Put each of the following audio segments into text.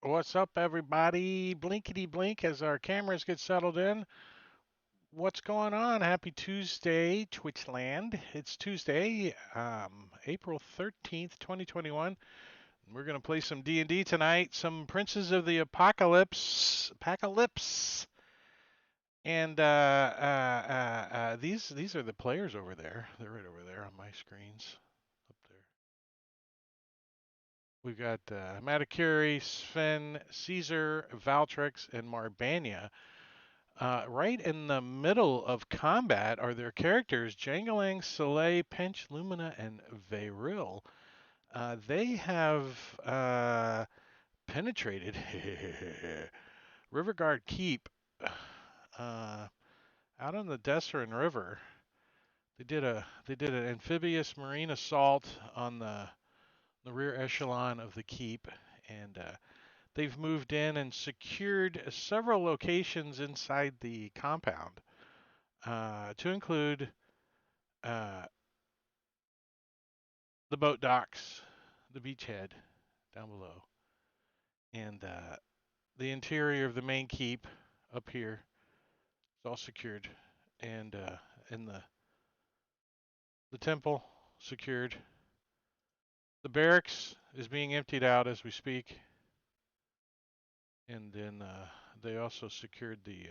What's up, everybody? Blinkety blink as our cameras get settled in. What's going on? Happy Tuesday, Twitchland. It's Tuesday, April 13th, 2021. We're going to play some D&D tonight, some Princes of the Apocalypse. And these are the players over there. They're right over there on my screens. Up there. We've got Matacuri, Sven, Caesar, Valtrix, and Marbania. Right in the middle of combat are their characters Jangalang, Soleil, Pench, Lumina, and Veyril. They have penetrated Riverguard Keep out on the Desserin River. They did an amphibious marine assault on the rear echelon of the keep, and they've moved in and secured several locations inside the compound, to include uh, the boat docks, the beachhead down below, and the interior of the main keep up here is all secured, and in the temple secured. The barracks is being emptied out as we speak, and then they also secured the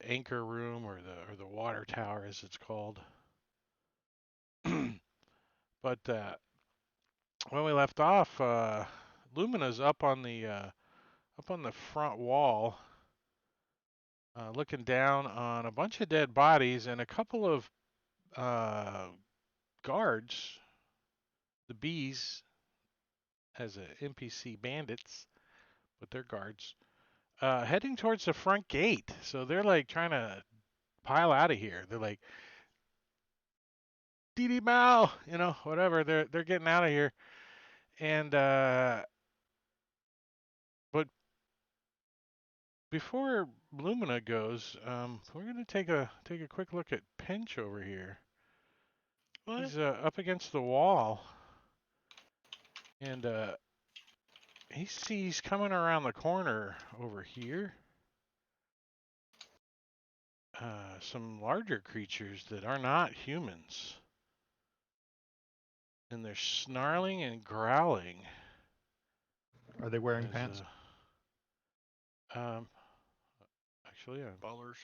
anchor room or the water tower as it's called. But when we left off, Lumina's up on the front wall, looking down on a bunch of dead bodies and a couple of uh, guards, the bees, as a NPC bandits, but they're guards, heading towards the front gate. So they're like trying to pile out of here. They're like, Dee Mao, whatever. They're getting out of here. And but before Lumina goes, we're gonna take a quick look at Pinch over here. What? He's up against the wall, and he sees coming around the corner over here some larger creatures that are not humans, and they're snarling and growling. Are they wearing As, pants? um, actually, Ballers.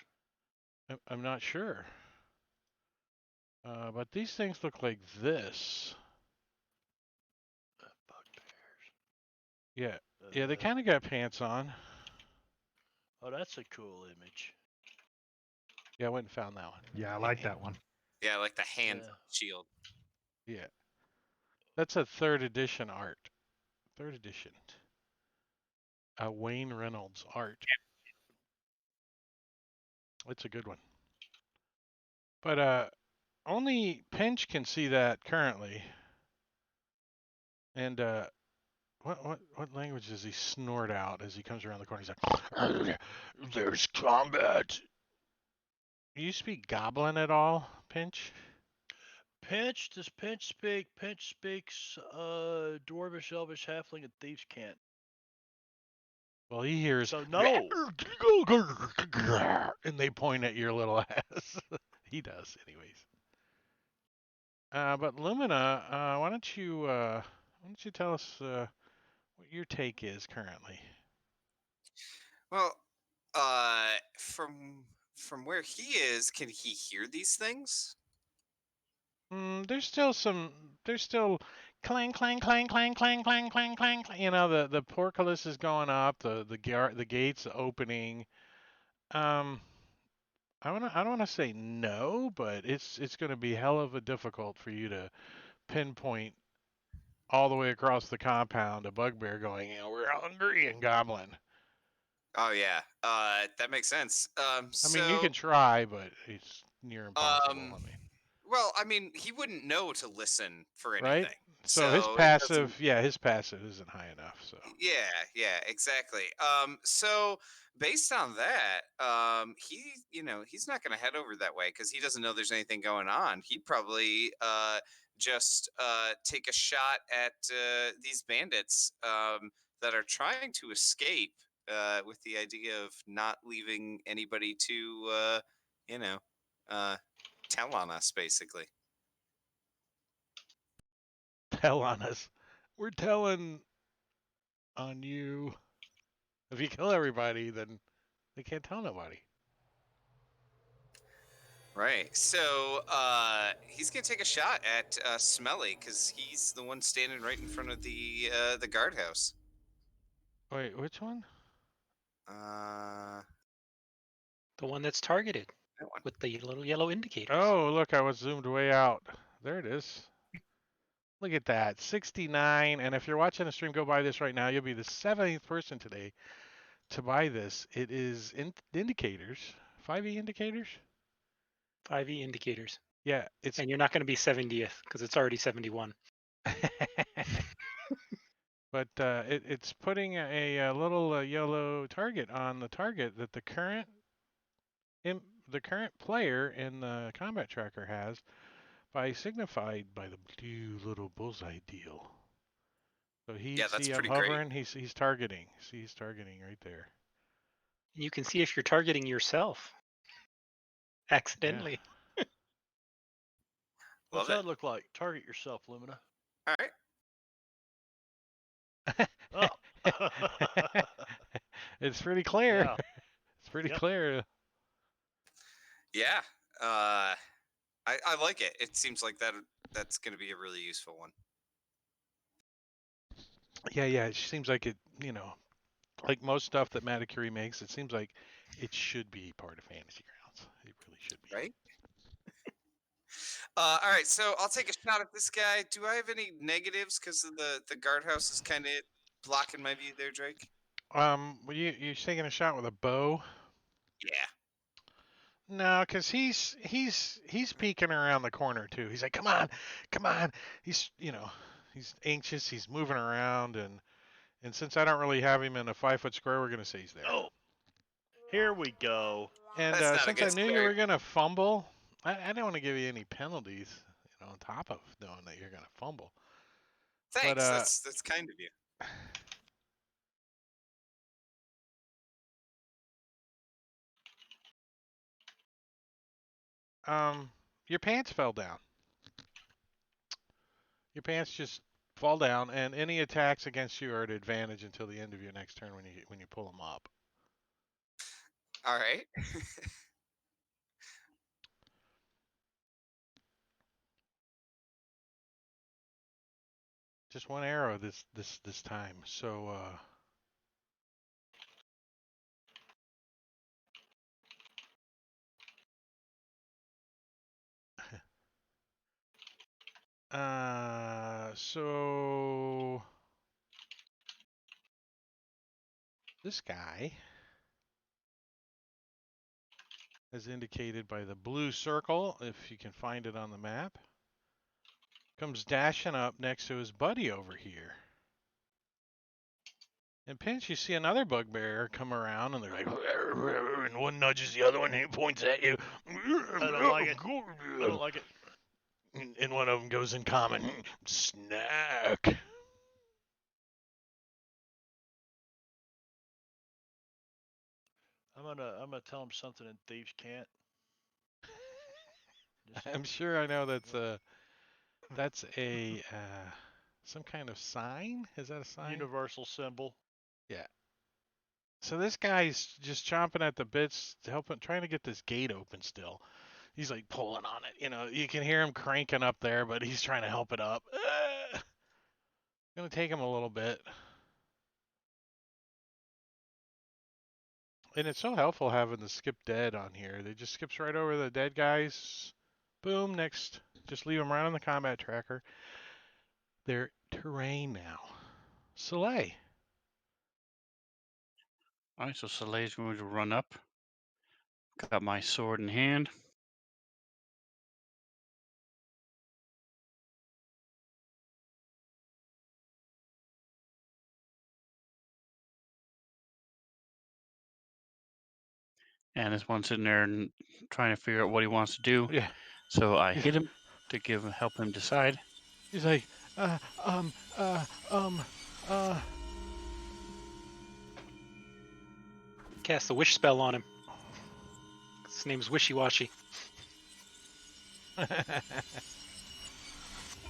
I'm not sure, but these things look like this. Bugbears. Yeah, they kind of got pants on. Oh, that's a cool image. Yeah, I went and found that one. Yeah, I like that one. Yeah, like the hand Yeah. shield. Yeah, that's a third edition art. Third edition. Wayne Reynolds art. It's a good one. But only Pinch can see that currently. And what language does he snort out as he comes around the corner? He's like, "There's combat." Do you speak Goblin at all, Pinch? Pinch, does Pinch speak? Pinch speaks Dwarvish, Elvish, Halfling, and Thieves' Cant. Well, he hears. So no. And they point at your little ass. He does, anyways. But Lumina, why don't you tell us what your take is currently? Well, from where he is, can he hear these things? There's still clang, clang, clang, clang, clang, clang, clang, clang, clang. The portcullis is going up, the gates opening. Um, I don't want to say no, but it's going to be hell of a difficult for you to pinpoint all the way across the compound a bugbear going, we're hungry and goblin. Oh yeah, that makes sense. I mean, you can try, but it's near impossible. Well, I mean, he wouldn't know to listen for anything. Right? So his it passive, doesn't- his passive isn't high enough. So Yeah, exactly. So based on that, he's not going to head over that way because he doesn't know there's anything going on. He'd probably just take a shot at these bandits, that are trying to escape with the idea of not leaving anybody to, you know, tell on us, basically. Tell on us. We're telling on you. If you kill everybody, then they can't tell nobody. Right. So he's gonna take a shot at Smelly because he's the one standing right in front of the guardhouse. Wait, which one? The one that's targeted That one. with the little yellow indicators. Oh, look, I was zoomed way out. There it is. Look at that, 69. And if you're watching the stream, go buy this right now. You'll be the 70th person today to buy this. It is indicators, 5e indicators. 5e indicators. Yeah, it's And you're not going to be 70th because it's already 71. but it's putting a little yellow target on the target that the current player in the combat tracker has, signified by the blue little bullseye deal. So Yeah, that's I'm pretty hovering. He's targeting. See, he's targeting right there. And you can see if you're targeting yourself accidentally. What's Love that look like? Target yourself, Lumina. All right. Oh. It's pretty clear. Yeah. It's pretty Yep. clear. Yeah. I like it. It seems like that's going to be a really useful one. Yeah. It seems like it. Like most stuff that Matakuri makes, it seems like it should be part of Fantasy Grounds. It really should be. Right. All right, so I'll take a shot at this guy. Do I have any negatives because of the guardhouse is kind of blocking my view there, Drake? Well, you're taking a shot with a bow? Yeah. No, because he's peeking around the corner too. He's like, come on. He's he's anxious. He's moving around, and since I don't really have him in a 5-foot square, we're gonna say he's there. Oh, here we go. And That's not a since good I knew you square. were gonna fumble, I don't want to give you any penalties. On top of knowing that you're gonna fumble. Thanks. But, that's kind of you. Your pants fell down. Your pants just fall down, and any attacks against you are at advantage until the end of your next turn when you pull them up. All right. Just one arrow this time. So so this guy, as indicated by the blue circle, if you can find it on the map, comes dashing up next to his buddy over here. And Pinch, you see another bugbear come around, and they're like, and one nudges the other one, and he points at you. I don't like it. I don't like it. And one of them goes in common, snack. I'm gonna tell him something and thieves can't. I'm sure I know that's a some kind of sign. Is that a sign? Universal symbol. Yeah. So this guy's just chomping at the bits, trying to get this gate open still. He's like pulling on it. You can hear him cranking up there, but he's trying to help it up. Gonna take him a little bit. And it's so helpful having the skip dead on here. They just skips right over the dead guys. Boom, next. Just leave them right on the combat tracker. They're terrain now. Soleil. All right, so Soleil's going to run up. Got my sword in hand. And this one's sitting there and trying to figure out what he wants to do. Yeah. So I hit him to help him decide. He's like, Cast the wish spell on him. His name's Wishy Washy.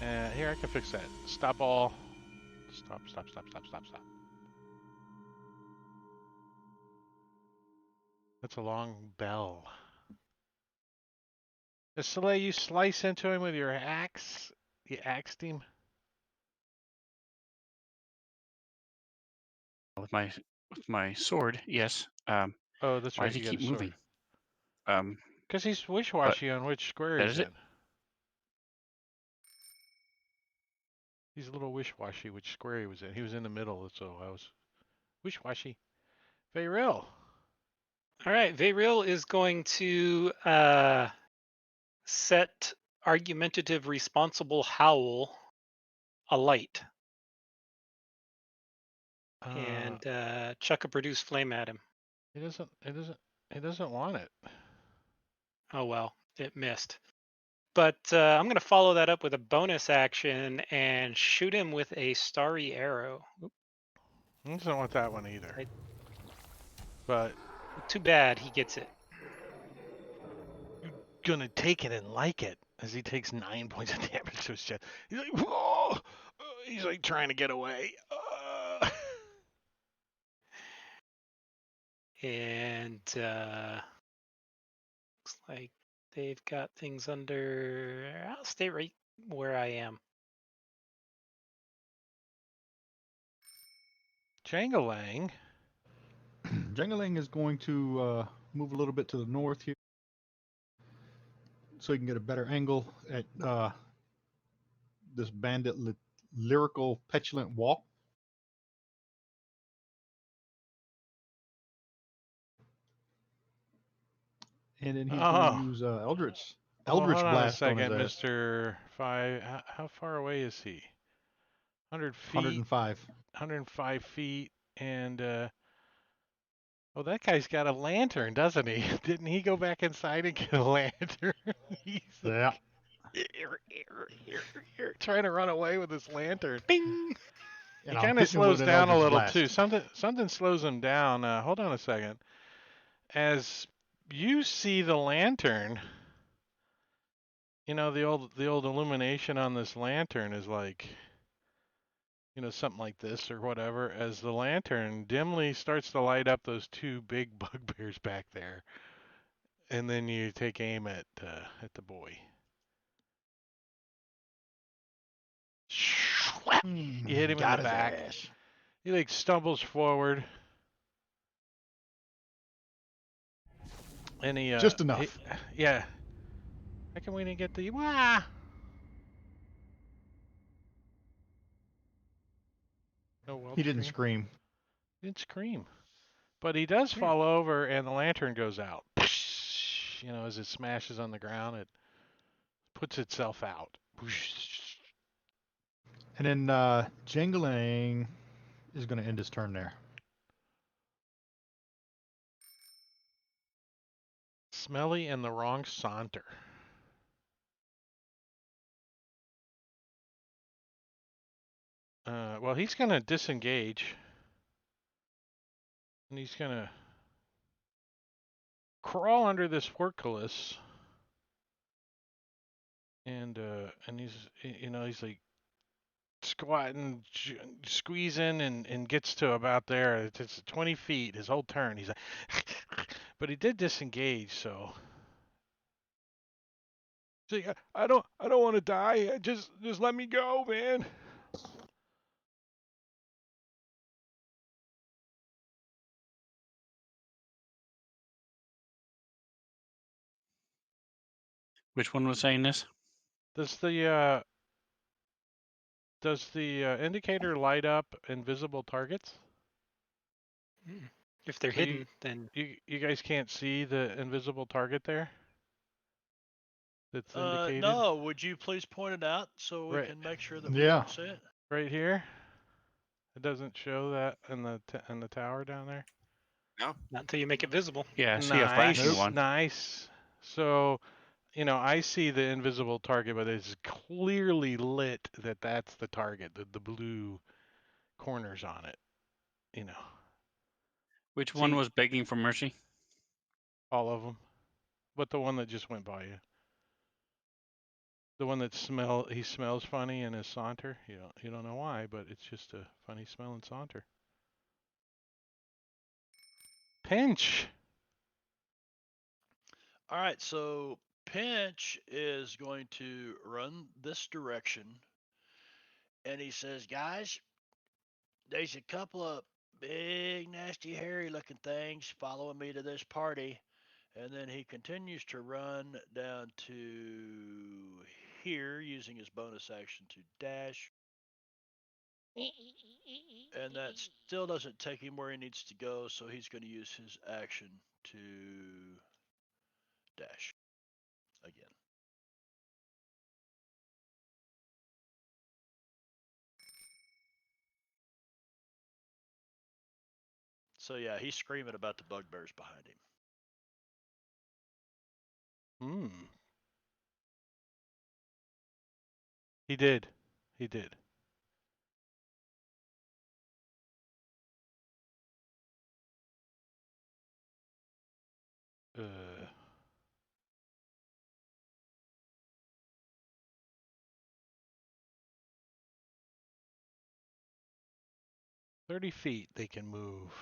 Here, I can fix that. Stop all. Stop. That's a long bell. Soleil, you slice into him with your axe? You axed him? With my sword, yes. Oh, that's Why right. does he You got keep a sword. moving? Because he's wish-washy on which square that he's is in. it? He's a little wish-washy which square he was in. He was in the middle, so I was wish-washy. Veyril. All right, Veyril is going to set argumentative responsible howl alight and chuck a produce flame at him. He doesn't want it. Oh well, it missed. But I'm going to follow that up with a bonus action and shoot him with a starry arrow. Oop, He doesn't want that one either. Right. But too bad he gets it. gonna take it and like it as he takes 9 points of damage to his chest. He's like, whoa! He's like trying to get away. And looks like they've got things under. I'll stay right where I am. Jangalang. Jangalang is going to move a little bit to the north here, so he can get a better angle at this bandit lyrical petulant walk. And then he's going to use Eldritch Hold on Blast a on his second, ass. Mr. 5. How far away is he? 100 feet. 105. 105 feet. And, oh, that guy's got a lantern, doesn't he? Didn't he go back inside and get a lantern? He's Yeah. trying to run away with his lantern. Bing! He And I'll kind hit of him with slows an down a Eldritch little Blast. too. Something slows him down. Hold on a second. As you see the lantern, you know, the old illumination on this lantern is like, you know, something like this or whatever. As the lantern dimly starts to light up those two big bugbears back there, and then you take aim at the boy. You hit him in Got the his back. ass. He like stumbles forward. And he Just enough. Yeah. How come we didn't get the wah? No whelp He didn't scream. scream. He didn't scream. But he does fall over and the lantern goes out. You know, as it smashes on the ground, it puts itself out. And then Jangalang is going to end his turn there. Smelly and the wrong saunter. Well, he's going to disengage. And he's going to crawl under this portcullis. And he's, you know, he's like squatting, squeezing, and gets to about there. It's 20 feet, his whole turn. He's like, but he did disengage, so. He's like, I don't want to die. Just let me go, man. Which one was saying this? Does the indicator light up invisible targets? If they're So you- hidden, then You guys can't see the invisible target there? That's indicated? No, would you please point it out so we Right. can make sure that we Yeah. can see it? Right here? It doesn't show that in the tower down there? not until you make it visible. Yeah, I see a flashing one. Nice. So, you know, I see the invisible target, but it's clearly lit that's the target, the blue corners on it, you know. Which one See- was begging for mercy? All of them, but the one that just went by you. The one that he smells funny in his saunter. You don't know why, but it's just a funny smelling saunter. Pinch. All right, so Pinch is going to run this direction, and he says, "Guys, there's a couple of big, nasty, hairy-looking things following me to this party." And then he continues to run down to here using his bonus action to dash. And that still doesn't take him where he needs to go, so he's going to use his action to dash again. So yeah, he's screaming about the bugbears behind him. He did. He did. Uh. 30 feet they can move.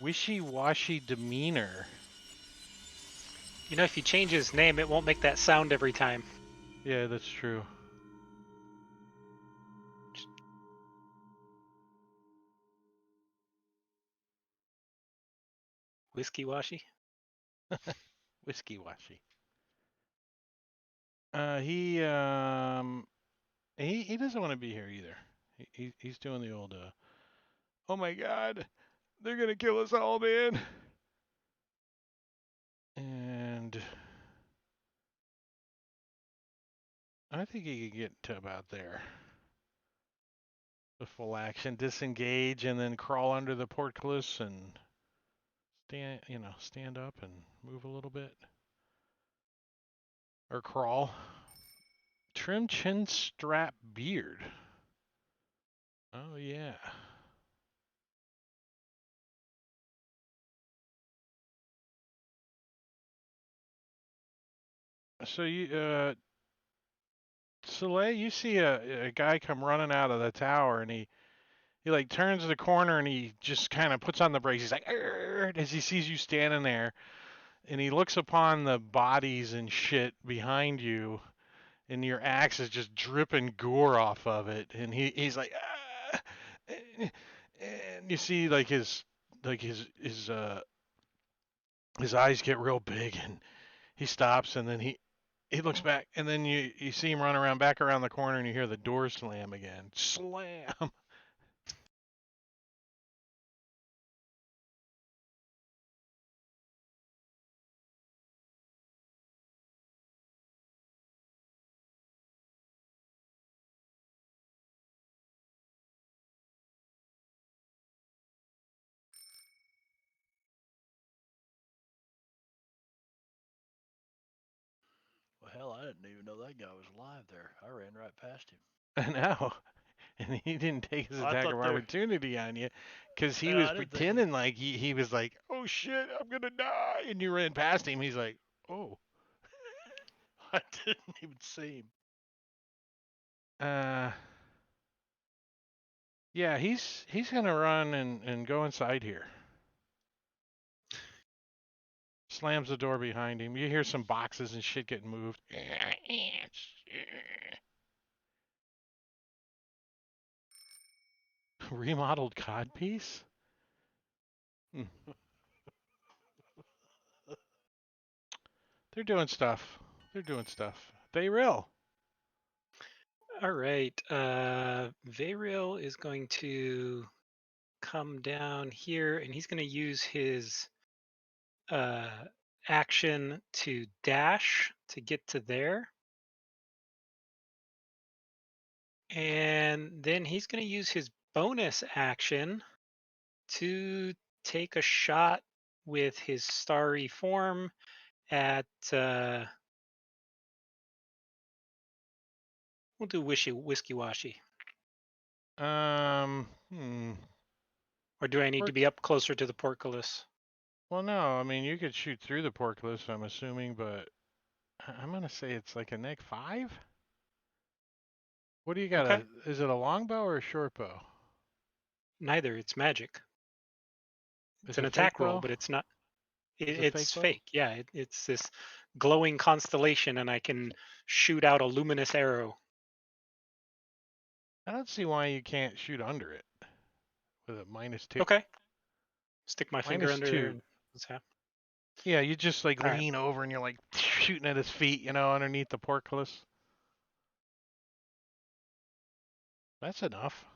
Wishy-washy demeanor. You know, if you change his name, it won't make that sound every time. Yeah, that's true. Whiskey-washy? Whiskey-washy. He doesn't want to be here either. He's doing the old oh my god, they're gonna kill us all, man. And I think he could get to about there. The full action, disengage, and then crawl under the portcullis and stand up and move a little bit. Or crawl. Trim chin strap beard. Oh yeah. So Soleil, you see a guy come running out of the tower, and he like turns the corner and he just kind of puts on the brakes. He's like, "Arr!" As he sees you standing there, and he looks upon the bodies and shit behind you, and your axe is just dripping gore off of it, and he's like, ah! And you see like his eyes get real big, and he stops, and then he looks back, and then you see him run around back around the corner, and you hear the door slam again. Slam. Well, hell, I didn't even know that guy was alive there. I ran right past him. And now, and he didn't take his I attack thought of they were- opportunity on you, because he Yeah, was I didn't think pretending like he was like, oh shit, I'm gonna die, and you ran past him. He's like, oh. I didn't even see him. Yeah, he's gonna run and go inside here. Slams the door behind him. You hear some boxes and shit getting moved. Remodeled codpiece? They're doing stuff. They're doing stuff. They real. All right. Vayriel is going to come down here, and he's going to use his action to dash to get to there. And then he's going to use his bonus action to take a shot with his starry form at we'll do whiskey washy. Or do I need to be up closer to the portcullis? Well, no. I mean, you could shoot through the portcullis, I'm assuming, but I'm gonna say it's like a -5. What do you got? Okay. Is it a longbow or a short bow? Neither. It's magic. It's Is an it attack fake roll, bow? but it's not. Is it It's fake bow? fake. Yeah, it's this glowing constellation, and I can shoot out a luminous arrow. I don't see why you can't shoot under it with a -2. Okay. Stick my finger under there -2. and what's happening? Yeah, you just like All right. lean over and you're like shooting at his feet, you know, underneath the portcullis. That's enough.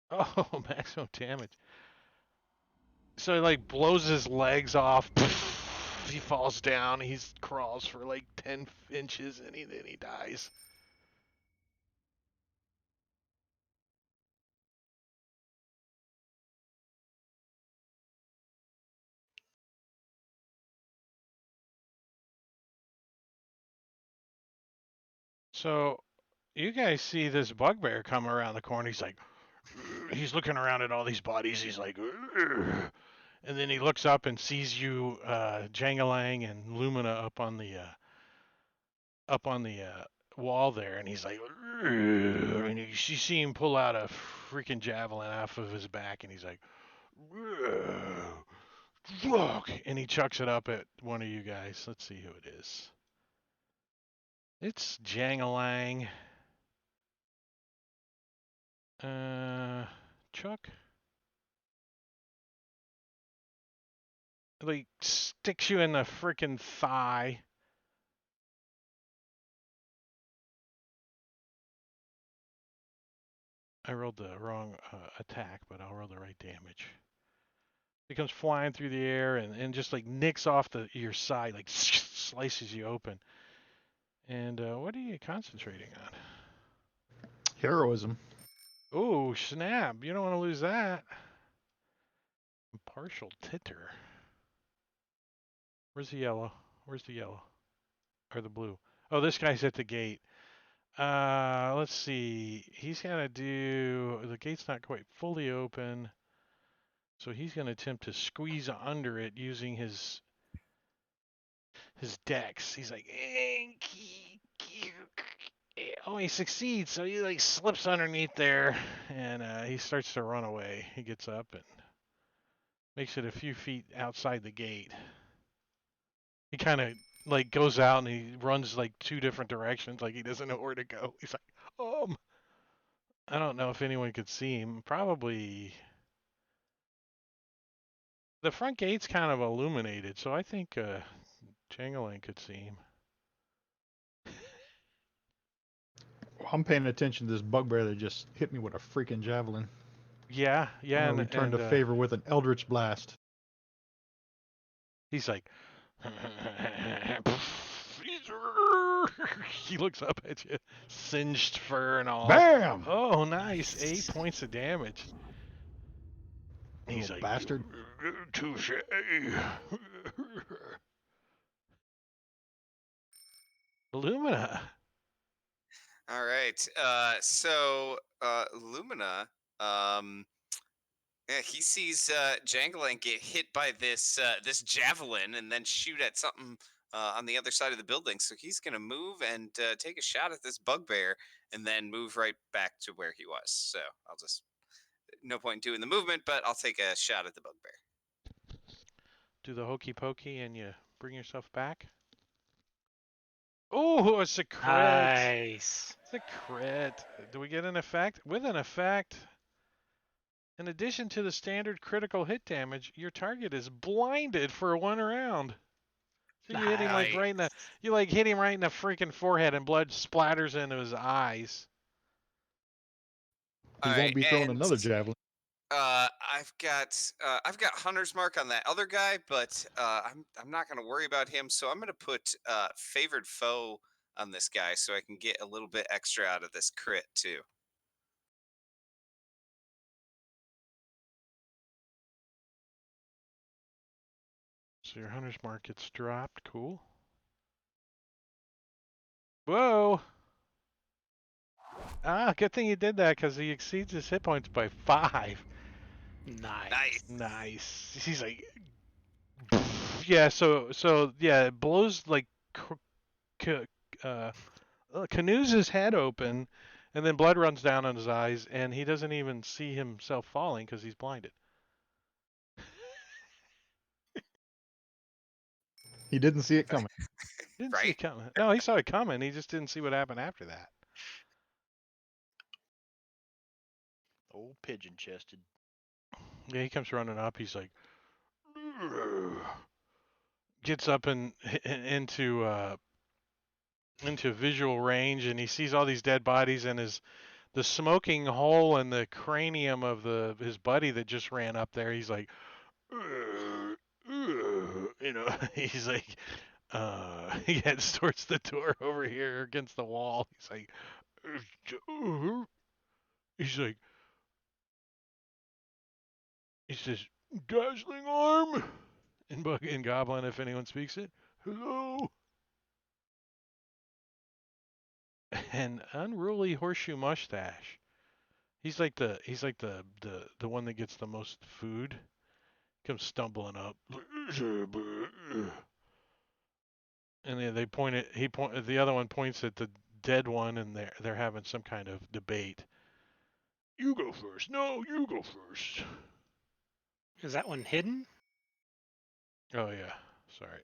Oh, maximum damage. So he like blows his legs off. He falls down. He crawls for like 10 inches and then he dies. So you guys see this bugbear come around the corner. He's like, he's looking around at all these bodies. He's like, "Ugh." And then he looks up and sees you, Jangalang and Lumina up on the wall there, and he's like, "Ugh." And you see him pull out a freaking javelin off of his back, and he's like, "Ugh. Fuck," and he chucks it up at one of you guys. Let's see who it is. It's Jangalang. Chuck. Like sticks you in the freaking thigh. I rolled the wrong attack, but I'll roll the right damage. He comes flying through the air and just like nicks off your side, like slices you open. And what are you concentrating on? Heroism. Oh, snap. You don't want to lose that. Partial titter. Where's the yellow? Where's the yellow? Or the blue? Oh, this guy's at the gate. Let's see. He's gonna do. The gate's not quite fully open, so he's gonna attempt to squeeze under it using his dex. He's like, oh, he succeeds. So he like slips underneath there, and he starts to run away. He gets up and makes it a few feet outside the gate. He kind of like goes out and he runs like 2 different directions, like he doesn't know where to go. He's like, I don't know if anyone could see him. Probably the front gate's kind of illuminated, so I think Jangalang could see him. Well, I'm paying attention to this bugbear that just hit me with a freaking javelin. Yeah, I'm gonna return the favor with an eldritch blast. He's like, he looks up at you, singed fur and all. Bam! Oh, nice. 8 points of damage. He's Little like, bastard. touche. Lumina. All right. So Lumina, yeah, he sees Jangalang get hit by this javelin and then shoot at something on the other side of the building. So he's gonna move and take a shot at this bugbear and then move right back to where he was. So I'll just no point in doing the movement, but I'll take a shot at the bugbear. Do the hokey pokey and you bring yourself back. Oh, it's a crit. Nice. It's a crit. Do we get an effect? With an effect, in addition to the standard critical hit damage, your target is blinded for 1 round. So you hit him like right in the, you like hit him right in the freaking forehead, and blood splatters into his eyes. He won't be throwing another javelin. I've got Hunter's Mark on that other guy, but I'm not gonna worry about him. So I'm gonna put favored foe on this guy so I can get a little bit extra out of this crit too. So your hunter's mark gets dropped. Cool. Whoa! Ah, good thing you did that because he exceeds his hit points by 5. Nice. Nice. He's like, yeah. So yeah, it blows like canoes his head open, and then blood runs down on his eyes, and he doesn't even see himself falling because he's blinded. He didn't see it coming. Didn't see Right? it coming. No, he saw it coming. He just didn't see what happened after that. Old pigeon chested. Yeah, he comes running up. He's like, gets up and into visual range, and he sees all these dead bodies, and the smoking hole in the cranium of his buddy that just ran up there. He's like, you know, he's like, he heads towards the door over here against the wall. He's like, he's like, he says, dazzling arm in Goblin, if anyone speaks it. Hello. And unruly horseshoe mustache. He's like the one that gets the most food. Comes stumbling up. And then they point it. The other one points at the dead one, and they're having some kind of debate. You go first. No, you go first. Is that one hidden? Oh yeah, sorry.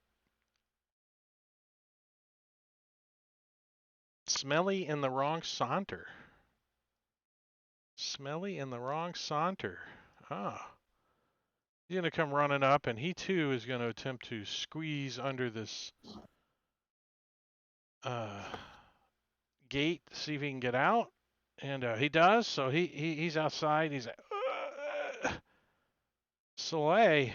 Smelly in the wrong saunter. Smelly in the wrong saunter. Ah. He's gonna come running up, and he too is gonna attempt to squeeze under this gate, see if he can get out. And he does. So he's outside. He's like, Soleil.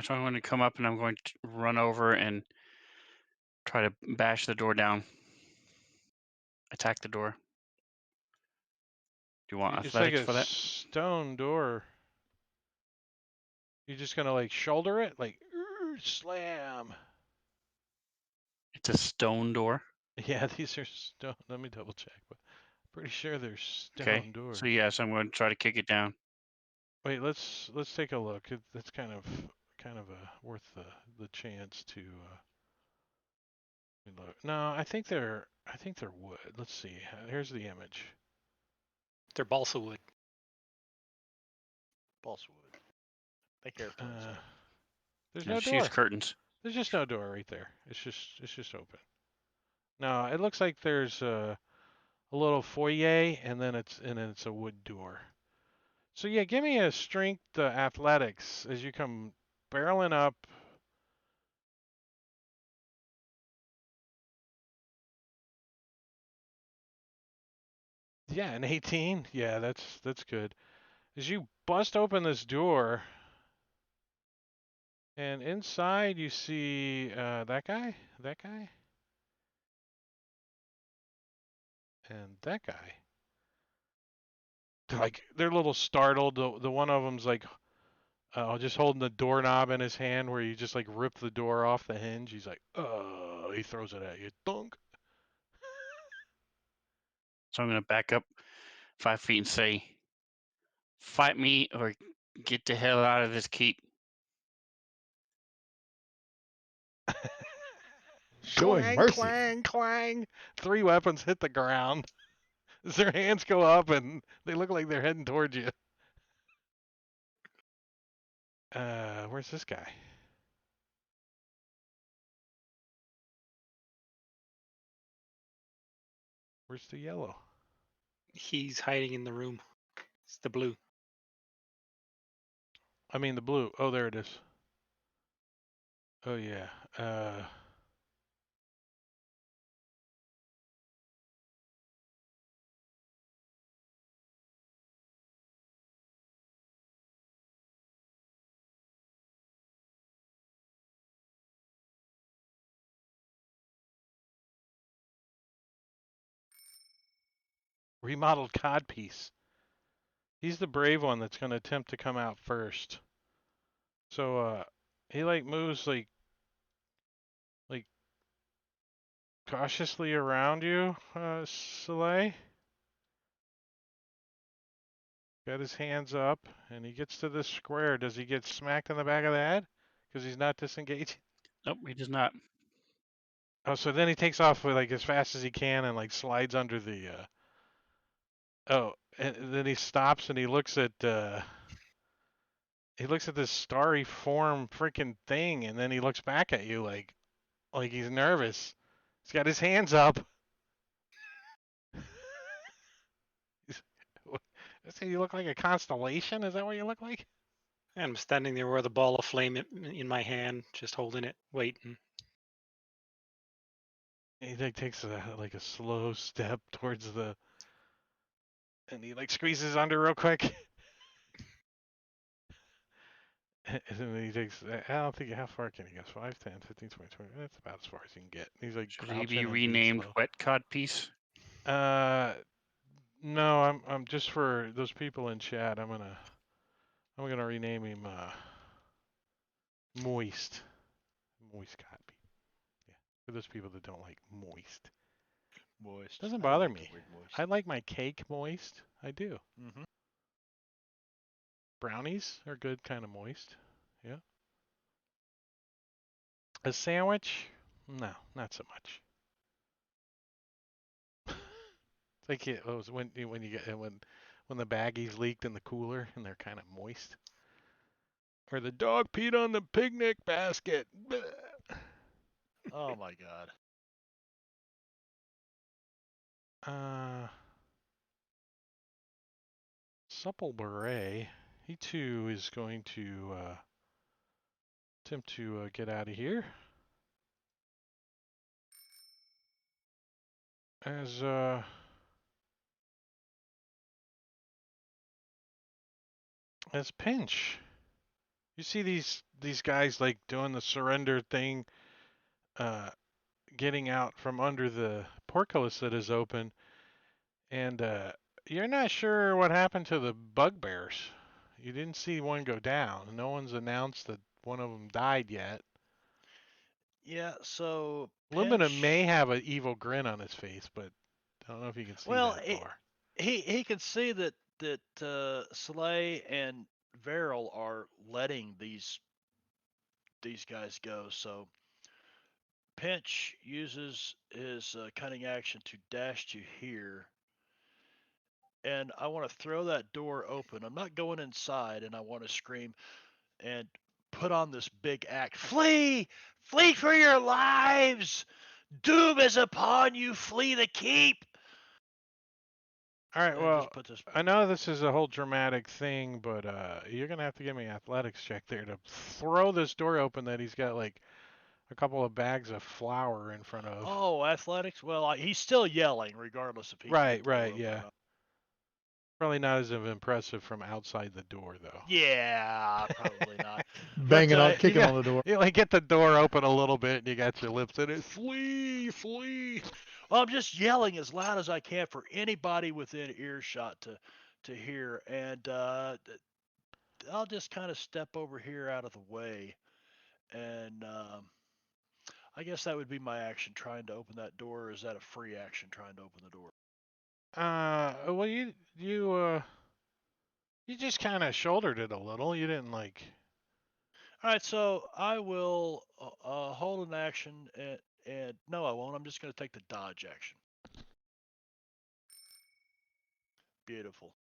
So I'm going to come up and I'm going to run over and try to bash the door down. Attack the door. Do you want It's like athletics a for that? stone door. You're just gonna like shoulder it, like slam. It's a stone door. Yeah, these are stone. Let me double check, but pretty sure they're stone Okay. doors. So yes, I'm going to try to kick it down. Wait, let's take a look. That's kind of worth the chance to look. No, I think they're wood. Let's see. Here's the image. They're balsa wood. Balsa wood. Be careful inside. There's No, no just use door. curtains. There's just no door right there. It's just open. No, it looks like there's a little foyer, and then it's a wood door. So yeah, give me a strength athletics as you come barreling up. Yeah, an 18. Yeah, that's good. As you bust open this door, and inside you see that guy, and that guy. Like they're a little startled. The one of them's like just holding the doorknob in his hand, where you just like rip the door off the hinge. He's like, he throws it at you. Dunk. So I'm going to back up 5 feet and say, fight me or get the hell out of this keep. Showing Clang, mercy. clang, clang. 3 weapons hit the ground. As their hands go up, and they look like they're heading towards you. Where's this guy? Where's the yellow? He's hiding in the room. It's the blue. I mean the blue. Oh, there it is. Oh yeah. remodeled codpiece. He's the brave one that's going to attempt to come out first. So he like moves like cautiously around you, Soleil. Got his hands up, and he gets to this square. Does he get smacked in the back of the head? Because he's not disengaged? Nope, he does not. Oh, so then he takes off like as fast as he can and like slides under the. Oh, and then he stops and he looks at. He looks at this starry form freaking thing, and then he looks back at you like he's nervous. He's got his hands up. So you look like a constellation? Is that what you look like? And I'm standing there with a ball of flame in my hand, just holding it, waiting. He like takes a slow step towards the, and he like squeezes under real quick. And then he takes, I don't think, how far can he go? 5, 10, 15, 20, 20. That's about as far as he can get. He's like Should he crouching be and being renamed slow. Wet Cod Piece? No, I'm just for those people in chat. I'm gonna rename him Moist. Moist Codby. Yeah, for those people that don't like moist. Moist. Doesn't I bother like the me. word moist. I like my cake moist. I do. Mm-hmm. Brownies are good, kind of moist. Yeah. A sandwich? No, not so much. It's like it was when you get when the baggies leaked in the cooler and they're kind of moist. Or the dog peed on the picnic basket. Oh my God. Supple Beret. He too is going to attempt to get out of here. As Pinch. You see these guys like doing the surrender thing, getting out from under the portcullis that is open, and you're not sure what happened to the bugbears. You didn't see one go down. No one's announced that one of them died yet. Yeah, so Lumina Pinch, may have an evil grin on his face, but I don't know if you can see well, that far. he can see that Slay and Veril are letting these guys go. So Pinch uses his cunning action to dash to here, and I want to throw that door open. I'm not going inside, and I want to scream and put on this big act. Flee! Flee for your lives! Doom is upon you! Flee the keep! All right, And well, just put this. I know this is a whole dramatic thing, but you're gonna have to give me an athletics check there to throw this door open that he's got like a couple of bags of flour in front of. Oh, athletics. Well, he's still yelling, regardless if he can Right, get the door right, open or yeah. not. Probably not as impressive from outside the door, though. Yeah, probably not. Banging on, you kicking got- on the door. You like get the door open a little bit, and you got your lips in it. Flee, flee. Well, I'm just yelling as loud as I can for anybody within earshot to hear, and I'll just kind of step over here out of the way, and I guess that would be my action trying to open that door. Or is that a free action trying to open the door? Well, you just kind of shouldered it a little. You didn't like. All right, so I will hold an action, and no, I won't. I'm just going to take the dodge action. Beautiful.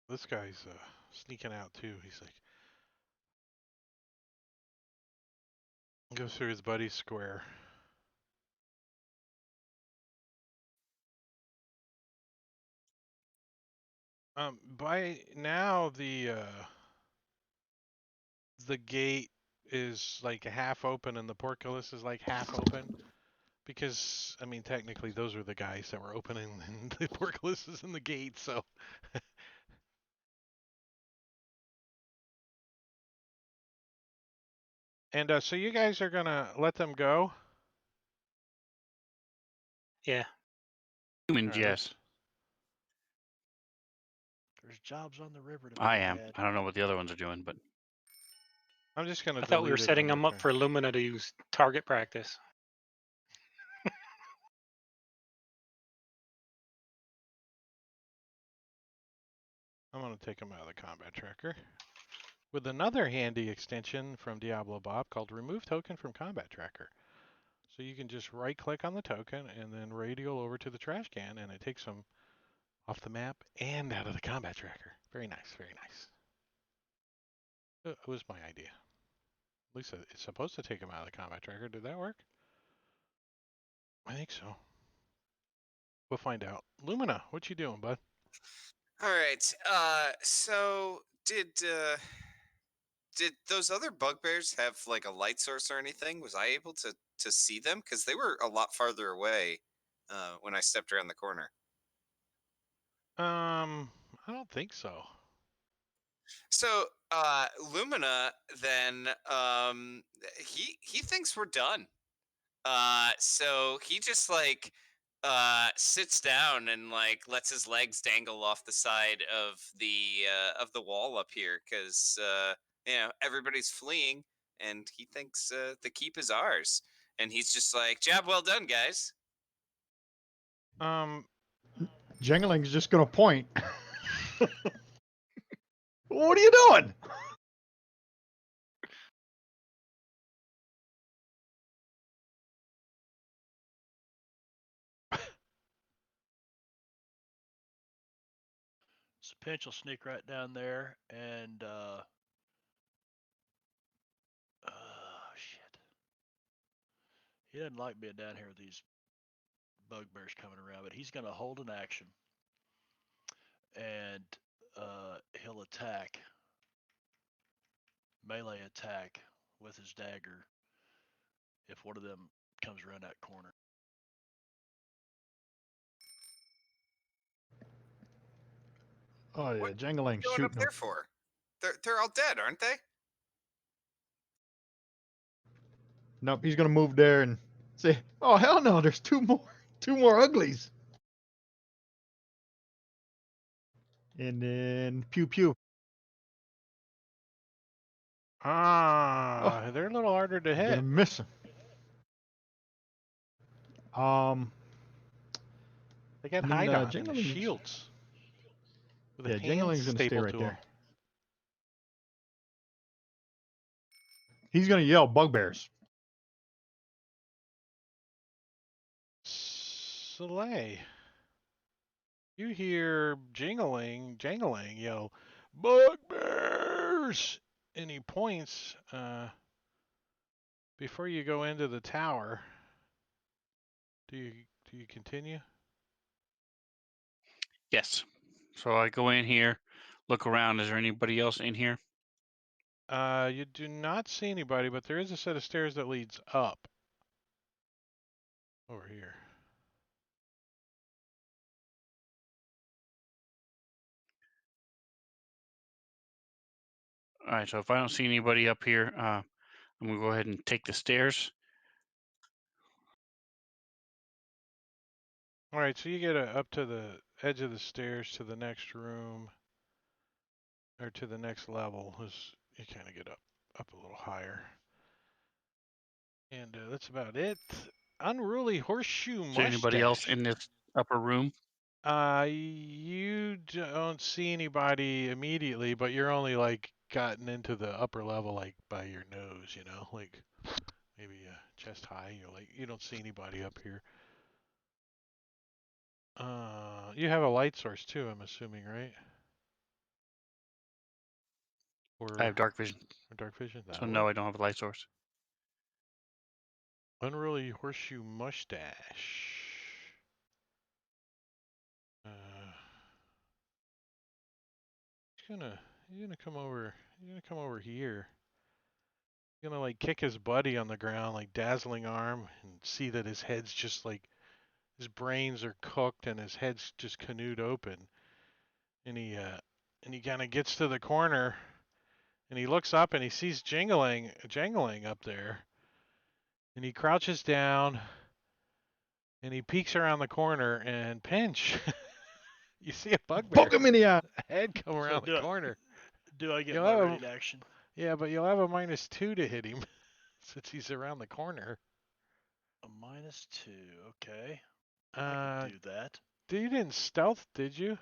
This guy's sneaking out too. He's like goes through his buddy's square. By now the gate is like half open and the portcullis is like half open because I mean technically those were the guys that were opening the portcullis is in the gate, so And so you guys are gonna let them go? Yeah. Humans, All right, yes. There's jobs on the river to be I am. had. I don't know what the other ones are doing, but I'm just gonna I thought we were delete it setting when them they're up for Lumina to use target practice. I'm gonna take them out of the combat tracker with another handy extension from Diablo Bob called Remove Token from Combat Tracker. So you can just right-click on the token and then radial over to the trash can, and it takes them off the map and out of the combat tracker. Very nice, very nice. It was my idea. At least it's supposed to take them out of the combat tracker. Did that work? I think so. We'll find out. Lumina, what you doing, bud? All right. So did those other bugbears have like a light source or anything? Was I able to see them? Because they were a lot farther away when I stepped around the corner. I don't think so. So Lumina then he thinks we're done. So he just like sits down and like lets his legs dangle off the side of the wall up here because you know everybody's fleeing and he thinks the keep is ours and he's just like, job well done, guys. Jangling's just gonna point. What are you doing? So Pinch will sneak right down there and shit. He doesn't like being down here with these bugbears coming around, but he's gonna hold an action and he'll attack. Melee attack with his dagger if one of them comes around that corner. Oh yeah, What Jangling's going up shooting there him. for? They're all dead, aren't they? Nope, he's gonna move there and say, "Oh hell no, there's two more uglies." And then pew pew. Oh, They're a little harder to gonna hit. miss him. They got And hide then, on and the Jangling's- shields. With Yeah, the hands Jangling's gonna stay stapled right to there. 'em. He's gonna yell bugbears. Soleil. You hear jangling yell, "Bugbears!" And he points before you go into the tower. Do you continue? yes. So I go in here, look around. Is there anybody else in here? You do not see anybody, but there is a set of stairs that leads up. Over here. All right. So if I don't see anybody up here, I'm gonna go ahead and take the stairs. All right, so you get up to the edge of the stairs to the next room, or to the next level. You kind of get up a little higher. And that's about it. Unruly horseshoe Is there anybody else mustache. in this upper room? You don't see anybody immediately, but you're only like gotten into the upper level like by your nose, you know, like maybe chest high. You're like you don't see anybody up here. You have a light source too, I'm assuming, right? Or I have dark vision, dark vision. so That'll no, work. I don't have a light source. Unruly horseshoe mustache. He's gonna come over. He's gonna come over here. He's gonna like kick his buddy on the ground, like dazzling arm, and see that his head's just like his brains are cooked and his head's just canoed open. And he kind of gets to the corner and he looks up and he sees jangling up there, and he crouches down and he peeks around the corner and pinch. You see a bugbear Poke him in the eye. head come So around the corner. do I get You'll my have a- ready in action? Yeah, but you'll have a -2 to hit him since he's around the corner. A -2. Okay. I Uh, can do that. you didn't stealth, did you?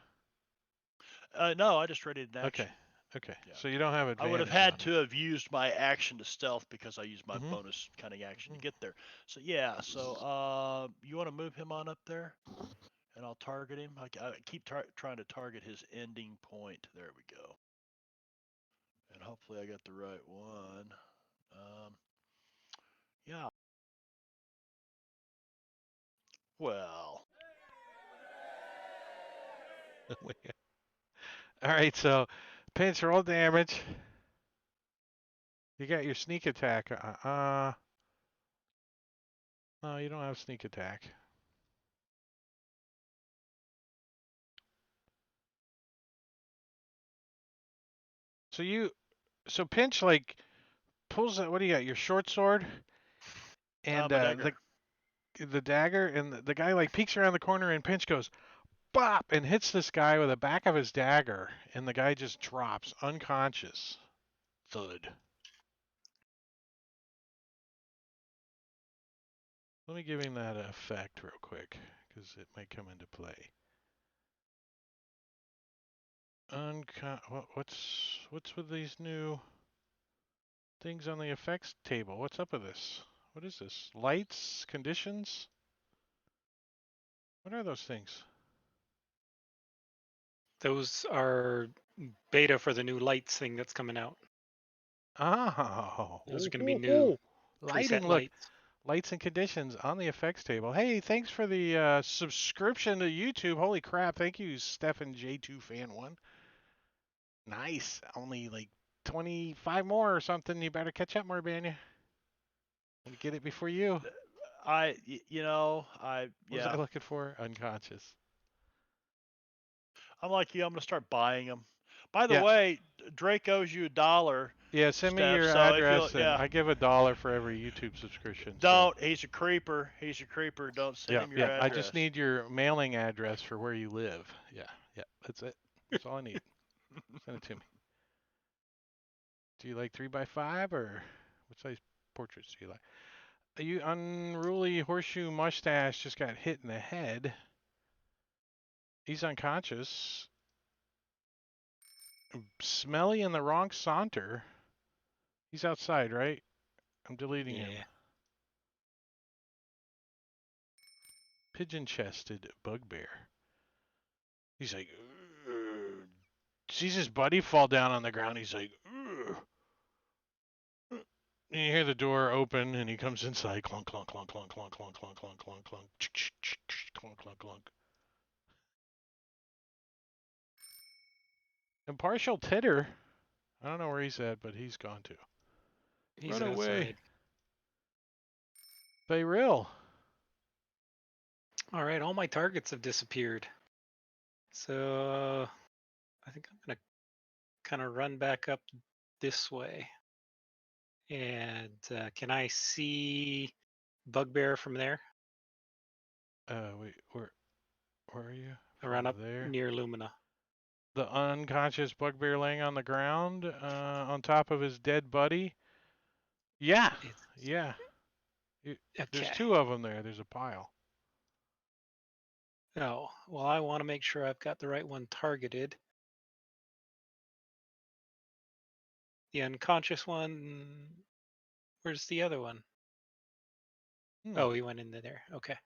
No, I just ready in action. Okay. Yeah. So you don't have I advantage. would have on had it. to have used my action to stealth because I used my Mhm. bonus cunning action Mhm. to get there. So yeah, so you want to move him on up there, and I'll target him. I keep trying to target his ending point. There we go. And hopefully I got the right one. Yeah. Well, All right, so pinch, roll damage. You got your sneak attack. No, you don't have sneak attack. So pinch like pulls out. What do you got? Your short sword and my dagger. the dagger, and the guy like peeks around the corner, and pinch goes bop and hits this guy with the back of his dagger, and the guy just drops unconscious. Thud. Let me give him that effect real quick, because it might come into play. What's with these new things on the effects table? What's up with this? What is this? Lights, conditions? What are those things? Those are beta for the new lights thing that's coming out. Oh, Those are going to be new lighting. preset Look, lights. lights and conditions on the effects table. Hey, thanks for the subscription to YouTube. Holy crap! Thank you, Stefan J2 Fan 1. Nice. Only like 25 more or something. You better catch up more, Banya. Let me get it before you. What Was I looking for? Unconscious. I'm like you. I'm gonna start buying them. By the Yeah. way, Drake owes you $1. Yeah, send me Steph, your so if address, you'll- and yeah. I give $1 for every YouTube subscription. Don't. He's a creeper. He's a creeper. Don't send Yeah, him your address. I just need your mailing address for where you live. Yeah, that's it. That's all I need. Send it to me. Do you like 3x5 or what size portraits do you like? You unruly horseshoe mustache just got hit in the head. He's unconscious. Smelly in the wrong saunter. He's outside, right? I'm deleting him. Pigeon-chested bugbear. He's like, "Ugh." Sees his buddy fall down on the ground. He's like, "Ugh." And you hear the door open, and he comes inside. Clunk, clunk, clunk, clunk, clunk, clunk, clunk, clunk, clunk, clunk, clunk, clunk, clunk. Impartial titter. I don't know where he's at, but he's gone too. He's Run away. outside. Bayril. All right, all my targets have disappeared. So I think I'm gonna kind of run back up this way. And can I see Bugbear from there? Wait, where are you? Around up there. near Lumina. The unconscious bugbear laying on the ground, on top of his dead buddy. Yeah, yeah. Okay. There's two of them there. There's a pile. Oh, well, I want to make sure I've got the right one targeted. The unconscious one. Where's the other one? Oh, he went into there. Okay.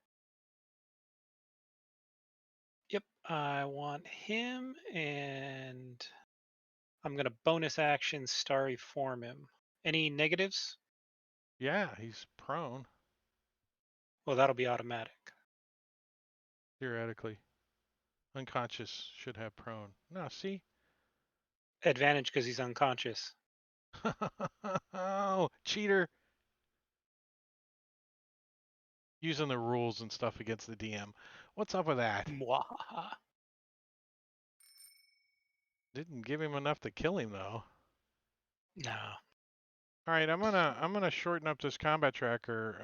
Yep, I want him, and I'm going to bonus action Starry Form him. Any negatives? Yeah, he's prone. Well, that'll be automatic. Theoretically. Unconscious should have prone. No, see? Advantage because he's unconscious. Oh, cheater. Using the rules and stuff against the DM. What's up with that? Mwahaha. Didn't give him enough to kill him, though. No. All right, I'm gonna shorten up this combat tracker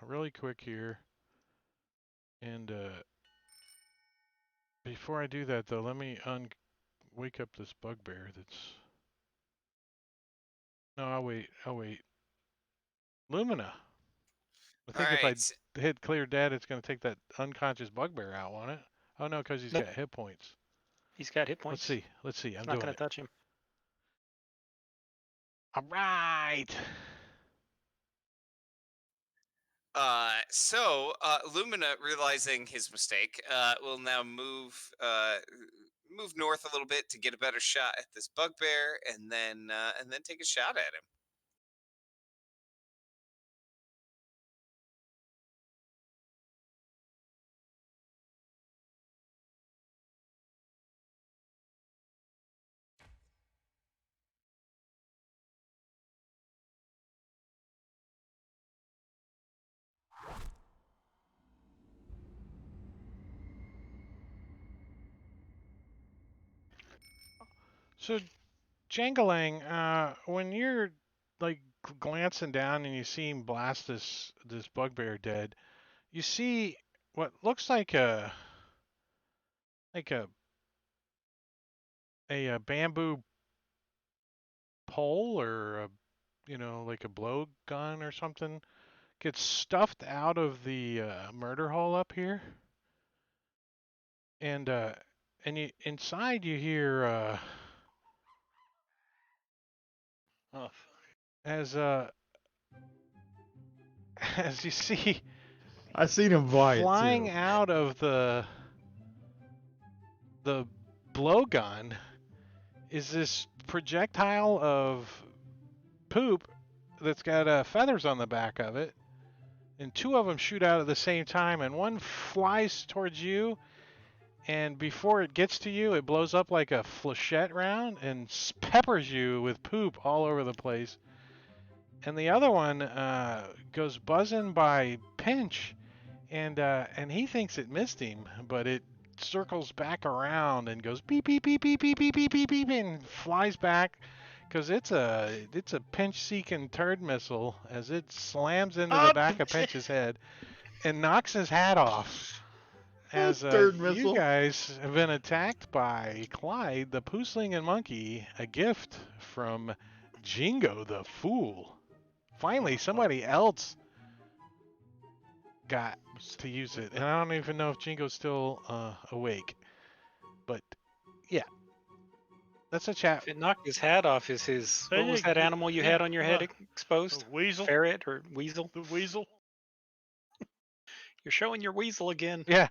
really quick here. And before I do that though, let me wake up this bugbear that's No, I'll wait. Lumina. I All think if I right. hit clear dead, it's going to take that unconscious bugbear out, won't it? Oh no, because he's Nope. got hit points. He's got hit Let's points. see. I'm It's not doing going it. to touch him. All right. So Lumina, realizing his mistake, will now move north a little bit to get a better shot at this bugbear, and then take a shot at him. So, Jangalang, when you're like glancing down and you see him blast this bugbear dead, you see what looks like a like a bamboo pole or like a blow gun or something gets stuffed out of the murder hole up here, and you inside you hear Oh, as as you see I seen him buy it flying too. out of the blowgun is this projectile of poop that's got feathers on the back of it, and two of them shoot out at the same time, and one flies towards you, and before it gets to you, it blows up like a flechette round and peppers you with poop all over the place. And the other one goes buzzing by Pinch, and he thinks it missed him, but it circles back around and goes beep beep beep beep beep beep beep beep beep and flies back because it's a Pinch-seeking turd missile as it slams into the back of Pinch's head and knocks his hat off. As Third you missile. guys have been attacked by Clyde, the Poosling and Monkey, a gift from Jingo the Fool. Finally, somebody else got to use it, and I don't even know if Jingo's still awake. But yeah, that's a chat. If it knocked his hat off, is his Hey, what was yeah, that animal you yeah, had on your head a exposed? weasel. Ferret or weasel? The weasel. You're showing your weasel again. Yeah.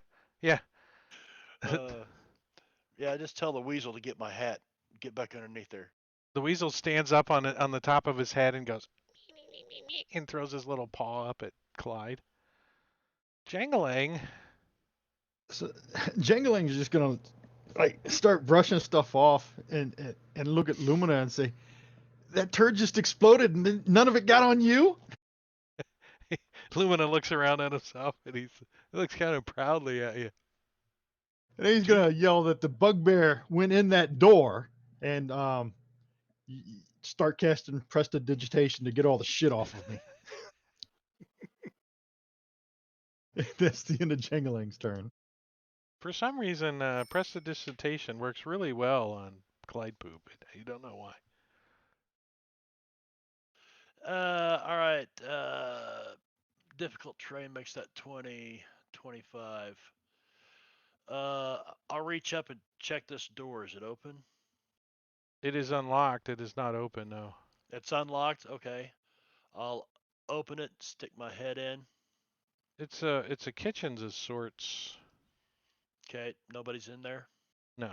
Yeah, just tell the weasel to get my hat, get back underneath there. The weasel stands up on the top of his head and goes and throws his little paw up at Clyde. Jangalang. So Jangling's just gonna like start brushing stuff off and look at Lumina and say, "That turd just exploded and then none of it got on you." Lumina looks around at himself and he looks kind of proudly at you. And then he's gonna yell that the bugbear went in that door and start casting prestidigitation to get all the shit off of me. That's the end of Jangling's turn. For some reason, prestidigitation works really well on Clyde poop. You don't know why. All right. Difficult terrain makes that 20, 25. I'll reach up and check this door. Is it open? It is unlocked. It is not open, no. It's unlocked. Okay. I'll open it, stick my head in. It's a kitchen's of sorts. Okay. Nobody's in there. No.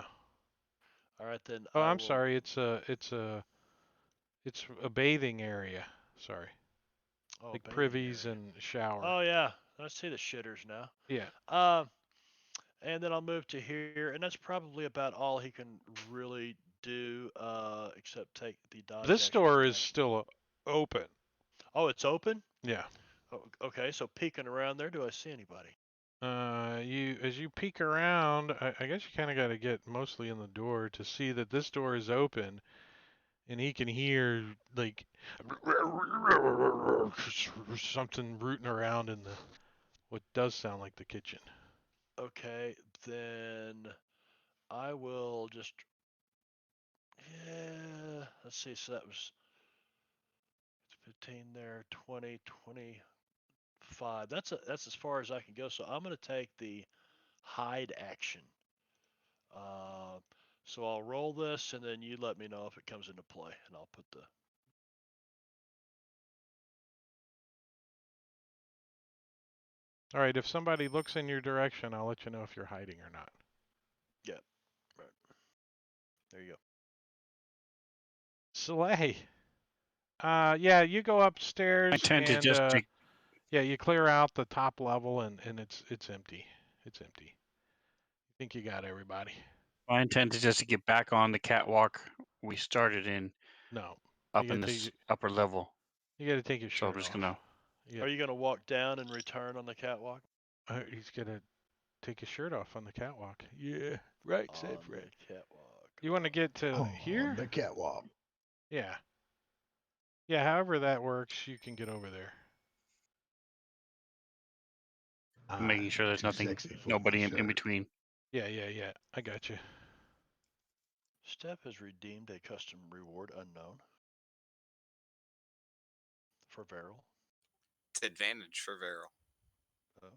All right then. Oh, I I'm will- sorry. It's a bathing area. Sorry. Oh, Like bathing privies area. and shower. Oh yeah. I see the shitters now. Yeah. And then I'll move to here, and that's probably about all he can really do, except take the dodge. This action door to is still open. Oh, it's open. Yeah. Oh, okay, so peeking around there, do I see anybody? As you peek around, I guess you kind of got to get mostly in the door to see that this door is open. and he can hear like something rooting around in the what does sound like the kitchen. Okay, then I will just. Yeah, let's see. So that was 15 there, 20, 25. That's as far as I can go. So I'm going to take the hide action. Uh, so I'll roll this, and then you let me know if it comes into play, and I'll put the. All right, if somebody looks in your direction, I'll let you know if you're hiding or not. Yeah, right. There you go. Soleil. Yeah, you go upstairs I tend to and just to yeah, you clear out the top level and it's empty. It's empty. I think you got everybody. I intend to just to get back on the catwalk we started in No, up you in gotta this take upper level. you gotta take your So I'm shirt just off. gonna. Yeah, Are you going to walk down and return on the catwalk? he's gonna take his shirt off on the catwalk. Yeah, right, On said Fred. the catwalk. You want to get to On here? the catwalk. Yeah. Yeah, however that works, you can get over there. Making sure there's Too nothing, sexy for nobody my in shirt. between. Yeah. I got you. Steph has redeemed a custom reward unknown for Varel. It's advantage for Varel. Oh.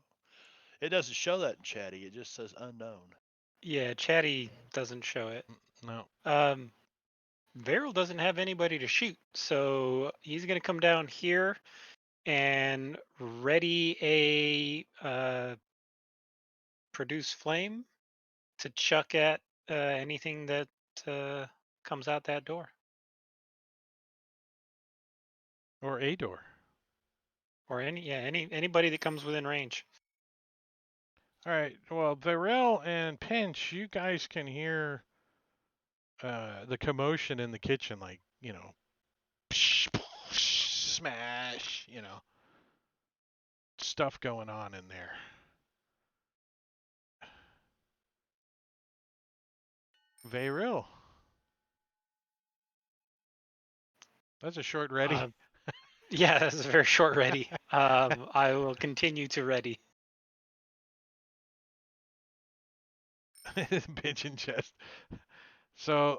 It doesn't show that in Chatty. It just says unknown. Yeah, Chatty doesn't show it. No. Varel doesn't have anybody to shoot, so he's gonna come down here and ready a produce flame to chuck at anything that comes out that door, Or a door. or anybody that comes within range. All right. Well, Varel and Pinch, you guys can hear the commotion in the kitchen, like, smash, stuff going on in there. Varel. That's a short ready. Yeah, that's a very short ready. I will continue to ready. Pigeon chest. So,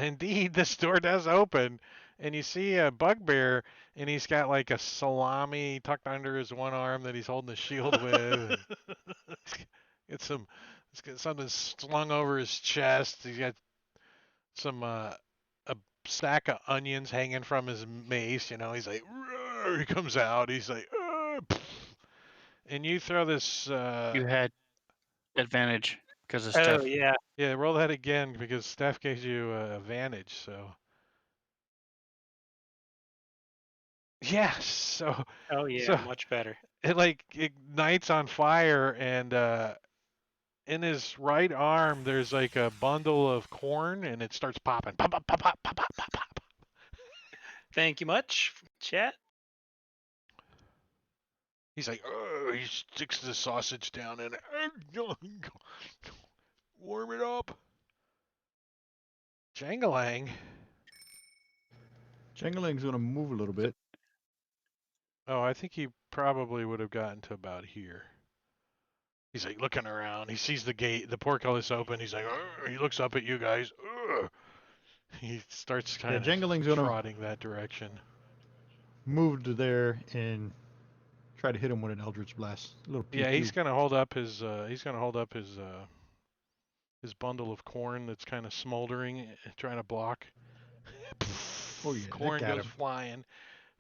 indeed, this door does open, and you see a bugbear, and he's got like a salami tucked under his one arm that he's holding the shield with. He's got something slung over his chest. He's got some a stack of onions hanging from his mace. He's like, "Roar," he comes out. He's like, and you throw this. You had advantage because of Oh Steph. yeah. Yeah, roll that again because Steph gives you advantage. So. Yes. So. Oh yeah. So Much better. it like ignites on fire, and in his right arm there's like a bundle of corn, and it starts popping. Pop, pop, pop, pop, pop, pop, pop, pop. Thank you much, chat. He's like, oh, he sticks the sausage down and warm it up. Jangalang. Jangalang's gonna move a little bit. Oh, I think he probably would have gotten to about here. He's like looking around. He sees the gate, the portcullis open. He's like, he looks up at you guys. He starts kind of Jangalang's gonna trotting that direction. move to there and try to hit him with an Eldritch Blast. A little Yeah, pew-pew. he's gonna hold up his his bundle of corn that's kind of smoldering, trying to block. Oh yeah, Corn that got goes him. flying.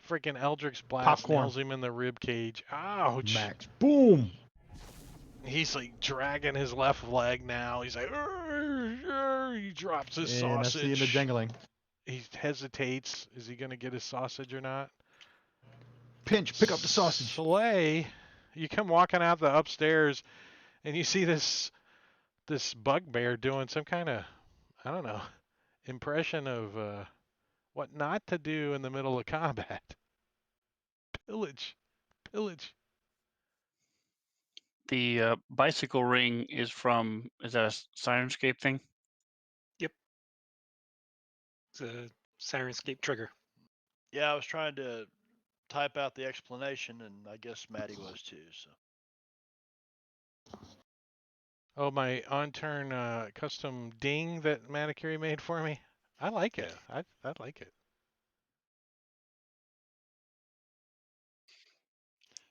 Freaking Eldritch Blast Popcorn. nails him in the rib cage. Ouch! Max. Boom. He's like dragging his left leg now. He's like, he drops his And that's sausage. the end of Jangalang. He hesitates. Is he gonna get his sausage or not? Pinch, pick up the sausage. Soleil, you come walking out the upstairs, and you see this bugbear doing some kind of, I don't know, impression of what not to do in the middle of combat. Pillage. The bicycle ring is that a Sirenscape thing? It's a Sirenscape trigger. Yeah, I was trying to type out the explanation, and I guess Maddie was too. So Oh, my on-turn custom ding that Manicure made for me. I like it. I like it.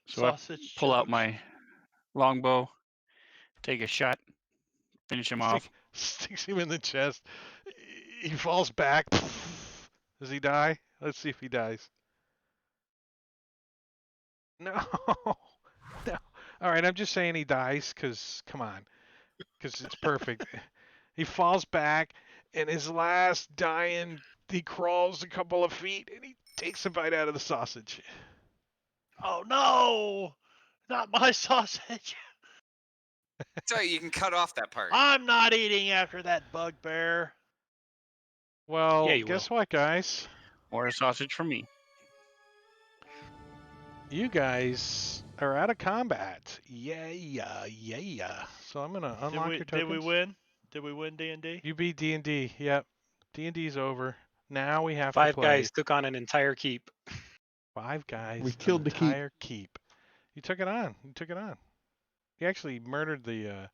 So I sausage pull out jokes. my longbow, take a shot, finish him off. Sticks him in the chest. He falls back. Does he die? Let's see if he dies. No. No. All right, I'm just saying he dies because, come on, because it's perfect. He falls back, and his last dying, he crawls a couple of feet, and he takes a bite out of the sausage. Oh no, not my sausage. So you can cut off that part. I'm not eating after that bugbear. Well, Yeah, you guess what, guys? Or a sausage for me. You guys are out of combat. Yeah. So I'm gonna unlock your tokens. Did we win? Did we win D&D? You beat D&D. Yep. D&D's over. Now we have to Five play. guys took on an entire keep. 5 guys. We an killed the keep. entire keep. You took it on. You actually murdered the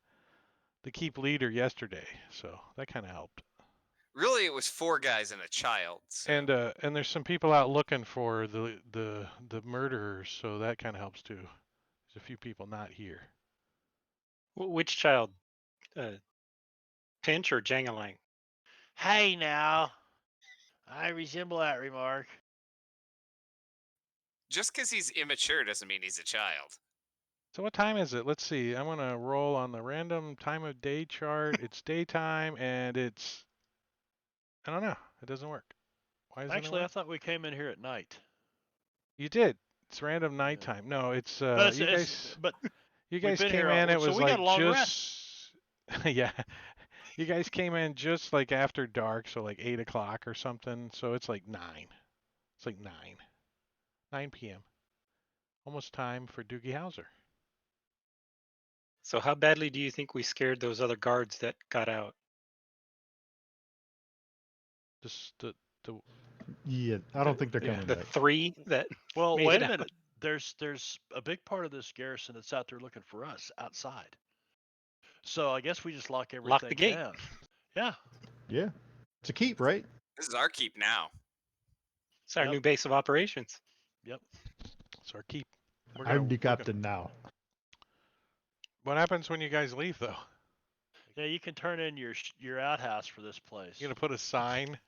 keep leader yesterday, so that kind of helped. Really, it was 4 guys and a child. So. And there's some people out looking for the murderers, so that kind of helps too. There's a few people not here. Which child? Pinch or Jangalang? Hey now, I resemble that remark. Just because he's immature doesn't mean he's a child. So what time is it? Let's see. I'm gonna roll on the random time of day chart. It's daytime, and it's, I don't know. It doesn't work. Why doesn't Actually, it I work? thought we came in here at night. You did. It's random nighttime. No, it's But you guys. but You we've guys been came here in. all- It so was we got like a long just. Yeah. You guys came in just like after dark, so like 8 o'clock or something. So it's like 9. It's like 9 p.m. Almost time for Doogie Howser. So how badly do you think we scared those other guards that got out? Just the Yeah, I don't think they're Yeah. coming The back. 3 that well, made wait it a out. minute. There's a big part of this garrison that's out there looking for us outside. So I guess we just lock everything Lock the gate. down. Yeah. Yeah, it's a keep, right? This is our keep now. It's our Yep. new base of operations. Yep. it's our keep. I'm the captain now. What happens when you guys leave though? Yeah, you can turn in your outhouse for this place. You're gonna put a sign.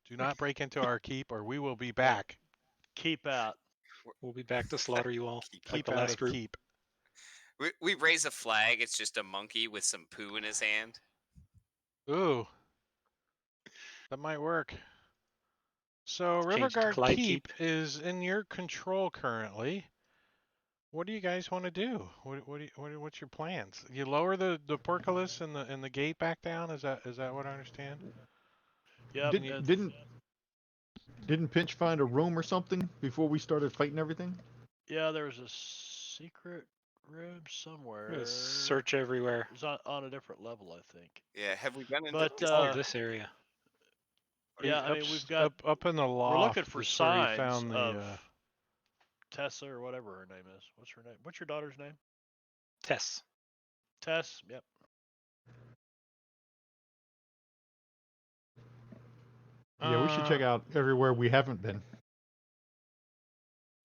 Do not break into our keep, or we will be back. Keep out. We'll be back to slaughter you all. Keep Like Keep the out last of group. keep. We raise a flag. It's just a monkey with some poo in his hand. Ooh, that might work. So Change to Riverguard Clyde Keep is in your control currently. What do you guys want to do? What's your plans? You lower the portcullis and the gate back down. Is that what I understand? Yep. Didn't Pinch find a room or something before we started fighting everything? Yeah, there was a secret room somewhere. Search everywhere. It was on a different level, I think. Yeah, have we been into But this? Oh, this area. yeah, I mean we've got up in the loft. we're looking for is where you signs found the, of Tessa or whatever her name is. What's her name? What's your daughter's name? Tess. Tess. Yep. Yeah, we should check out everywhere we haven't been.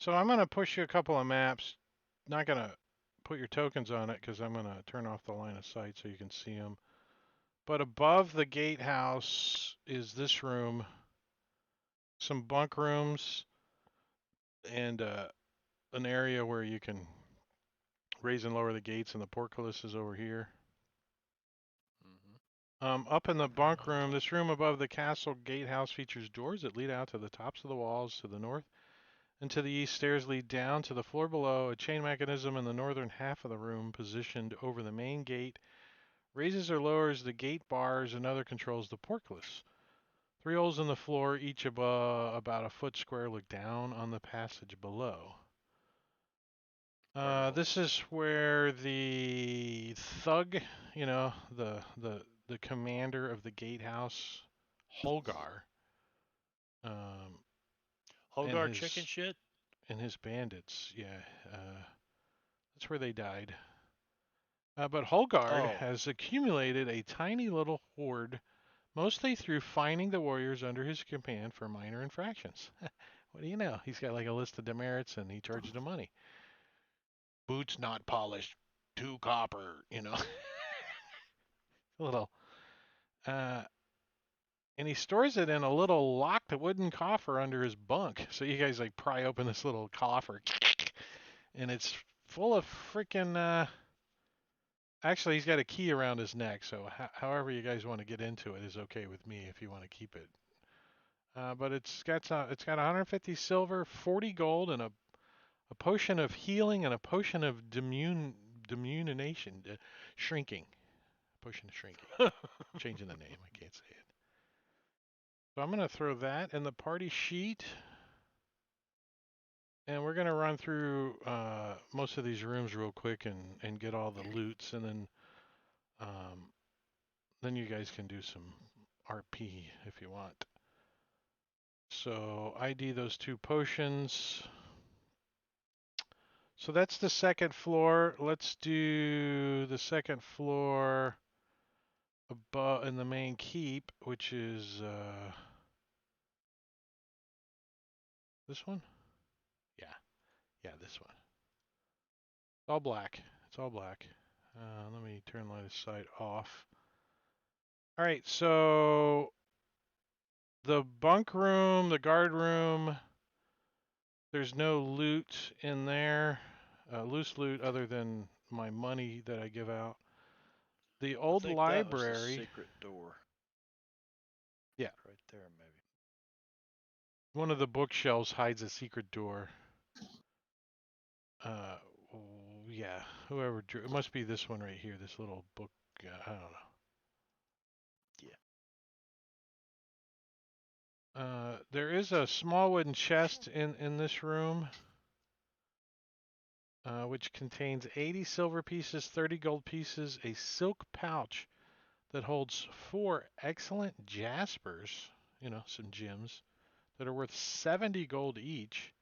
So I'm gonna push you a couple of maps. Not gonna put your tokens on it because I'm gonna turn off the line of sight so you can see them. But above the gatehouse is this room, some bunk rooms, and an area where you can raise and lower the gates, and the portcullis is over here. Up in the bunk room, this room above the castle gatehouse features doors that lead out to the tops of the walls to the north. And to the east, stairs lead down to the floor below. A chain mechanism in the northern half of the room, positioned over the main gate, raises or lowers the gate bars and other controls the portcullis. 3 holes in the floor, each above about a foot square, look down on the passage below. This is where the thug, the commander of the gatehouse, Holgar, Um, Hogar his- chicken shit. and his bandits. Yeah, that's where they died. But Holgard Oh. has accumulated a tiny little horde, mostly through fining the warriors under his command for minor infractions. What do you know? He's got like a list of demerits and he charges them money. Boots not polished, 2 copper, you know. A little. And he stores it in a little locked wooden coffer under his bunk. So you guys like pry open this little coffer, and it's full of freaking. Actually, he's got a key around his neck, so however you guys want to get into it is okay with me if you want to keep it. But it's got 150 silver, 40 gold, and a potion of healing and a potion of diminution, shrinking. Potion of shrinking. Changing the name, I can't say it. So I'm going to throw that in the party sheet. And we're going to run through most of these rooms real quick and get all the loots. And then you guys can do some RP if you want. So ID those 2 potions. So that's the second floor. Let's do the second floor above in the main keep, which is this one? Yeah, this one. It's all black. It's all black. Let me turn line of sight off. All right, so the bunk room, the guard room, there's no loot in there, loose loot other than my money that I give out. The old I think that was the library. secret door. Yeah. Right there, maybe. One of the bookshelves hides a secret door. Yeah, whoever drew it must be this one right here, this little book. I don't know. There is a small wooden chest in this room, which contains 80 silver pieces, 30 gold pieces, a silk pouch that holds 4 excellent jaspers, some gems, that are worth 70 gold each,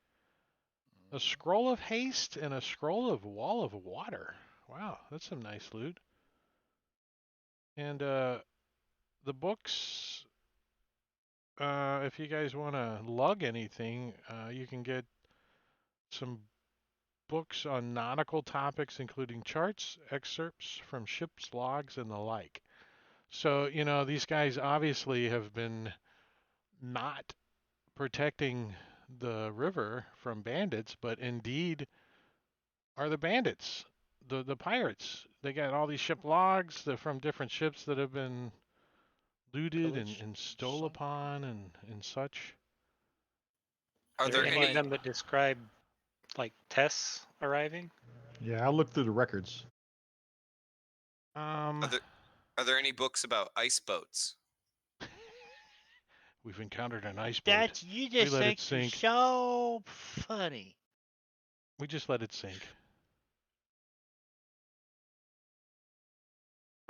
a scroll of haste, and a scroll of wall of water. Wow, that's some nice loot. And the books, if you guys want to lug anything, you can get some books on nautical topics, including charts, excerpts from ships' logs, and the like. So, these guys obviously have been not protecting the river from bandits, but indeed are the bandits, the pirates. They got all these ship logs from different ships that have been looted and stole sunk. upon and such. Are there there any of any? them that describe like Tess arriving? Yeah, I'll look through the records. Are there any books about ice boats? We've encountered an ice boat. That's you just let it think you're sink. so funny. We just let it sink.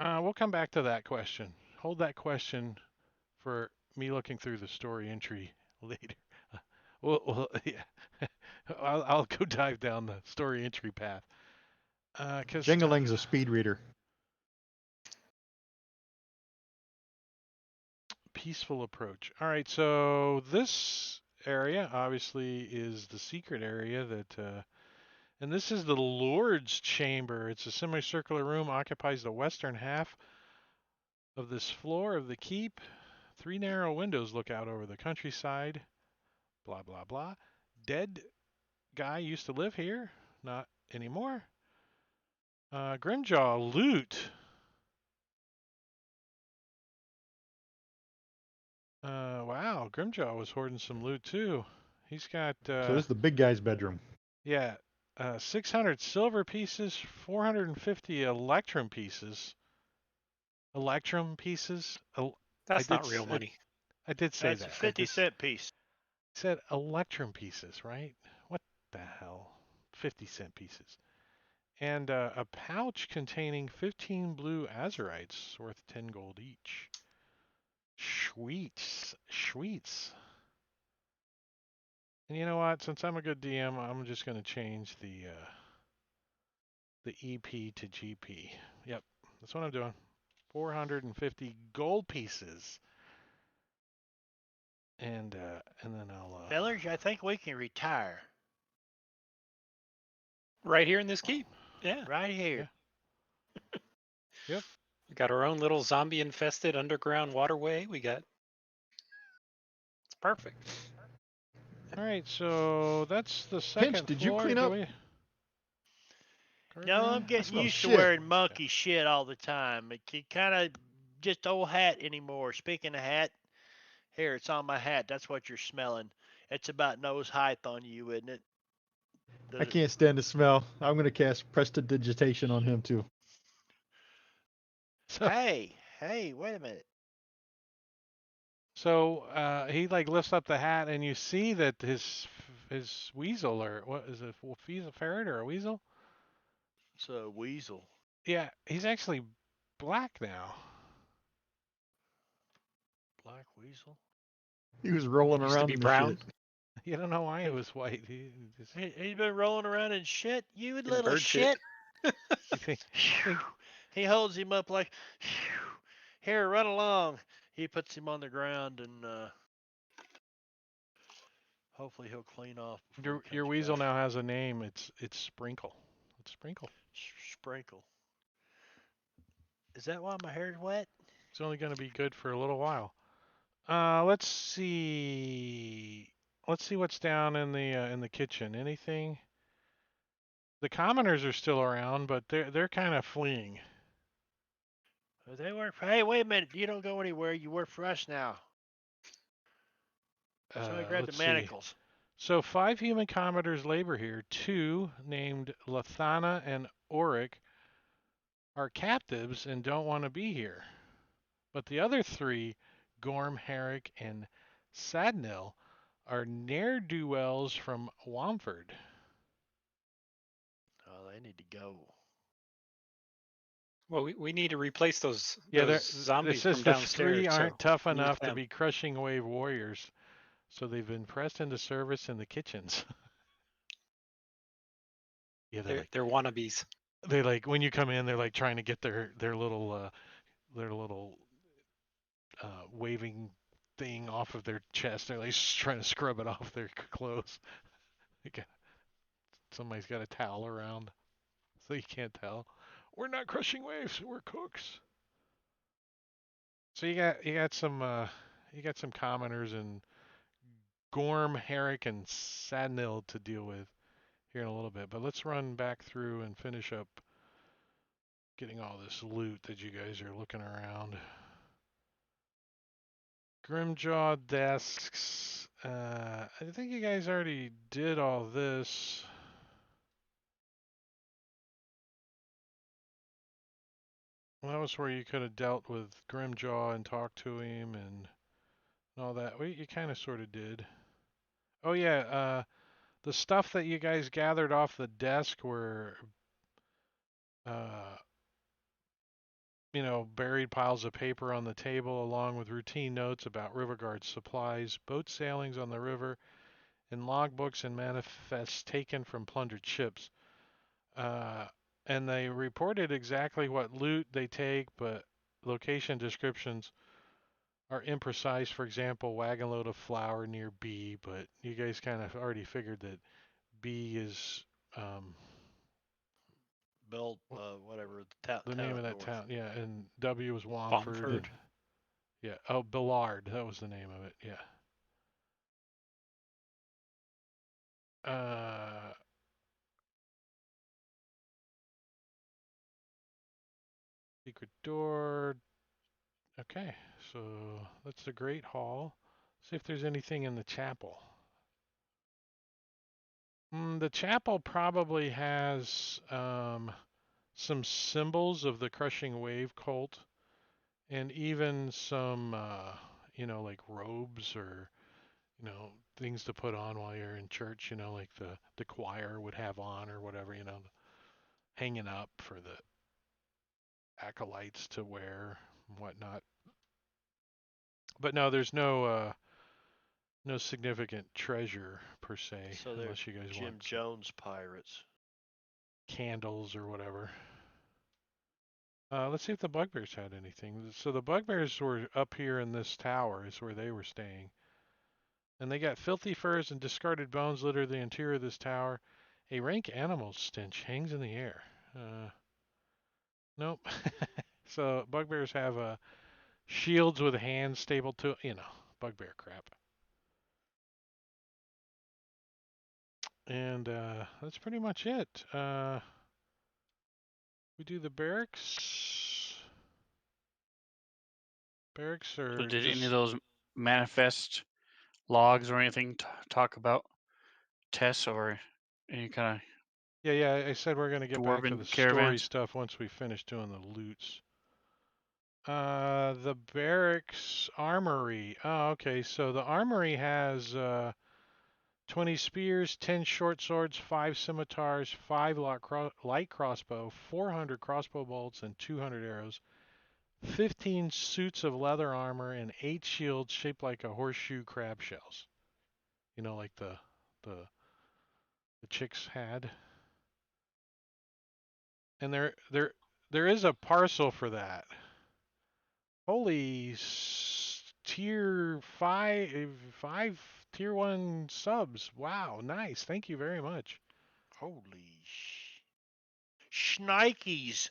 We'll come back to that question. Hold that question for me looking through the story entry later. Yeah, I'll go dive down the story entry path. Cause Jingling's a speed reader. peaceful approach. All right, so this area obviously is the secret area that, and this is the Lord's Chamber. It's a semicircular room, occupies the western half of this floor of the keep. 3 narrow windows look out over the countryside. Blah, blah, blah. Dead guy used to live here. Not anymore. Grimjaw loot. Wow, Grimjaw was hoarding some loot too. He's got So this is the big guy's bedroom. yeah, 600 silver pieces, 450 electrum pieces. Electrum pieces? That's I not did real s- money. I did say That's that. a I 50 just cent piece. said electrum pieces, right? What the hell? 50-cent pieces. And a pouch containing 15 blue azurites worth 10 gold each. Sweets. Sweets. And you know what? Since I'm a good DM, I'm just going to change the EP to GP. Yep, that's what I'm doing. 450 gold pieces. And then I'll Fellers, I think we can retire Right here in this keep. Yeah. right here. Yep. We got our own little zombie infested underground waterway. It's perfect. All right, so that's the second did you floor. clean Do up? we- No, I'm Gardening? getting smells used to shit. wearing monkey shit all the time. It kind of just old hat anymore. Speaking of hat, here it's on my hat. That's what you're smelling. It's about nose height on you, isn't it? I can't stand the smell. I'm gonna cast prestidigitation on him too. So, Hey, wait a minute. so he like lifts up the hat, and you see that his weasel, or what is it? A ferret or a weasel? It's a weasel. Yeah, he's actually black now. Black weasel. He was rolling Used to around be in brown. the shit. You don't know why it was white. He just He's been rolling around in shit. You In little bird shit. shit. you think He holds him up like, here, run along. He puts him on the ground and hopefully he'll clean off. before he your comes weasel back. now has a name. It's Sprinkle. It's Sprinkle. Sprinkle. Is that why my hair's wet? It's only going to be good for a little while. Let's see. Let's see what's down in the kitchen. Anything? The commoners are still around, but they're kind of fleeing. They work for. Hey, wait a minute. You don't go anywhere. You work for us now. Somebody grab the Let's see. manacles. So 5 human commoners labor here. 2 named Lathana and Oric are captives and don't want to be here. But the other 3, Gorm, Herrick, and Sadnil, are ne'er-do-wells from Wamford. Oh, they need to go. Well, we need to replace those Yeah, those zombies it says from the downstairs. 3 aren't tough we need enough to them. be crushing wave warriors, so they've been pressed into service in the kitchens. Yeah, They're wannabes. they like when you come in, they're like trying to get their little waving thing off of their chest. They're like just trying to scrub it off their clothes. Somebody's got a towel around, so you can't tell. We're not crushing waves. We're cooks. So you got some commoners and Gorm, Herrick, and Sadnil to deal with here in a little bit. But let's run back through and finish up getting all this loot that you guys are looking around. Grimjaw desks. I think you guys already did all this. Well, that was where you could have dealt with Grimjaw and talked to him and all that. Well, you kind of sort of did. Oh yeah, the stuff that you guys gathered off the desk were, uh, buried piles of paper on the table along with routine notes about Riverguard supplies, boat sailings on the river, and logbooks and manifests taken from plundered ships. And they reported exactly what loot they take, but location descriptions are imprecise. For example, wagon load of flour near B, but you guys kind of already figured that B is Belt, whatever. The the town name up of that north. town. Yeah, and W was Wamford. Wamford. Yeah. Oh, Billard. That was the name of it. Yeah. Secret door. Okay, so that's the Great Hall. See if there's anything in the chapel. The chapel probably has some symbols of the crushing wave cult, and even some, like robes or, things to put on while you're in church. Like the choir would have on or whatever. Hanging up for the acolytes to wear and whatnot. But no, there's no No significant treasure per se, So they're unless you guys Jim want some Jones pirates. candles or whatever. Let's see if the bugbears had anything. So the bugbears were up here in this tower is where they were staying. And they got filthy furs and discarded bones litter the interior of this tower. A rank animal stench hangs in the air. Nope. So bugbears have shields with hands stapled to, bugbear crap. And that's pretty much it. We do the barracks. Barracks So are did any of just those manifest logs or anything talk about Tess or any kind of yeah. I said we're gonna get back to the dwarven story caravans? stuff once we finish doing the loots. The barracks armory. Oh, okay. So the armory has 20 spears, 10 short swords, 5 scimitars, 5 light crossbow, 400 crossbow bolts, and 200 arrows, 15 suits of leather armor, and 8 shields shaped like a horseshoe crab shells. Like the chicks had. And there is a parcel for that. Holy tier 5 tier 1 subs. Wow, nice. Thank you very much. Holy shnikes.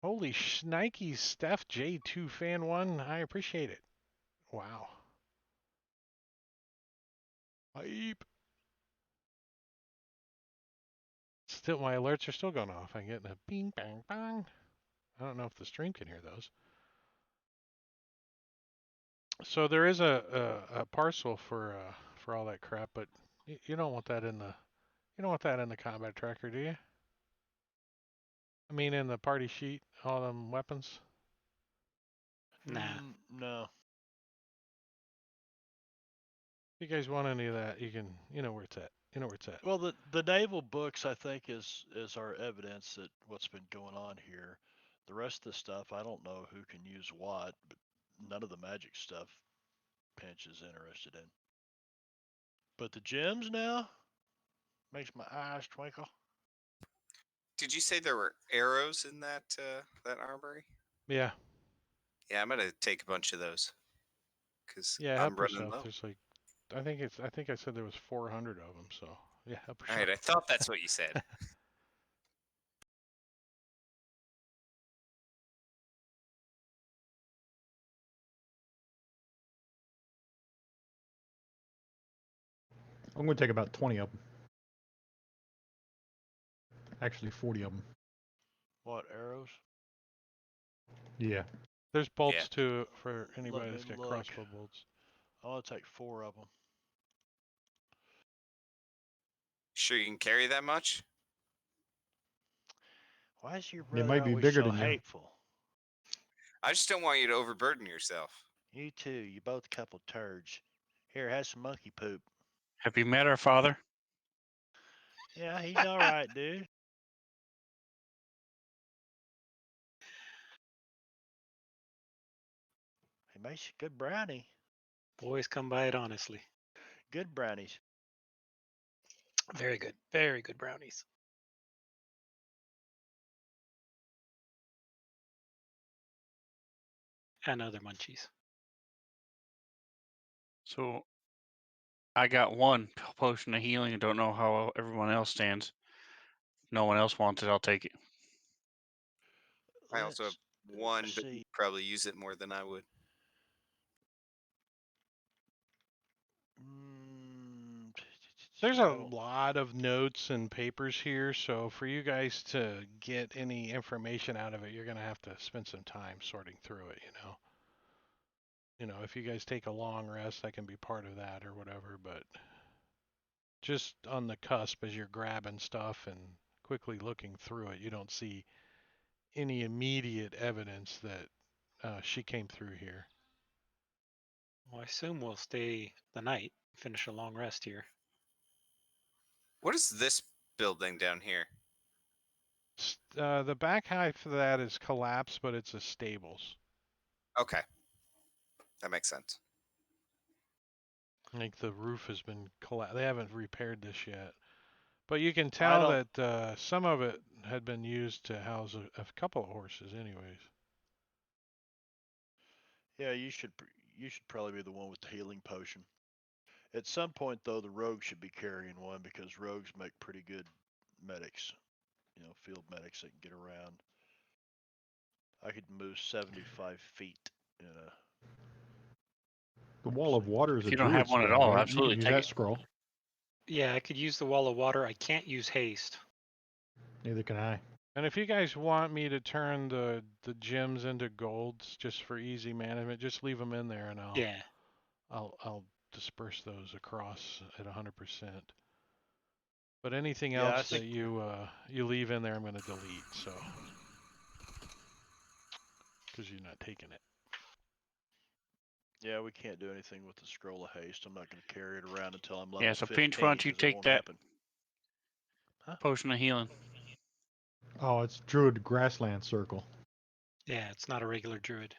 Holy shnikes, Steph J2 fan 1. I appreciate it. Wow. Hype. Still, my alerts are still going off. I'm getting a bing, bang, bang. I don't know if the stream can hear those. So there is a parcel for all that crap, but you don't want that in the combat tracker, do you? I mean, in the party sheet, all them weapons. Nah. No. If you guys want any of that, you can. You know where it's at. You know where it's at. Well, the naval books, I think, is our evidence that what's been going on here. The rest of the stuff, I don't know who can use what, but none of the magic stuff Pinch is interested in. But the gems now makes my eyes twinkle. Did you say there were arrows in that that armory? Yeah. Yeah, I'm gonna take a bunch of those because Yeah. I'm Help running yourself. low. There's like, I think I said there was 400 of them. So yeah, help All yourself. right, I thought that's what you said. I'm going to take about 20 of them. Actually, 40 of them. What, arrows? Yeah. There's Yeah. bolts too for anybody me that's got look. crossbow bolts. I want to take 4 of them. Sure you can carry that much? Why is your They brother might be always bigger so than you. hateful? I just don't want you to overburden yourself. You too. You both a couple turds. Here, have some monkey poop. Have you met our father? Yeah, he's all right, dude. He makes a good brownie. Boys come by it honestly. Good brownies. Very good. Very good brownies. And other munchies. So I got one potion of healing. I don't know how everyone else stands. If no one else wants it, I'll take it. I also have Let's one, but you see. probably use it more than I would. There's I a don't- lot of notes and papers here, so for you guys to get any information out of it, you're gonna have to spend some time sorting through it. If you guys take a long rest, that can be part of that or whatever. But just on the cusp as you're grabbing stuff and quickly looking through it, you don't see any immediate evidence that she came through here. Well, I assume we'll stay the night, finish a long rest here. What is this building down here? The back half of that is collapsed, but it's a stables. Okay. That makes sense. Like the roof has been they haven't repaired this yet. But you can I tell don't. that some of it had been used to house a couple of horses anyways. Yeah, you should probably be the one with the healing potion. At some point, though, the rogue should be carrying one because rogues make pretty good medics. You know, field medics that can get around. I could move 75 feet in a. The wall of water is If a you don't have druid one at scroll, all, right? You absolutely can use take that it. scroll. Yeah, I could use the wall of water. I can't use haste. Neither can I. And if you guys want me to turn the gems into golds just for easy management, just leave them in there and Yeah. I'll disperse those across at 100%. But anything Yeah, I else that think. you leave in there, I'm going to delete. So because you're not taking it. Yeah, we can't do anything with the scroll of haste. I'm not going to carry it around until I'm level Yeah, so 15 Pinch, why don't you because it take won't that happen. Huh? potion of healing? Oh, it's druid grassland circle. Yeah, it's not a regular druid.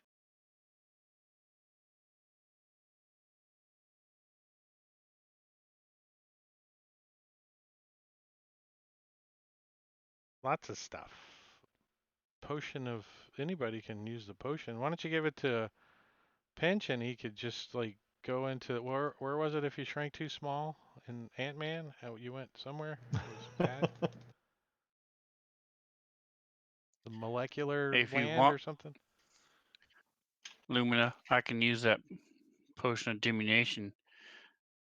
Lots of stuff. Potion of anybody can use the potion. Why don't you give it to Pinch and he could just like go into where was it if you shrank too small in Ant-Man? How you went somewhere? It was bad. The molecular If you land want, or something? Lumina, I can use that potion of diminution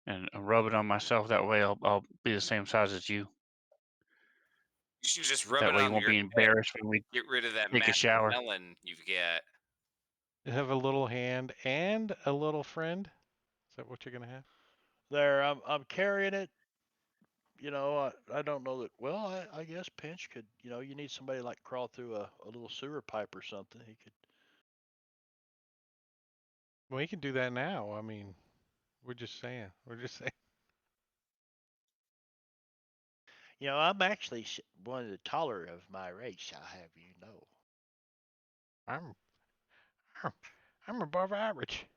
and rub it on myself. That way I'll be the same size as you. You should just rub That it way you on won't your be head. embarrassed when we Get rid of that take a massive shower. melon you've got. You have a little hand and a little friend? Is that what you're gonna have? There, I'm carrying it. You know, I don't know that. Well, I guess Pinch could. You know, you need somebody like crawl through a little sewer pipe or something. He could. Well, you can do that now. I mean, we're just saying. We're just saying. You know, I'm actually one of the taller of my race. I'll have you know. I'm I'm, I'm above average.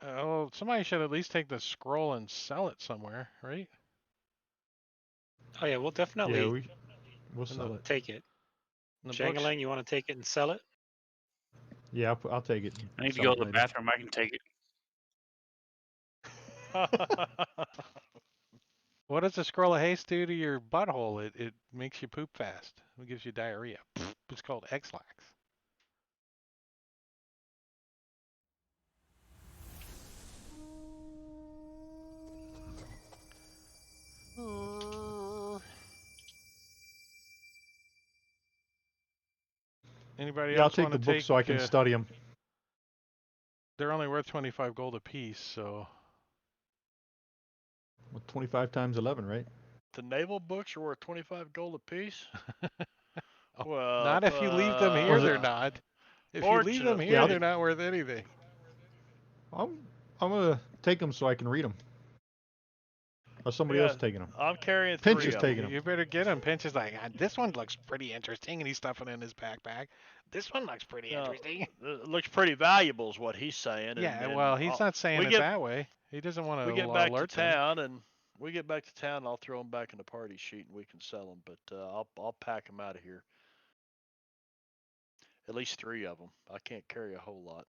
Oh, somebody should at least take the scroll and sell it somewhere, right? Oh yeah, we'll Yeah, definitely we'll In the sell it. take it. in the books. Jangalang, you want to take it and sell it? Yeah, I'll take it. I need to Sell go it to the later. bathroom. I can take it. What does the scroll of haste do to your butthole? It makes you poop fast. It gives you diarrhea. It's called X-Lax. Anybody Yeah, I'll else take want the to book take? so I can study them. They're only worth 25 gold apiece, so 25 times 11, right? The naval books are worth 25 gold apiece. oh, Well, not if you leave them Or here. is it? They're not. If you leave them Yeah, here, fortunately, they're not worth anything. I'm gonna take them so I can read them. Or somebody else yeah, taking them. I'm carrying Pinch 3 is of taking them. them. You better get him. Pinch is like, "Ah, this one looks pretty interesting, and he's stuffing it in his backpack. This one looks pretty No, interesting. it looks pretty valuable, is what he's saying. Yeah, And well, he's not saying we it get that way. He doesn't want to we get back to alert them. town, and we get back to town. I'll throw them back in the party sheet, and we can sell them. But I'll pack them out of here. At least 3 of them. I can't carry a whole lot.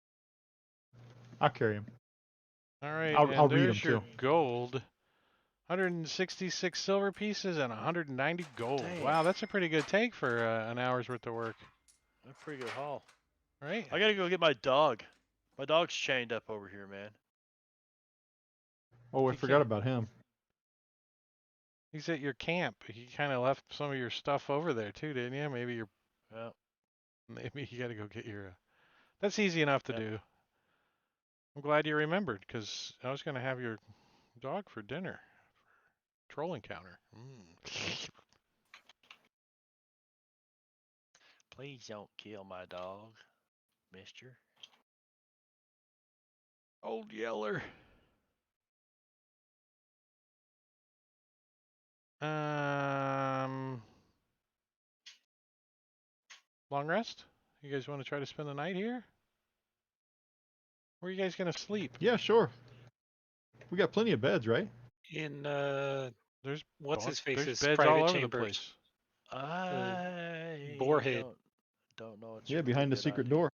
I'll carry them. All right, I'll and read there's them your too. gold. 166 silver pieces and 190 gold. Dang. Wow, that's a pretty good take for an hour's worth of work, A pretty good haul. right? I gotta go get my dog. My dog's chained up over here, man. Oh, I You forgot can't- about him. He's at your camp. He kind of left some of your stuff over there too, didn't you? Yeah. Maybe you got to go get your. That's easy enough to Yeah. do. I'm glad you remembered because I was going to have your dog for dinner, for troll encounter. Please don't kill my dog, mister. Old Yeller. Long rest? You guys want to try to spend the night here? Where are you guys gonna sleep? Yeah, sure. We got plenty of beds, right? In There's what's bunk- his face's there's beds private all over the chambers. place. I Boarhead. don't know. It's a Yeah, really behind the good secret idea. door.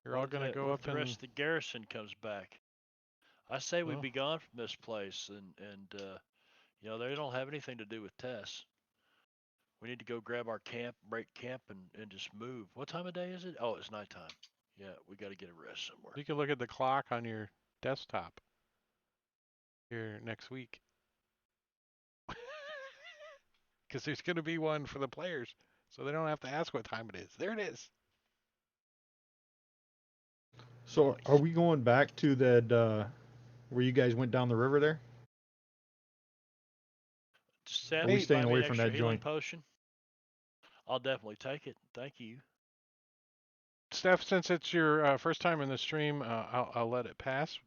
You're all What if gonna the- go what up if the and rest of the garrison comes back. I say we Well. be gone from this place, and you know they don't have anything to do with Tess. We need to go grab our camp, break camp, and just move. What time of day is it? Oh, it's nighttime. Yeah, we got to get a rest somewhere. you can look at the clock on your desktop here next week. Because there's gonna be one for the players, so they don't have to ask what time it is. There it is. So are we going back to that where you guys went down the river there? Seth, Are we you staying buy me away an from extra that healing joint? potion? I'll definitely take it. Thank you. Steph, since it's your first time in the stream, I'll let it pass.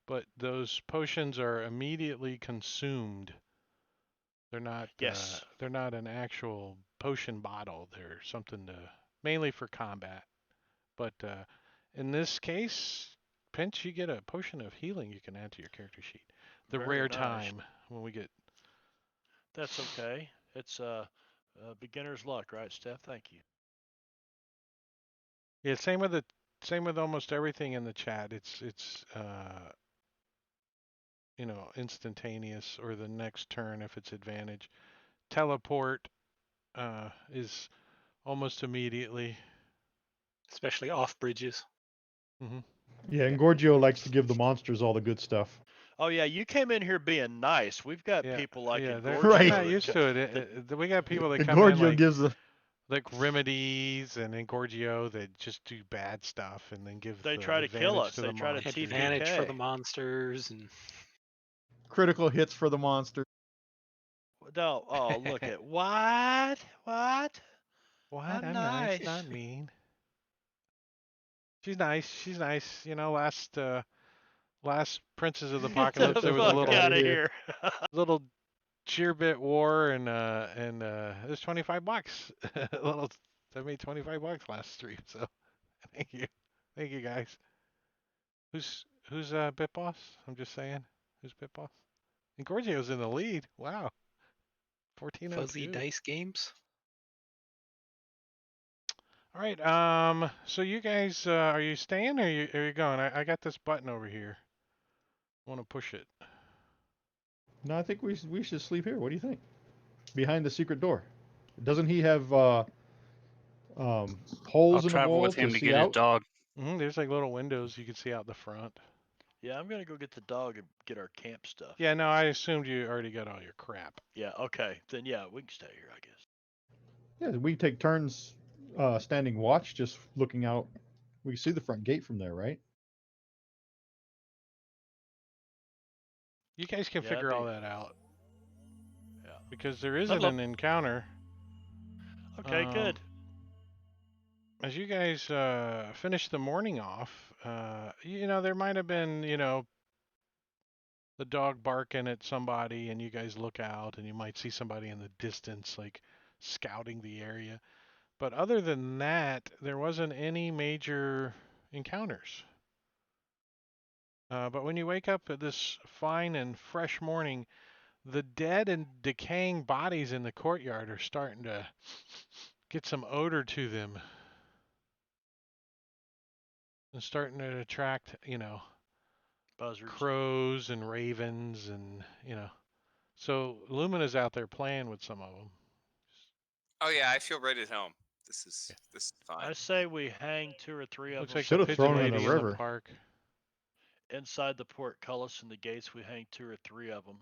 But those potions are immediately consumed. They're not. Yes. They're not an actual potion bottle. They're something mainly for combat. But in this case, Pinch, you get a potion of healing you can add to your character sheet. The Very rare nice. time when we get. That's okay. It's beginner's luck, right, Steph? Thank you. Yeah, same with almost everything in the chat. It's instantaneous or the next turn if it's advantage. Teleport is almost immediately. Especially off bridges. Yeah, and Gorgio likes to give the monsters all the good stuff. Oh yeah, you came in here being nice. We've got Yeah, people like yeah, in they're, Gorgio they're Right. not that used go- to it. We got people that And come in Gorgio like gives the remedies and Engorgio that just do bad stuff and then give They the try to kill advantage us. to They the try to monsters. TPK. Advantage for the monsters and critical hits for the monster. No, oh look at what? What? I'm I'm nice. not mean. She's nice. She's nice. You know, last Princes of the Get Apocalypse, the there was a fuck little out of here. here. little cheer bit war and it was $25. I made $25 last stream, so thank you guys. Who's Bit Boss? I'm just saying, who's Bit Boss? And Gorgio's in the lead. Wow, 14-02. fuzzy dice games. All right. So you guys, are you staying or are you going? I got this button over here. Want to push it? No, I think we should sleep here. What do you think? Behind the secret door. Doesn't he have I'll holes in the travel wall with him to to see get his out? dog. There's like little windows you can see out the front. Yeah, I'm gonna go get the dog and get our camp stuff. Yeah, no, I assumed you already got all your crap. Yeah, okay. Then yeah, we can stay here, I guess. Yeah, we take turns standing watch, just looking out. We can see the front gate from there, right? You guys can Yeah, figure that'd all be- that out Yeah. because there isn't look. an encounter. Okay, good. As you guys finish the morning off, there might have been, the dog barking at somebody, and you guys look out, and you might see somebody in the distance, like scouting the area. But other than that, there wasn't any major encounters. But when you wake up at this fine and fresh morning, the dead and decaying bodies in the courtyard are starting to get some odor to them. And starting to attract, Buzzards. crows and ravens and, So Lumina's out there playing with some of them. Oh yeah, I feel right at home. This is fine. I say we hang 2 or 3 of Looks them like the Should've pigeon thrown them in lady the in river. the park. inside the portcullis and the gates. We hang 2 or 3 of them,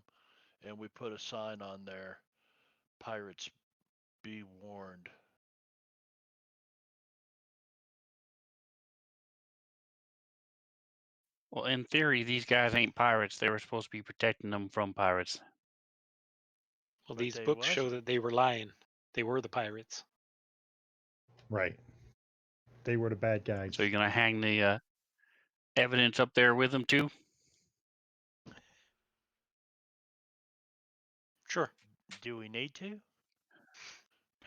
and we put a sign on there: "Pirates, be warned." Well, in theory, these guys ain't pirates. They were supposed to be protecting them from pirates. Well, But these they books show wasn't. that they were lying. They were the pirates. Right. They were the bad guys. So you're gonna hang the evidence up there with them too? Sure. Do we need to?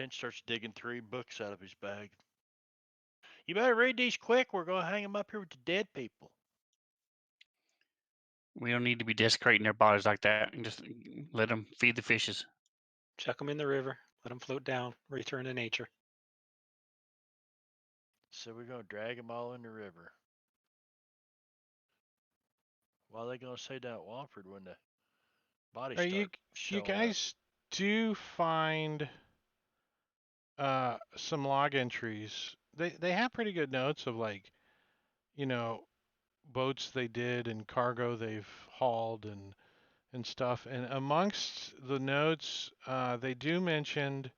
Pinch starts digging 3 books out of his bag. You better read these quick. We're going to hang them up here with the dead people. We don't need to be desecrating their bodies like that. And just let them feed the fishes. Chuck them in the river. Let them float down. Return to nature. So we're going to drag them all in the river. Why are they going to say down at Wamford when the bodies Are start you showing up? guys do find some log entries. They have pretty good notes of, like, you know, boats they did and cargo they've hauled and stuff. And amongst the notes, they do mention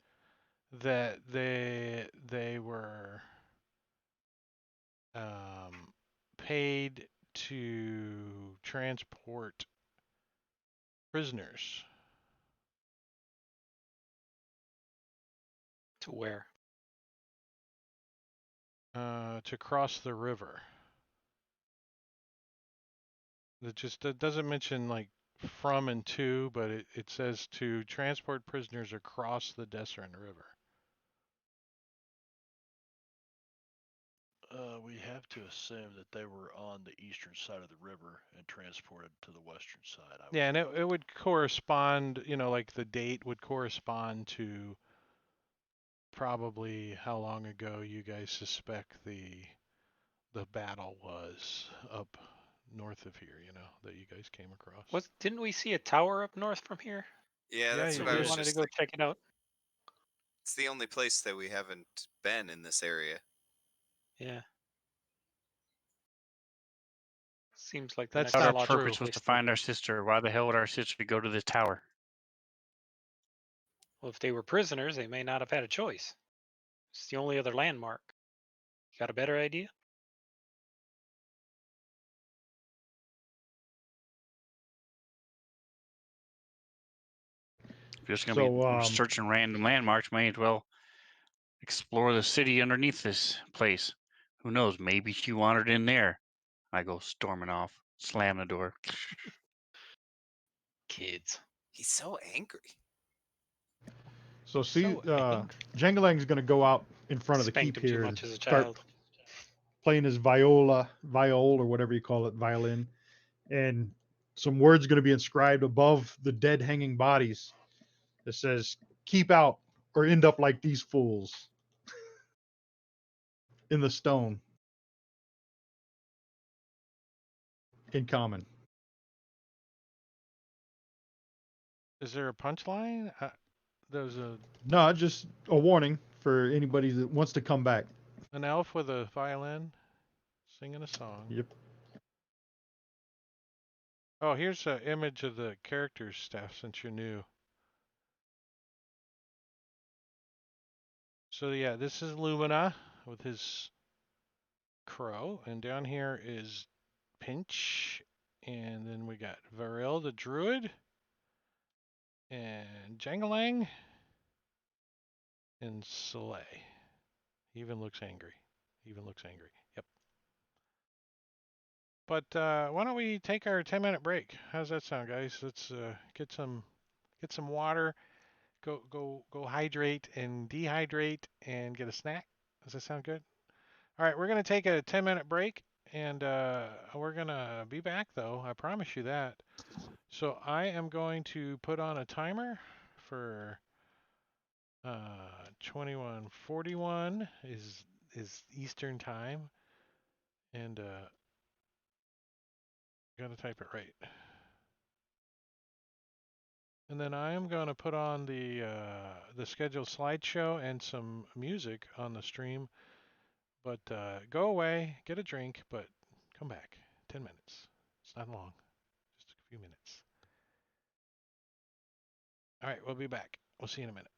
that they were paid to transport prisoners. To where? To cross the river. That doesn't mention, like, from and to, but it says to transport prisoners across the Dessern River. We have to assume that they were on the eastern side of the river and transported to the western side. Yeah, and it would correspond, like the date would correspond to probably how long ago you guys suspect the battle was up north of here, that you guys came across. Didn't we see a tower up north from here? Yeah, Yeah, that's you what I We was did. wanted to just go thinking. check it out. It's the only place that we haven't been in this area. Yeah. Seems like the That's next Our not logical true. purpose was place to find our sister. Why the hell would our sister go to this tower? Well, if they were prisoners, they may not have had a choice. It's the only other landmark. You got a better idea? If you're just going to be So, searching random landmarks, may as well explore the city underneath this place. Who knows? Maybe she wandered in there. I go storming off, slam the door. Kids. He's so angry. so angry. Jangalang's going to go out in front of the Spanked keep him too here and much as a start child. playing his viol or whatever you call it, violin, and some words going to be inscribed above the dead hanging bodies that says, "Keep out or end up like these fools," in the stone. In common. Is there a punchline? There's No, just a warning for anybody that wants to come back. an elf with a violin singing a song. Yep. Oh, here's an image of the characters, Steph, since you're new. So yeah, this is Lumina with his crow, and down here is Pinch, and then we got Varel the druid, and Jangalang, and Soleil. He even looks angry. Yep. But why don't we take our 10-minute break? How's that sound, guys? Let's get some water. Go hydrate and dehydrate and get a snack. Does that sound good? All right, we're gonna take a 10-minute break, and we're gonna be back though. I promise you that. So I am going to put on a timer for 21:41 is Eastern time, and gotta type it right. And then I am going to put on the scheduled slideshow and some music on the stream. But go away, get a drink, but come back. 10 minutes. It's not long, just a few minutes. All right, we'll be back. We'll see you in a minute.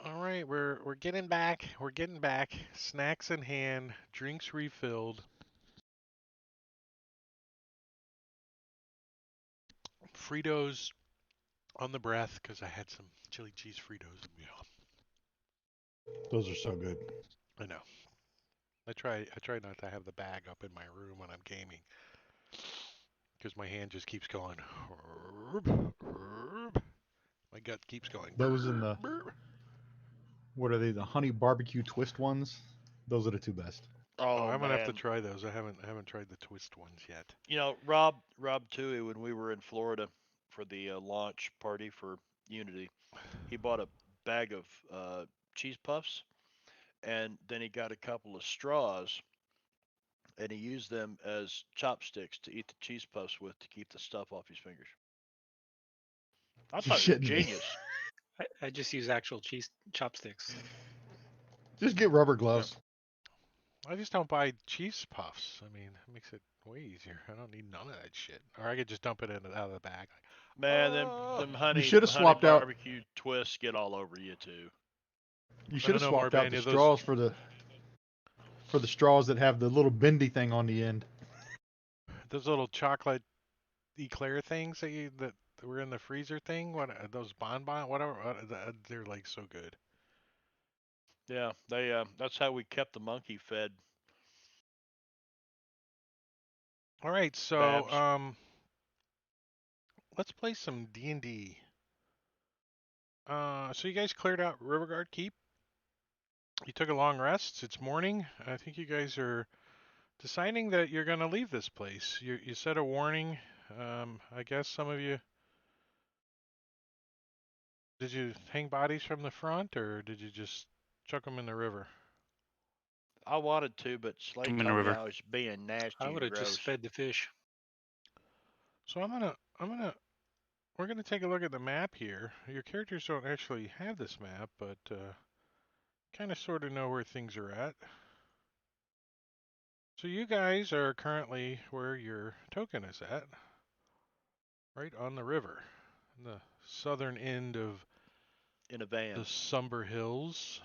All right, we're getting back. We're getting back. Snacks in hand, drinks refilled, Fritos on the breath because I had some chili cheese Fritos. Yeah, Those are so good. I know. I try not to have the bag up in my room when I'm gaming because my hand just keeps going. Herb, herb. My gut keeps going. Those in the Burp. what are they? The honey barbecue twist ones. Those are the two best. Oh, Oh I'm gonna have to man, try those. I haven't tried the twist ones yet. you know Rob Tui, when we were in Florida for the launch party for Unity, he bought a bag of cheese puffs, and then he got a couple of straws, and he used them as chopsticks to eat the cheese puffs with to keep the stuff off his fingers. I You thought it was shitting me. genius. I just use actual cheese chopsticks. Just get rubber gloves. I just don't buy cheese puffs. I mean, it makes it way easier. I don't need none of that shit. Or I could just dump it in out of the bag. Man, Oh. them honey should have swapped out. barbecue twists get all over you too. You should have know, swapped out the Marbania, those- straws for the straws that have the little bendy thing on the end. Those little chocolate eclair things that were in the freezer thing. What those bonbon whatever? They're like so good. Yeah, they that's how we kept the monkey fed. All right, so Babs. let's play some D&D. So you guys cleared out Riverguard Keep. You took a long rest. It's morning. I think you guys are deciding that you're going to leave this place. You set a warning. I guess some of you. Did you hang bodies from the front, or did you just chuck them in the river? I wanted to, but Slate in the told me river. I was being nasty I and would have gross. just fed the fish. So we're gonna take a look at the map here. Your characters don't actually have this map, but kind of sort of know where things are at. So you guys are currently where your token is at, right on the river, in the southern end of In a van. the Sumber Hills.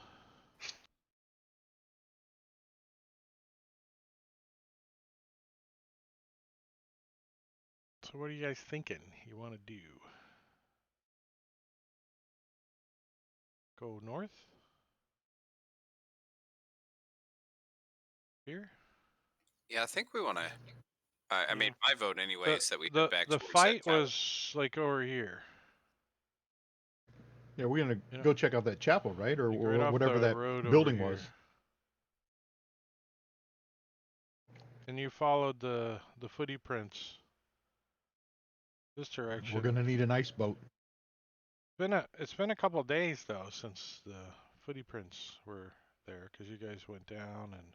So what are you guys thinking you want to do? Go north? Here? Yeah, I think we want to. I mean, my vote anyway is that we head back The towards fight that tower. was like over here. Yeah, we're gonna Yeah. go check out that chapel, right, or, Like or right off whatever the that road building over was. here. And you followed the footy prints this direction. We're gonna need an ice boat. It's been a couple of days though since the footy prints were there, because you guys went down and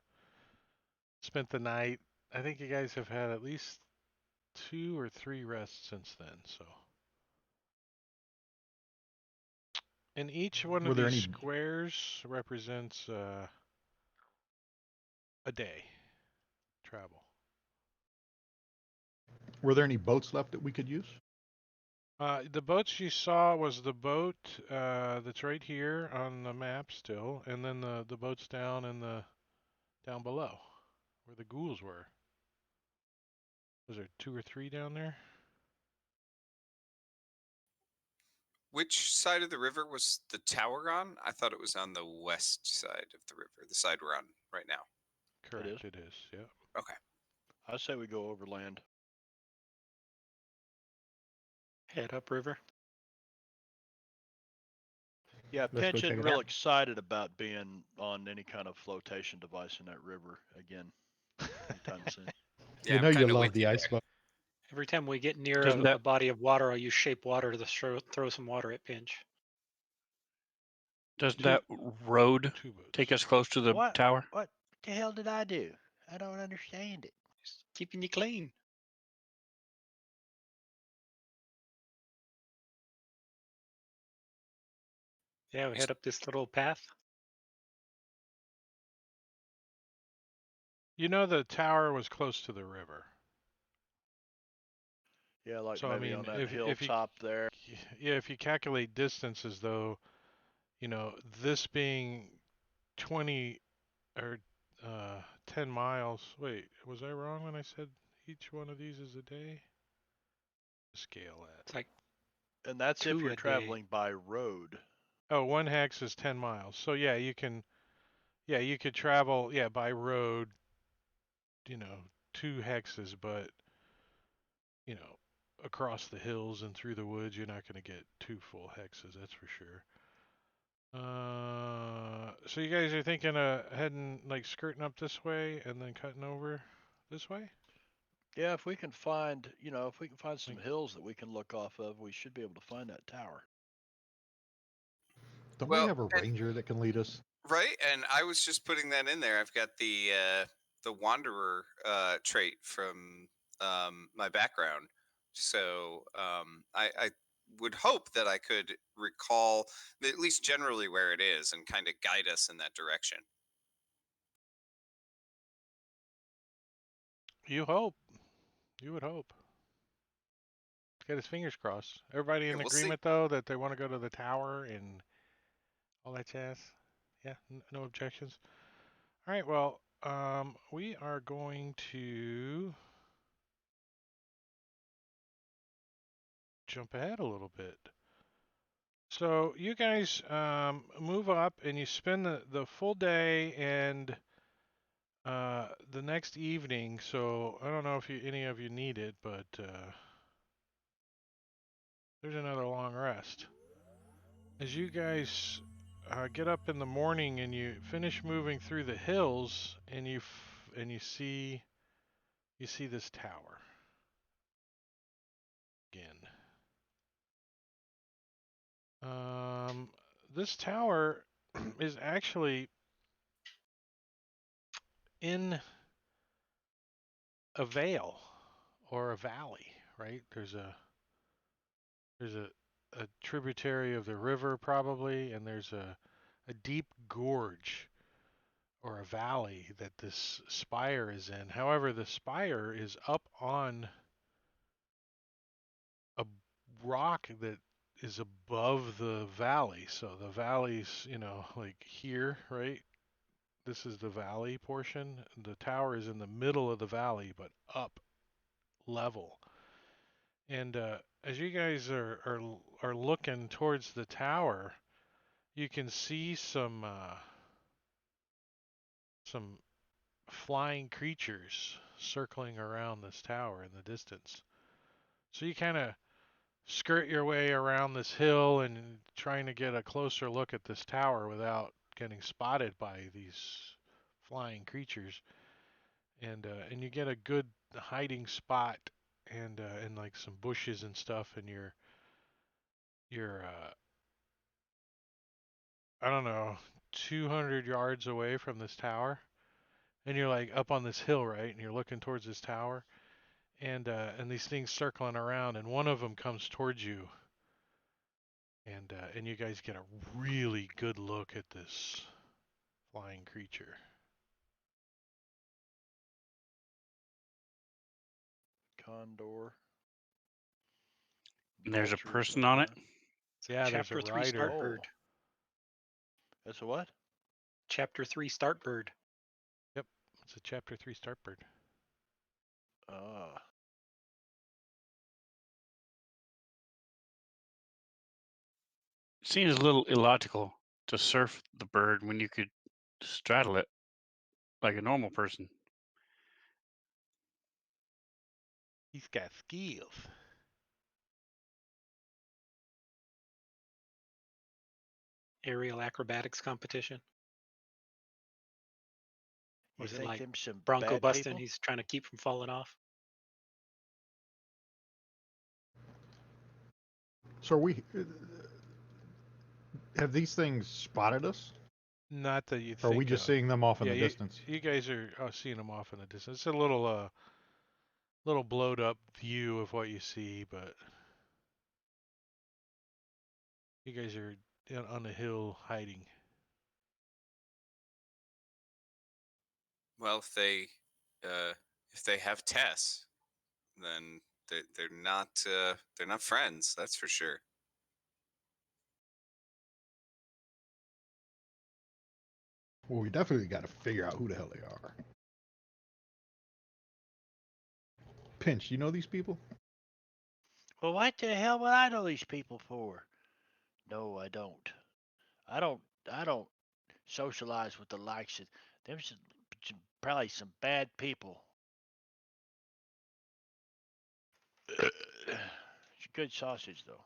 spent the night. I think you guys have had at least 2 or 3 rests since then. So, and each one Were of there these any- squares represents a day travel. Were there any boats left that we could use? The boats you saw was the boat that's right here on the map still, and then the boats down down below, where the ghouls were. Was there 2 or 3 down there? Which side of the river was the tower on? I thought it was on the west side of the river, the side we're on right now. Correct, it is. Yeah. Okay. I say we go overland. Head upriver. Yeah, Let's go Pinch check isn't it real out. excited about being on any kind of flotation device in that river again anytime soon. Yeah, you I'm know you kinda love with the you ice there. boat. Every time we get near Doesn't a that- body of water, I'll use shape water to throw some water at Pinch. Doesn't that road 2 boats. take us close to the What? tower? What the hell did I do? I don't understand it. Just keeping you clean. Yeah, we head up this little path. You know the tower was close to the river. Yeah, like So, I maybe mean, on that if you- hilltop there. Yeah, if you calculate distances though, you know, this being 20 or 10 miles. Wait, was I wrong when I said each one of these is a day? Scale that. It's like And that's if 2 you're a day. traveling by road. Oh, 1 hex is 10 miles. So yeah, you could travel by road, 2 hexes, but across the hills and through the woods, you're not going to get 2 full hexes, that's for sure. So you guys are thinking of heading, like, skirting up this way and then cutting over this way? Yeah, if we can find, some hills that we can look off of, we should be able to find that tower. Don't Well, we have a and- ranger that can lead us? Right, and I was just putting that in there. I've got the wanderer trait from my background, so I would hope that I could recall at least generally where it is and kind of guide us in that direction. You hope. You would hope. Get his fingers crossed. Everybody in Yeah, we'll see. agreement, though, that they want to go to the tower and all that jazz? Yeah, no objections. All right, well, we are going to jump ahead a little bit. So you guys move up and you spend the full day and the next evening. So I don't know if any of you need it, but there's another long rest. As you guys get up in the morning and you finish moving through the hills and you see this tower again. This tower is actually in a vale or a valley, right? There's a tributary of the river probably, and there's a deep gorge or a valley that this spire is in. However, the spire is up on a rock that is above the valley. So the valley's, like here, right? This is the valley portion. The tower is in the middle of the valley, but up level. And as you guys are looking towards the tower, you can see some flying creatures circling around this tower in the distance. So you kind of skirt your way around this hill and trying to get a closer look at this tower without getting spotted by these flying creatures. And you get a good hiding spot and like some bushes and stuff, and you're I don't know, 200 yards away from this tower, and you're like up on this hill, right? And you're looking towards this tower, and these things circling around, and one of them comes towards you, and you guys get a really good look at this flying creature. Condor. And there's a Vultures person on on it. Yeah, there's a Chapter 3 rider. Start Oh. Bird. That's a what? Chapter 3 Start Bird. Yep, it's a Chapter 3 Start Bird. Ah. It seems a little illogical to surf the bird when you could straddle it like a normal person. He's got skills. Aerial acrobatics competition. You Was it think like them some Bronco bad busting? people? He's trying to keep from falling off. So have these things spotted us? Not that you Or are we think just of. seeing them off in Yeah, the distance? you guys are seeing them off in the distance. It's a little blowed up view of what you see, but you guys are on the hill hiding. Well, if they have Tess, then they're not friends. That's for sure. Well, we definitely got to figure out who the hell they are. Pinch, you know these people? Well, what the hell would I know these people for? No, I don't. I don't socialize with the likes of them. Probably some bad people. It's a good sausage though.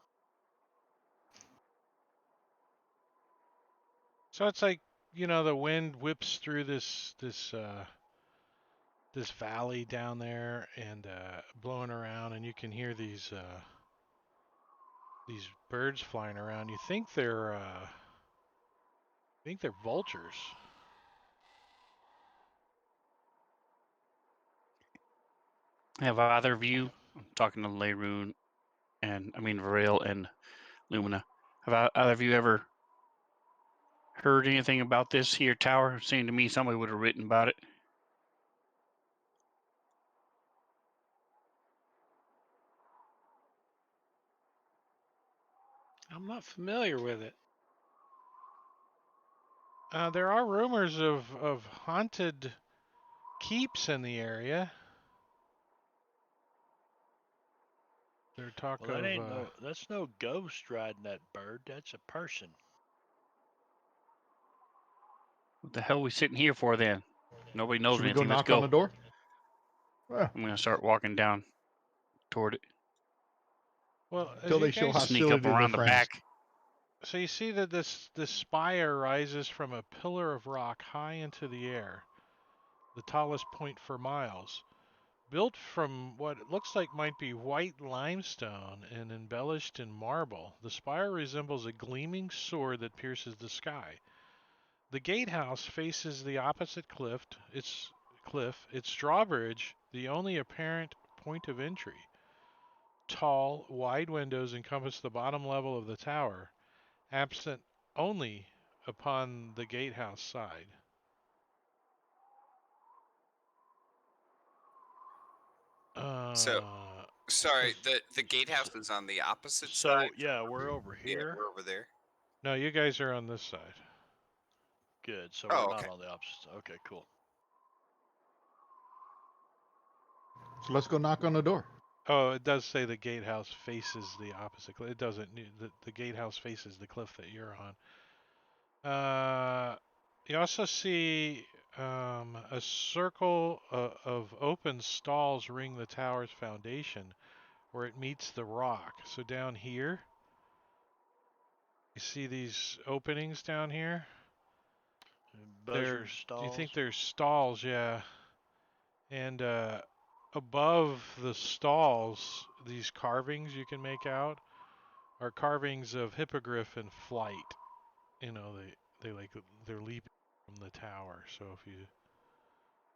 So it's like, the wind whips through this valley down there and blowing around, and you can hear these birds flying around. You think they're vultures. Have either of you, I'm talking to Leyrune and Varel and Lumina, have either of you ever heard anything about this here tower? It seemed to me somebody would have written about it. I'm not familiar with it. There are rumors of haunted keeps in the area. There's talk Well, that of ain't no. That's no ghost riding that bird. That's a person. What the hell are we sitting here for then? Nobody knows Should we go anything. Let's knock on the go. door? Well, I'm gonna start walking down toward it. well, as till you they show guys Sneak hostility up to their around the friends. back. so you see that this spire rises from a pillar of rock high into the air, the tallest point for miles. Built from what it looks like might be white limestone and embellished in marble, the spire resembles a gleaming sword that pierces the sky. The gatehouse faces the opposite its drawbridge, the only apparent point of entry. Tall, wide windows encompass the bottom level of the tower, absent only upon the gatehouse side. So Uh, sorry, is- the gatehouse is on the opposite So side. yeah, we're over Yeah, here. we're over there. no, you guys are on this side. Good. So Oh, we're not okay. on the opposite side. Okay, cool. So let's go knock on the door. Oh, it does say the gatehouse faces the opposite cliff. It doesn't. The gatehouse faces the cliff that you're on. You also see a circle of open stalls ring the tower's foundation where it meets the rock. So down here, you see these openings down here? Buzzard Do you think stalls. there's stalls? Yeah. And above the stalls, these carvings you can make out are carvings of hippogriff in flight. You know, they're leaping from the tower. So if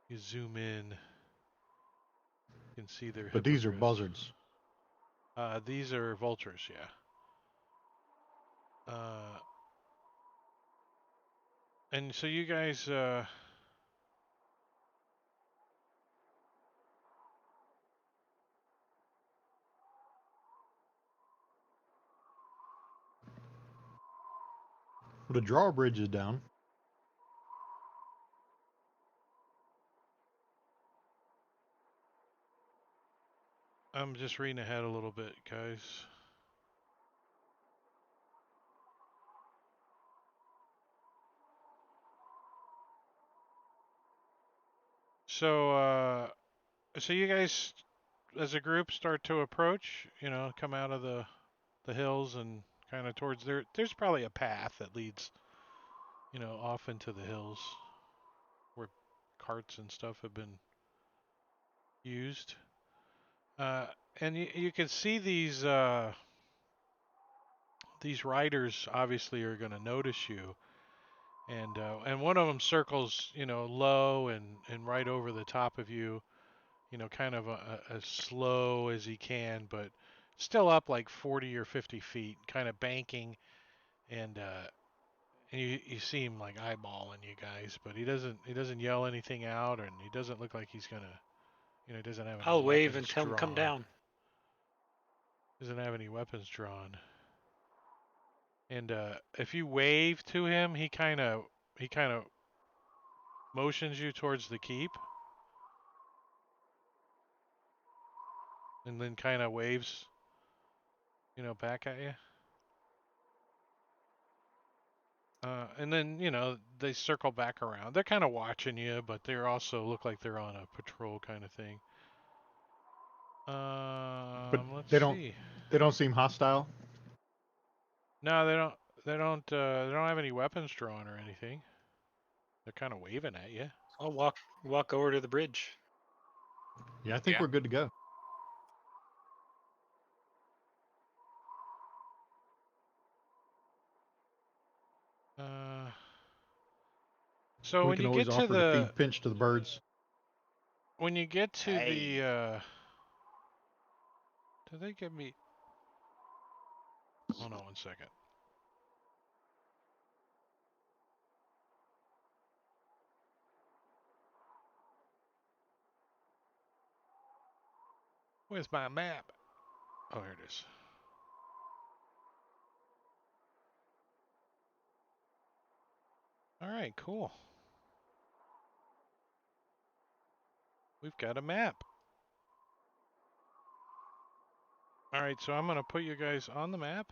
you zoom in, you can see their But these are hippogriffs. buzzards. These are vultures, yeah. And so you guys, The drawbridge is down. I'm just reading ahead a little bit, guys. So you guys, as a group, start to approach. You know, come out of the hills and kind of towards there. There's probably a path that leads, you know, off into the hills where carts and stuff have been used. Uh, and you can see these riders obviously are going to notice you, and one of them circles, you know, low and right over the top of you, you know, kind of as slow as he can, but still up like 40 or 50 feet, kind of banking, and you see him like eyeballing you guys, but he doesn't yell anything out, and he doesn't look like he's gonna, you know, he doesn't have any I'll wave and weapons tell him come drawn. down. Doesn't have any weapons drawn. And if you wave to him, he kind of motions you towards the keep, and then kind of waves, you know, back at you. And then, you know, they circle back around. They're kind of watching you, but they also look like they're on a patrol kind of thing. But Let's they don't see. they don't seem hostile. No, they don't. They don't have any weapons drawn or anything. They're kind of waving at you. I'll walk over to the bridge. Yeah, I think Yeah. we're good to go. So We when can you always get to offer to feed Pinch to the birds. Hey. do they give me? Hold on one second. Where's my map? Oh, here it is. All right, cool. We've got a map. All right, so I'm going to put you guys on the map.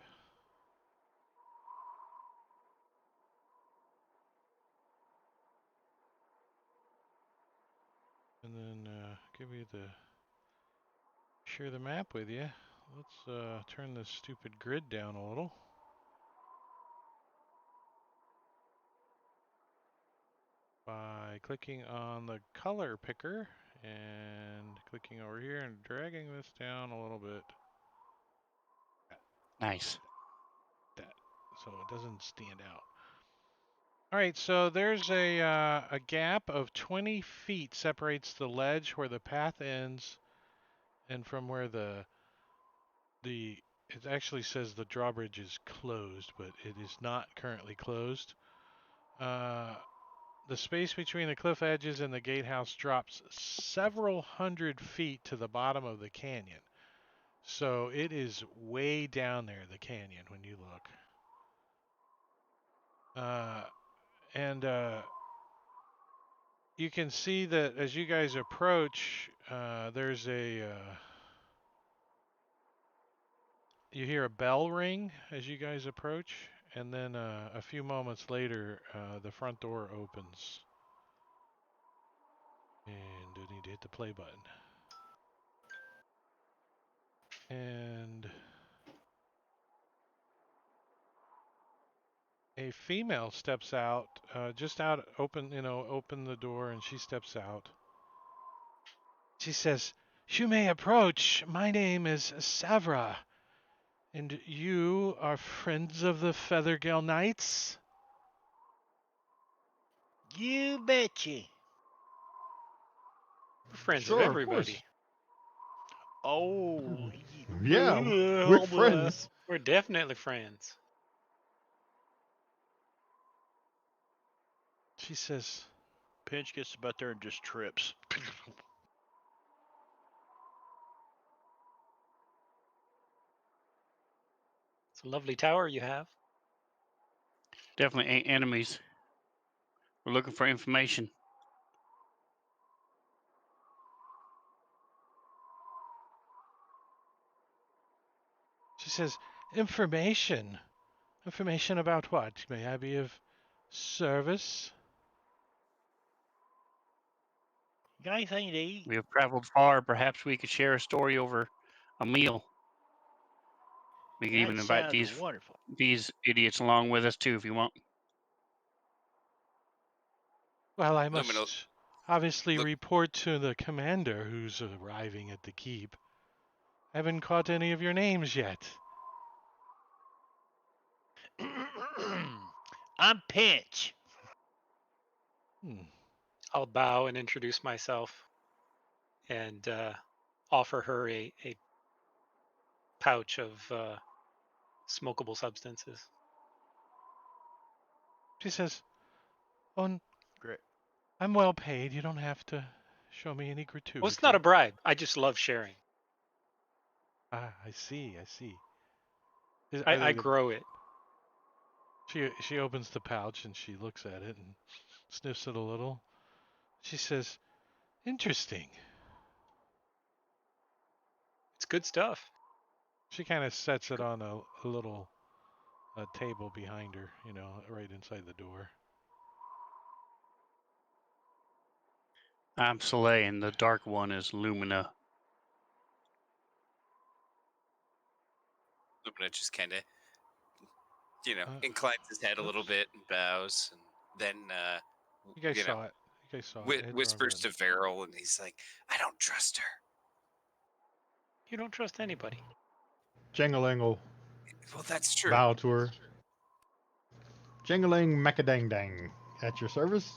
And then give you share the map with you. Let's turn this stupid grid down a little. By clicking on the color picker and clicking over here and dragging this down a little bit. Nice. That so it doesn't stand out. All right, so there's a gap of 20 feet separates the ledge where the path ends and from where it actually says the drawbridge is closed, but it is not currently closed. The space between the cliff edges and the gatehouse drops several hundred feet to the bottom of the canyon. So it is way down there, the canyon, when you look. And you can see that as you guys approach, there's you hear a bell ring as you guys approach, and then a few moments later, the front door opens. And I need to hit the play button. And a female steps out, open the door, and she steps out. She says, "You may approach. My name is Savra. And you are friends of the Feathergale Knights?" You betcha. We're friends Sure, of of course. everybody. Oh, Yeah, we're friends. We're definitely friends. She says, Pinch gets about there and just trips. It's a lovely tower you have. Definitely ain't enemies. We're looking for information. "Information. Information about what? May I be of service?" Got anything to eat? We have traveled far. Perhaps we could share a story over a meal. We could That even invite sounds wonderful. these idiots along with us too, if you want. Well, I Lumino, must obviously look- report to the commander who's arriving at the keep. I haven't caught any of your names yet. I'm Pinch. I'll bow and introduce myself and offer her a pouch of smokable substances. She says, "Oh, Great. I'm well paid. You don't have to show me any gratuity." Well, it's not a bribe. I just love sharing. Ah, I see. I grow it. She opens the pouch and she looks at it and sniffs it a little. She says, "Interesting." It's good stuff. She kind of sets it on a little table behind her, right inside the door. I'm Soleil, and the dark one is Lumina. Lumina just kind of, Uh, inclines his head a little oops. bit and bows, and then, You guys saw it. You guys saw it. Hit the wrong whispers to button. Veril, and he's like, "I don't trust her." You don't trust anybody. Jangalang will Well, that's true. bow to her. Jangalang Macadang Dang. At your service?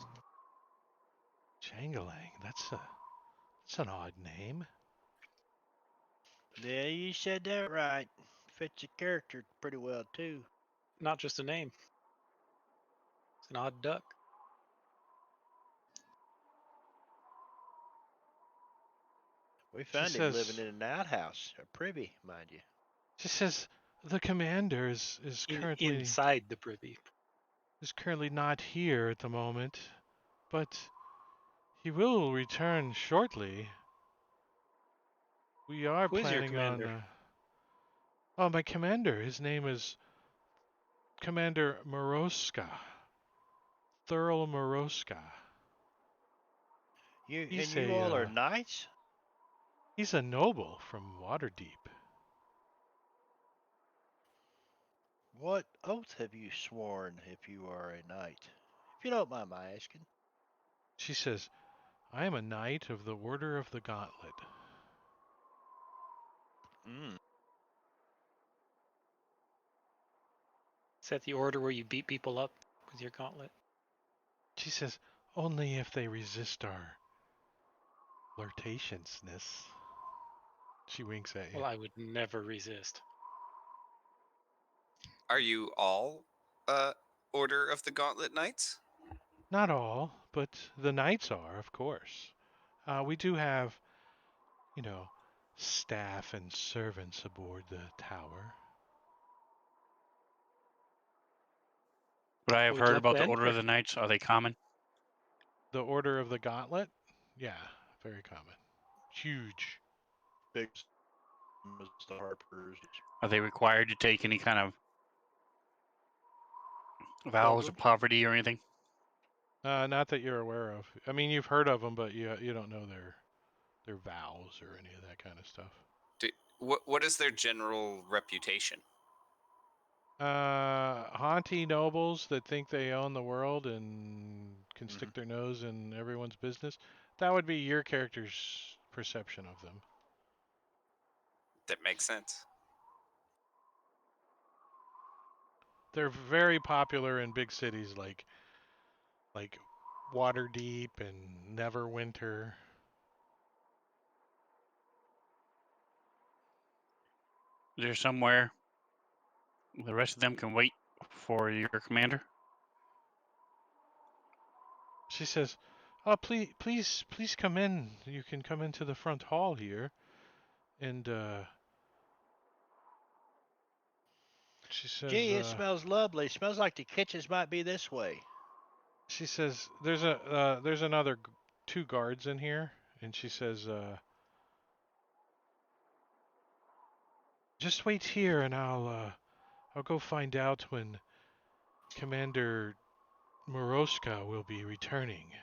Jangalang. That's an odd name. Yeah, you said that right. Fits your character pretty well, too. Not just a name. It's an odd duck. We found him living in an outhouse, a privy, mind you. She says, "The commander is currently Inside the privy. is currently not here at the moment, but he will return shortly. We are Who is your planning on. commander? Oh, my commander. His name is Commander Moroska. Thurl Moroska. He's You all are a knights? he's a noble from Waterdeep. What oath have you sworn if you are a knight? If you don't mind my asking. She says, I am a knight of the Order of the Gauntlet. Mm. Is that the order where you beat people up with your gauntlet? She says, only if they resist our flirtatiousness. She winks at you. Well, I would never resist. Are you all Order of the Gauntlet Knights? Not all, but the knights are, of course. We do have, you know, staff and servants aboard the tower. What I have Would you heard like about to the Order enter? of the Knights, are they common? The Order of the Gauntlet? Yeah, very common. Huge. Big as the Harpers. Are they required to take any kind of vows of Pilgrim? poverty or anything? Not that you're aware of. I mean, you've heard of them, but you don't know their vows or any of that kind of stuff. What is their general reputation? Haughty nobles that think they own the world and can stick their nose in everyone's business. That would be your character's perception of them. That makes sense. They're very popular in big cities like Waterdeep and Neverwinter. Is there somewhere the rest of them can wait for your commander? She says, "Oh, please come in. You can come into the front hall here." And she says, Gee, it smells lovely. Smells like the kitchens might be this way. she says, "There's another two guards in here," and she says, "Just wait here, and I'll go find out when Commander Moroska will be returning."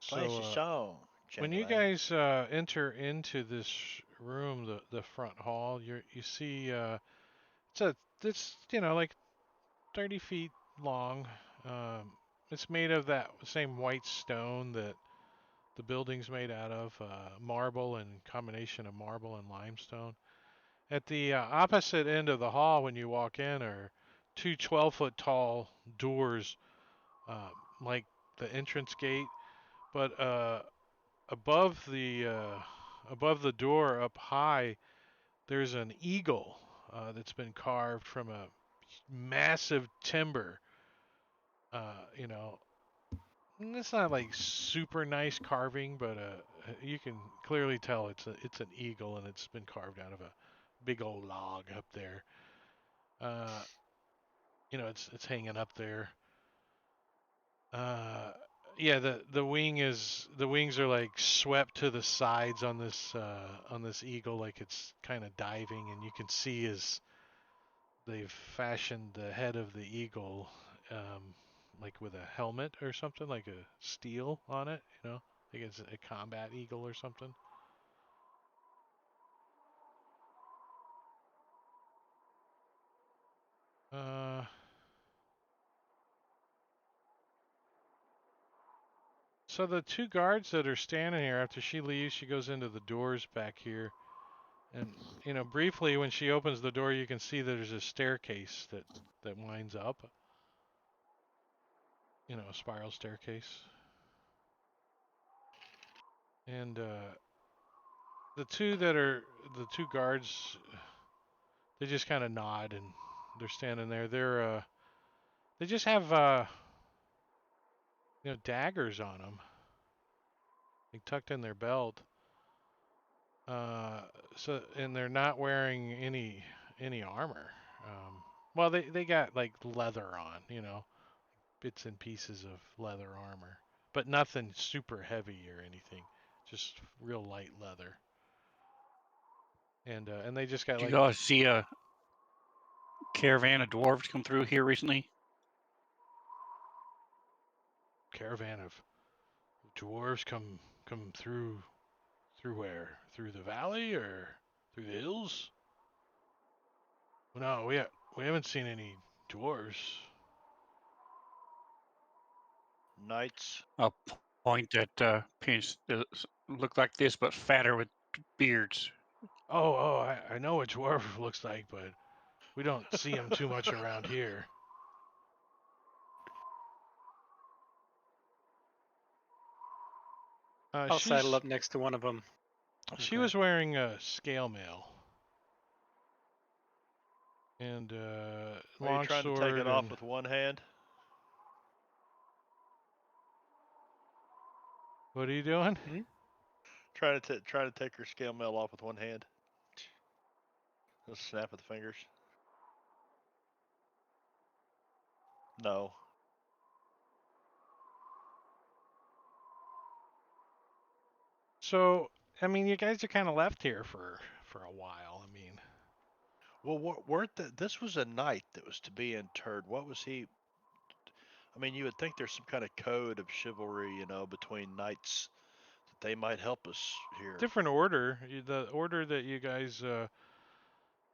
Play us So a song, when you Jangling. guys enter into this room, the front hall, you see it's like 30 feet long. It's made of that same white stone that the building's made out of, marble and combination of marble and limestone. At the opposite end of the hall, when you walk in, are two 12-foot tall doors, uh, like the entrance gate, but above the door up high, there's an eagle that's been carved from a massive timber. You know, it's not like super nice carving, but you can clearly tell it's an eagle and it's been carved out of a big old log up there. Uh, it's hanging up there. Uh, yeah, the wings are like swept to the sides on this eagle, like it's kind of diving, and you can see as they've fashioned the head of the eagle, like with a helmet or something, like a steel on it. Like it's a combat eagle or something. Uh, so the two guards that are standing here, after she leaves, she goes into the doors back here. And briefly, when she opens the door, you can see that there's a staircase that winds up. A spiral staircase. And the two guards, they just kind of nod and they're standing there. They just have daggers on them, like tucked in their belt. And they're not wearing any armor. Well, they got like leather on, bits and pieces of leather armor, but nothing super heavy or anything. Just real light leather. And they just got Did like you guys see a caravan of dwarves come through here recently? caravan of dwarves come through where? Through the valley or through the hills? No, we haven't seen any dwarves. Knights. I'll point at Pinch that look like this, but fatter with beards. Oh, I know what dwarf looks like, but we don't see him too much around here. I'll saddle up next to one of them. She Okay. was wearing a scale mail and Are long you trying sword. to take it off and- with one hand? What are you doing? Trying to take her scale mail off with one hand. Just snap of the fingers. No. So, I mean, you guys are kind of left here for a while. I mean, Well, this was a knight that was to be interred. What was he? I mean, you would think there's some kind of code of chivalry, between knights that they might help us here. different order. The order that you guys were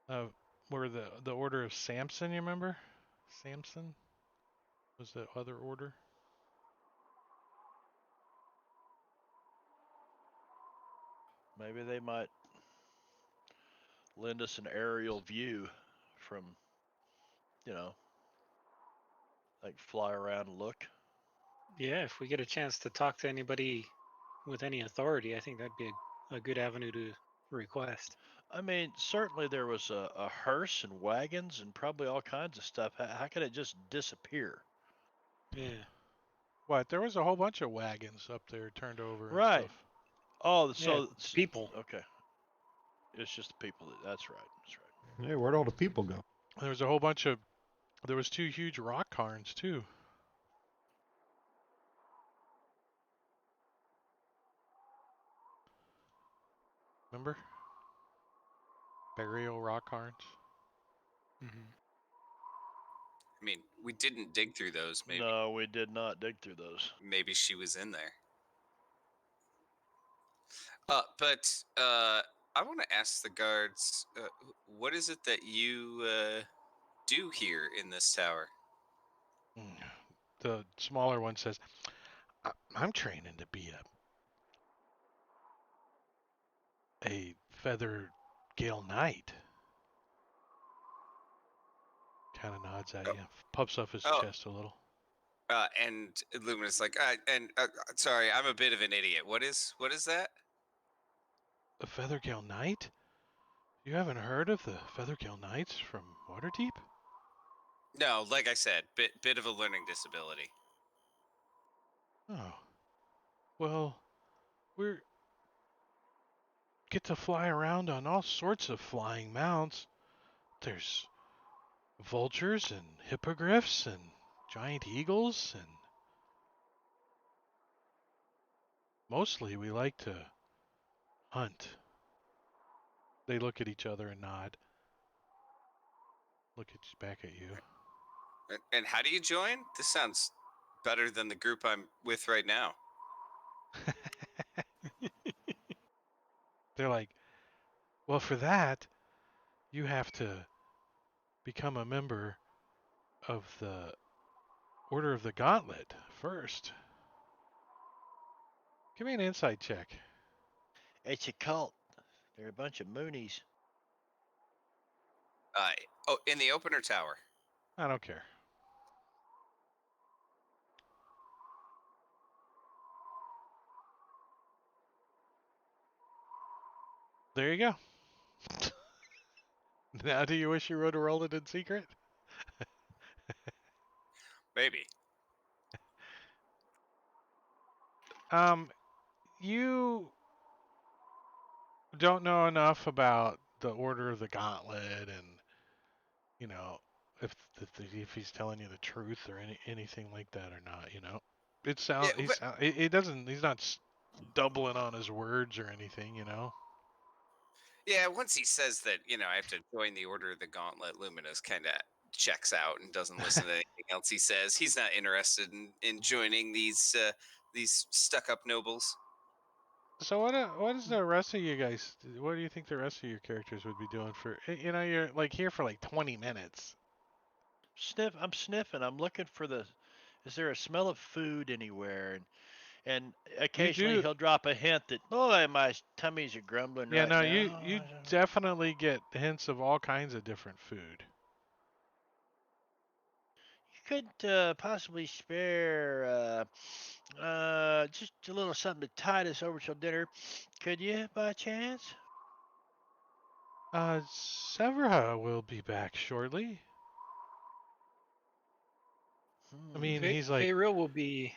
the order of Samson. You remember? Samson was the other order. Maybe they might lend us an aerial view from, like fly around and look. Yeah, if we get a chance to talk to anybody with any authority, I think that'd be a good avenue to request. I mean, certainly there was a hearse and wagons and probably all kinds of stuff. How could it just disappear? Yeah. What? There was a whole bunch of wagons up there turned over and Right. stuff. Oh, so it's people. Okay, it's just the people. That's right. That's right. Hey, where'd all the people go? There was a whole bunch of. There was 2 huge rock cairns too. Remember? Burial rock cairns. Hmm. I mean, we didn't dig through those. No, we did not dig through those. Maybe she was in there. But I want to ask the guards, what is it that you do here in this tower? The smaller one says, "I'm training to be a feather gale knight." Kind of nods at Oh. you, puffs up his Oh. chest a little. And Illumina's like, sorry, I'm a bit of an idiot. What is that? A feather gale knight? You haven't heard of the feather gale knights from Waterdeep? No, like I said, bit of a learning disability. Oh, well, we get to fly around on all sorts of flying mounts. There's vultures and hippogriffs and giant eagles, and mostly we like to hunt. They look at each other and nod. Back at you. And how do you join? This sounds better than the group I'm with right now. They're like, well, for that, you have to become a member of the Order of the Gauntlet first. Give me an insight check. It's a cult. They're a bunch of moonies. In the opener tower. I don't care. There you go. Now, do you wish you would have rolled it in secret? Maybe. You don't know enough about the Order of the Gauntlet, and if he's telling you the truth or anything like that or not. You know, it Yeah, sound but it doesn't. He's not doubling on his words or anything. You know. yeah, once he says that, I have to join the Order of the Gauntlet, Luminous kind of checks out and doesn't listen to anything else he says. He's not interested in joining these stuck-up nobles. So what is the rest of you guys? What do you think the rest of your characters would be doing for? You're like here for like 20 minutes. I'm sniffing. I'm looking for is there a smell of food anywhere? And You occasionally do. he'll drop a hint that, boy, my tummy's a grumbling Yeah, right no, now. you definitely get hints of all kinds of different food. You could possibly spare just a little something to tide us over till dinner. Could you, by chance? Severa will be back shortly. I mean, he's like, Vayriel will be.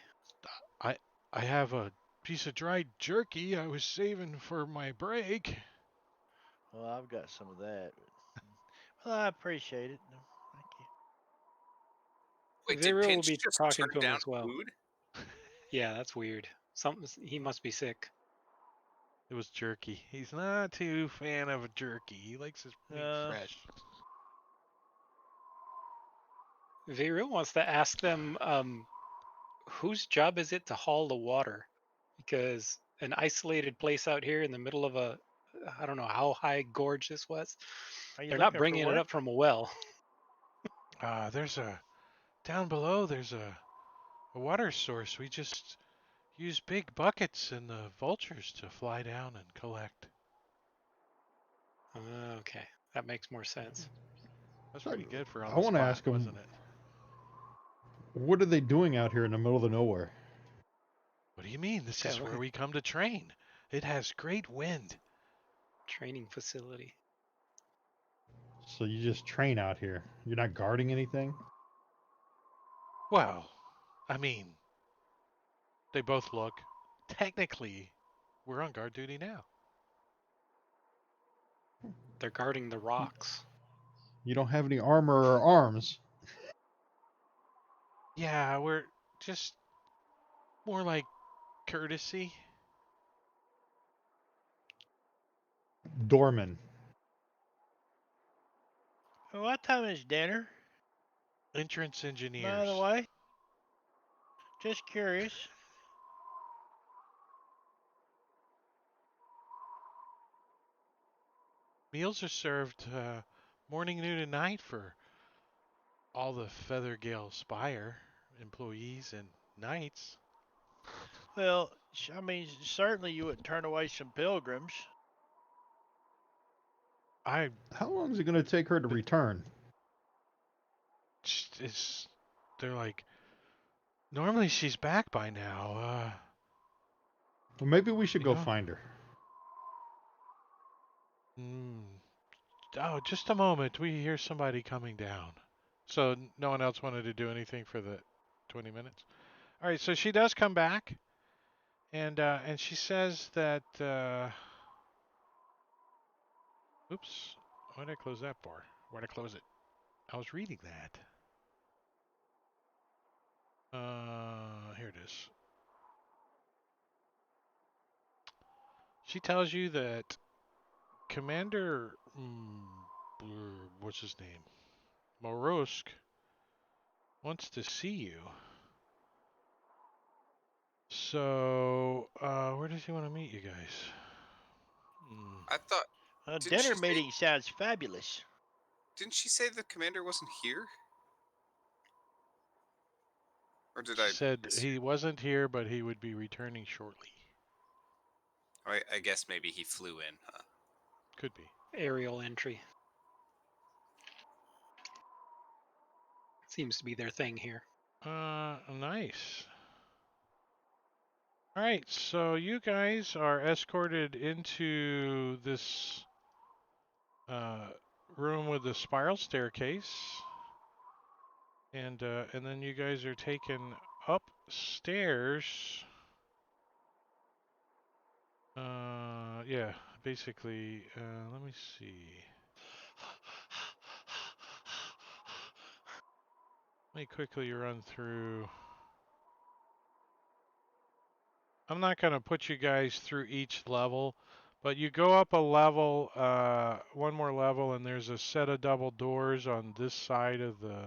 I have a piece of dried jerky I was saving for my break. Well, I've got some of that. Well, I appreciate it. No, thank you. Wait, did Vayriel will Pinch be just talking turn to him down as well. food? Yeah, that's weird. He must be sick. It was jerky. He's not too fan of jerky. He likes his meat fresh. Vayriel wants to ask them, whose job is it to haul the water? Because an isolated place out here in the middle of I don't know how high gorge this was. They're not bringing it up from a well. There's down below. There's a water source. We just use big buckets and the vultures to fly down and collect. Okay, that makes more sense. That's pretty good for on I the want to spot, ask him, wasn't it? what are they doing out here in the middle of the nowhere? What do you mean? This Okay, is look where at- we come to train. It has great wind. Training facility. So you just train out here. You're not guarding anything? Well, I mean, they both look. Technically, we're on guard duty now. They're guarding the rocks. You don't have any armor or arms. Yeah, we're just more like courtesy. Doorman. What time is dinner, Entrance engineers. by the way? Just curious. Meals are served morning, noon, and night for all the Feathergale Spire employees and knights. Well, I mean, certainly you wouldn't turn away some pilgrims. I How long is it going to take her to return? they're like, normally she's back by now. Well, maybe we should go Yeah. find her. Oh, just a moment. We hear somebody coming down. So no one else wanted to do anything for the 20 minutes. All right, so she does come back, and she says that. Oops, why did I close that bar? Why did I close it? I was reading that. Here it is. She tells you that Commander, what's his name? Morosk wants to see you. So, where does he want to meet you guys? I thought, A Didn't dinner she say- meeting sounds fabulous. didn't she say the commander wasn't here? Or did She I said miss- he wasn't here, but he would be returning shortly. I guess maybe he flew in, huh? Could be. Aerial entry. Seems to be their thing here. Nice. All right, so you guys are escorted into this room with the spiral staircase, and then you guys are taken upstairs. Yeah, basically. Let me see. Let me quickly run through. I'm not going to put you guys through each level, but you go up a level, one more level, and there's a set of double doors on this side of the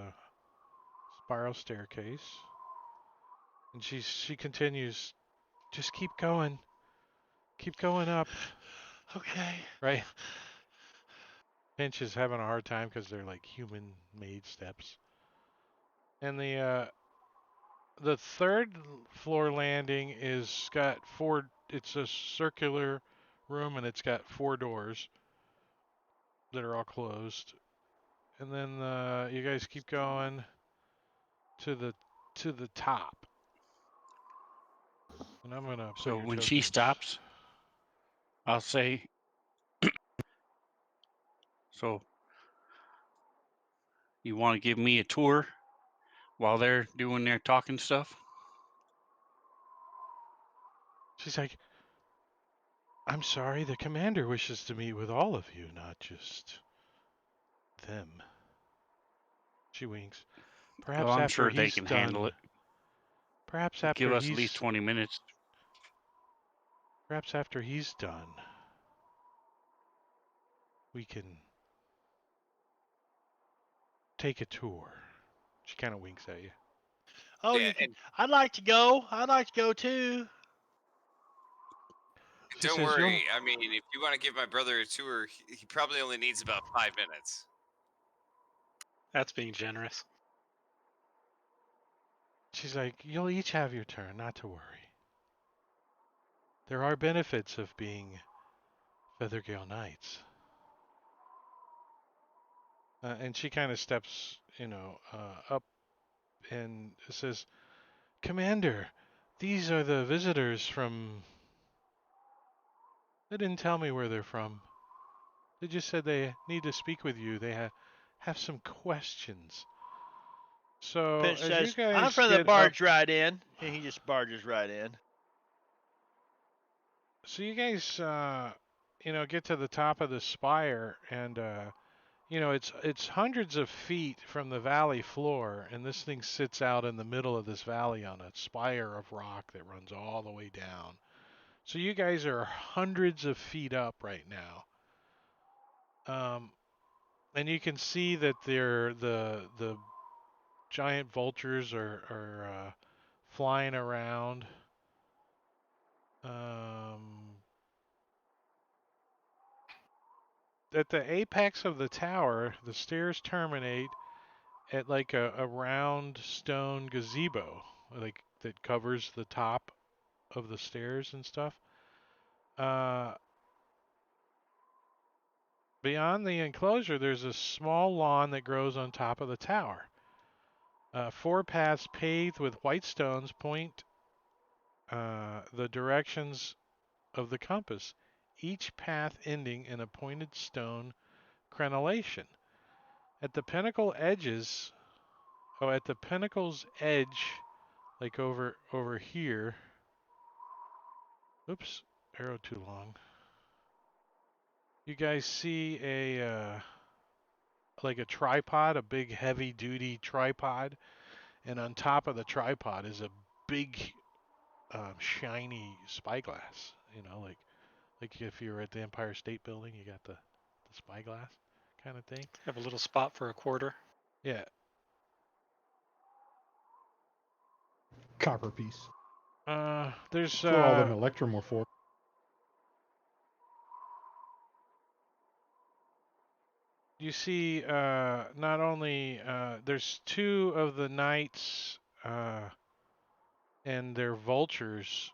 spiral staircase. And she continues, just keep going up, Okay. right? Pinch is having a hard time because they're like human-made steps. And the third floor landing is got four. It's a circular room, and it's got 4 doors that are all closed. And then you guys keep going to the top. And I'm gonna put So your when she tokens. stops, I'll say, so you want to give me a tour while they're doing their talking stuff? She's like, I'm sorry, the commander wishes to meet with all of you, not just them. She winks. Well, Perhaps I'm after sure they he's can done. handle it. Perhaps Give after us at least he's 20 minutes. perhaps after he's done, we can take a tour. She kind of winks at you. Oh, Yeah, you can. and I'd like to go. I'd like to go too. She don't says, "You'll." worry. I mean, if you want to give my brother a tour, he probably only needs about 5 minutes. That's being generous. She's like, "You'll each have your turn, not to worry. There are benefits of being Feathergale Knights." And she kind of steps, up and says, "Commander, these are the visitors from." They didn't tell me where they're from. They just said they need to speak with you. They have some questions. So Pinch as you says, "I'm guys from the get up, barge right in." And he just barges right in. so you guys, get to the top of the spire, and it's hundreds of feet from the valley floor, and this thing sits out in the middle of this valley on a spire of rock that runs all the way down. So you guys are hundreds of feet up right now. And you can see that the giant vultures are flying around. At the apex of the tower, the stairs terminate at like a round stone gazebo, like that covers the top of the stairs and stuff. Beyond the enclosure, there's a small lawn that grows on top of the tower. 4 paths paved with white stones point the directions of the compass, each path ending in a pointed stone crenellation. At the pinnacle's edge, like over here. Oops, arrow too long. You guys see like a tripod, a big heavy duty tripod, and on top of the tripod is a big shiny spyglass. Like if you were at the Empire State Building, you got the spyglass kind of thing. Have a little spot for a quarter. Yeah. Copper piece. There's That's what all them Electrum were for. you see not only there's 2 of the knights and their vultures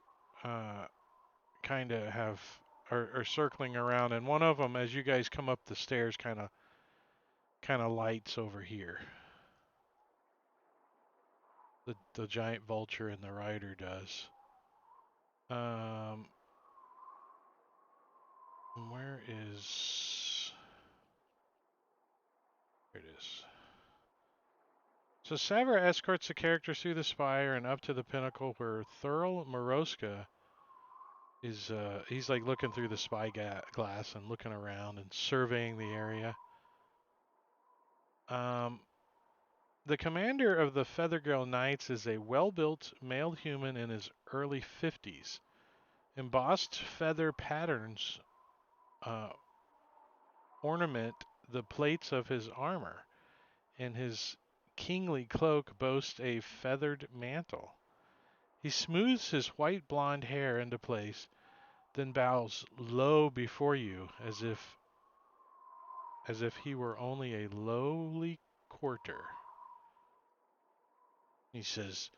kind of are circling around, and one of them, as you guys come up the stairs, kind of lights over here. The giant vulture and the rider does. Where is? Here it is. So Saver escorts the characters through the spire and up to the pinnacle where Thurl Moroska is. He's like looking through the spy glass and looking around and surveying the area. The commander of the Feathergirl Knights is a well-built male human in his early 50s. Embossed feather patterns ornament the plates of his armor, and his kingly cloak boasts a feathered mantle. He smooths his white blonde hair into place, then bows low before you as if he were only a lowly courter. He says,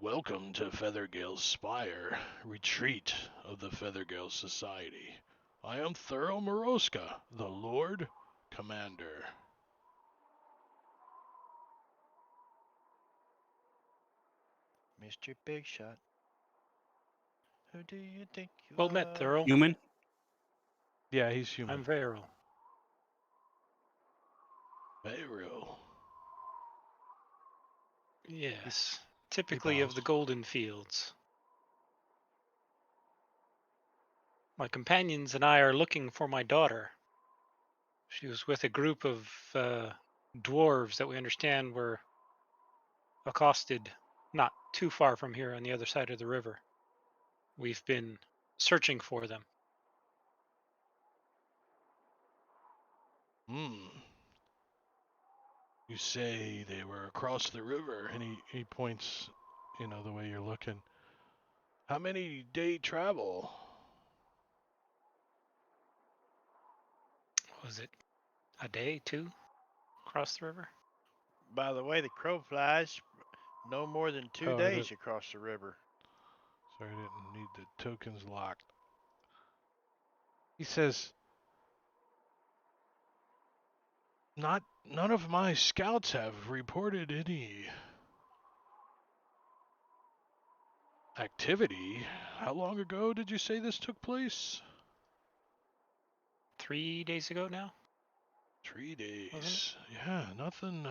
"Welcome to Feathergale's Spire, retreat of the Feathergale Society. I am Thurl Moroska, the Lord Commander." Mr. Big Shot. Who do you think you Well are? met, Thurl. Human? Yeah, he's human. I'm Varel. Varel. Yes. Typically of the bows. Golden Fields. My companions and I are looking for my daughter. She was with a group of dwarves that we understand were accosted not too far from here on the other side of the river. We've been searching for them. You say they were across the river, and he points, the way you're looking. How many day travel? Was it a day, two, across the river? By the way the crow flies, no more than 2 Oh, days across the river. Sorry, I didn't need the tokens locked. He says, none of my scouts have reported any activity. How long ago did you say this took place? 3 days ago now? 3 days. Wasn't it? Yeah, nothing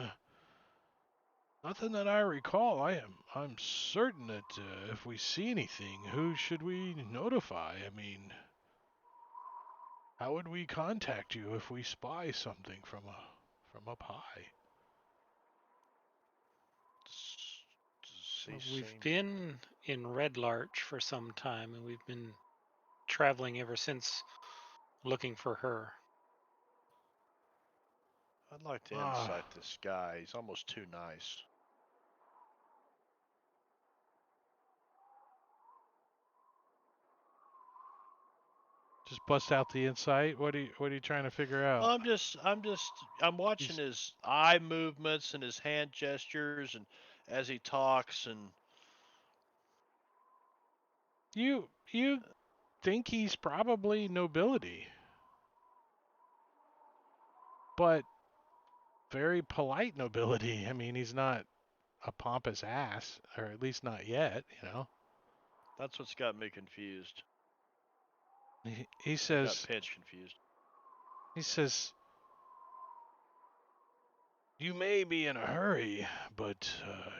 that I recall. I'm certain that if we see anything, who should we notify? I mean, how would we contact you if we spy something from up high? She We've seemed- been in Red Larch for some time, and we've been traveling ever since looking for her. I'd like to Ah. insight this guy. He's almost too nice. Just bust out the insight. What are you trying to figure out? I'm watching his eye movements and his hand gestures and as he talks and You think he's probably nobility, but very polite nobility. I mean, he's not a pompous ass, or at least not yet. that's what's got me confused. He Got says Pinch confused. he says you may be in a hurry, but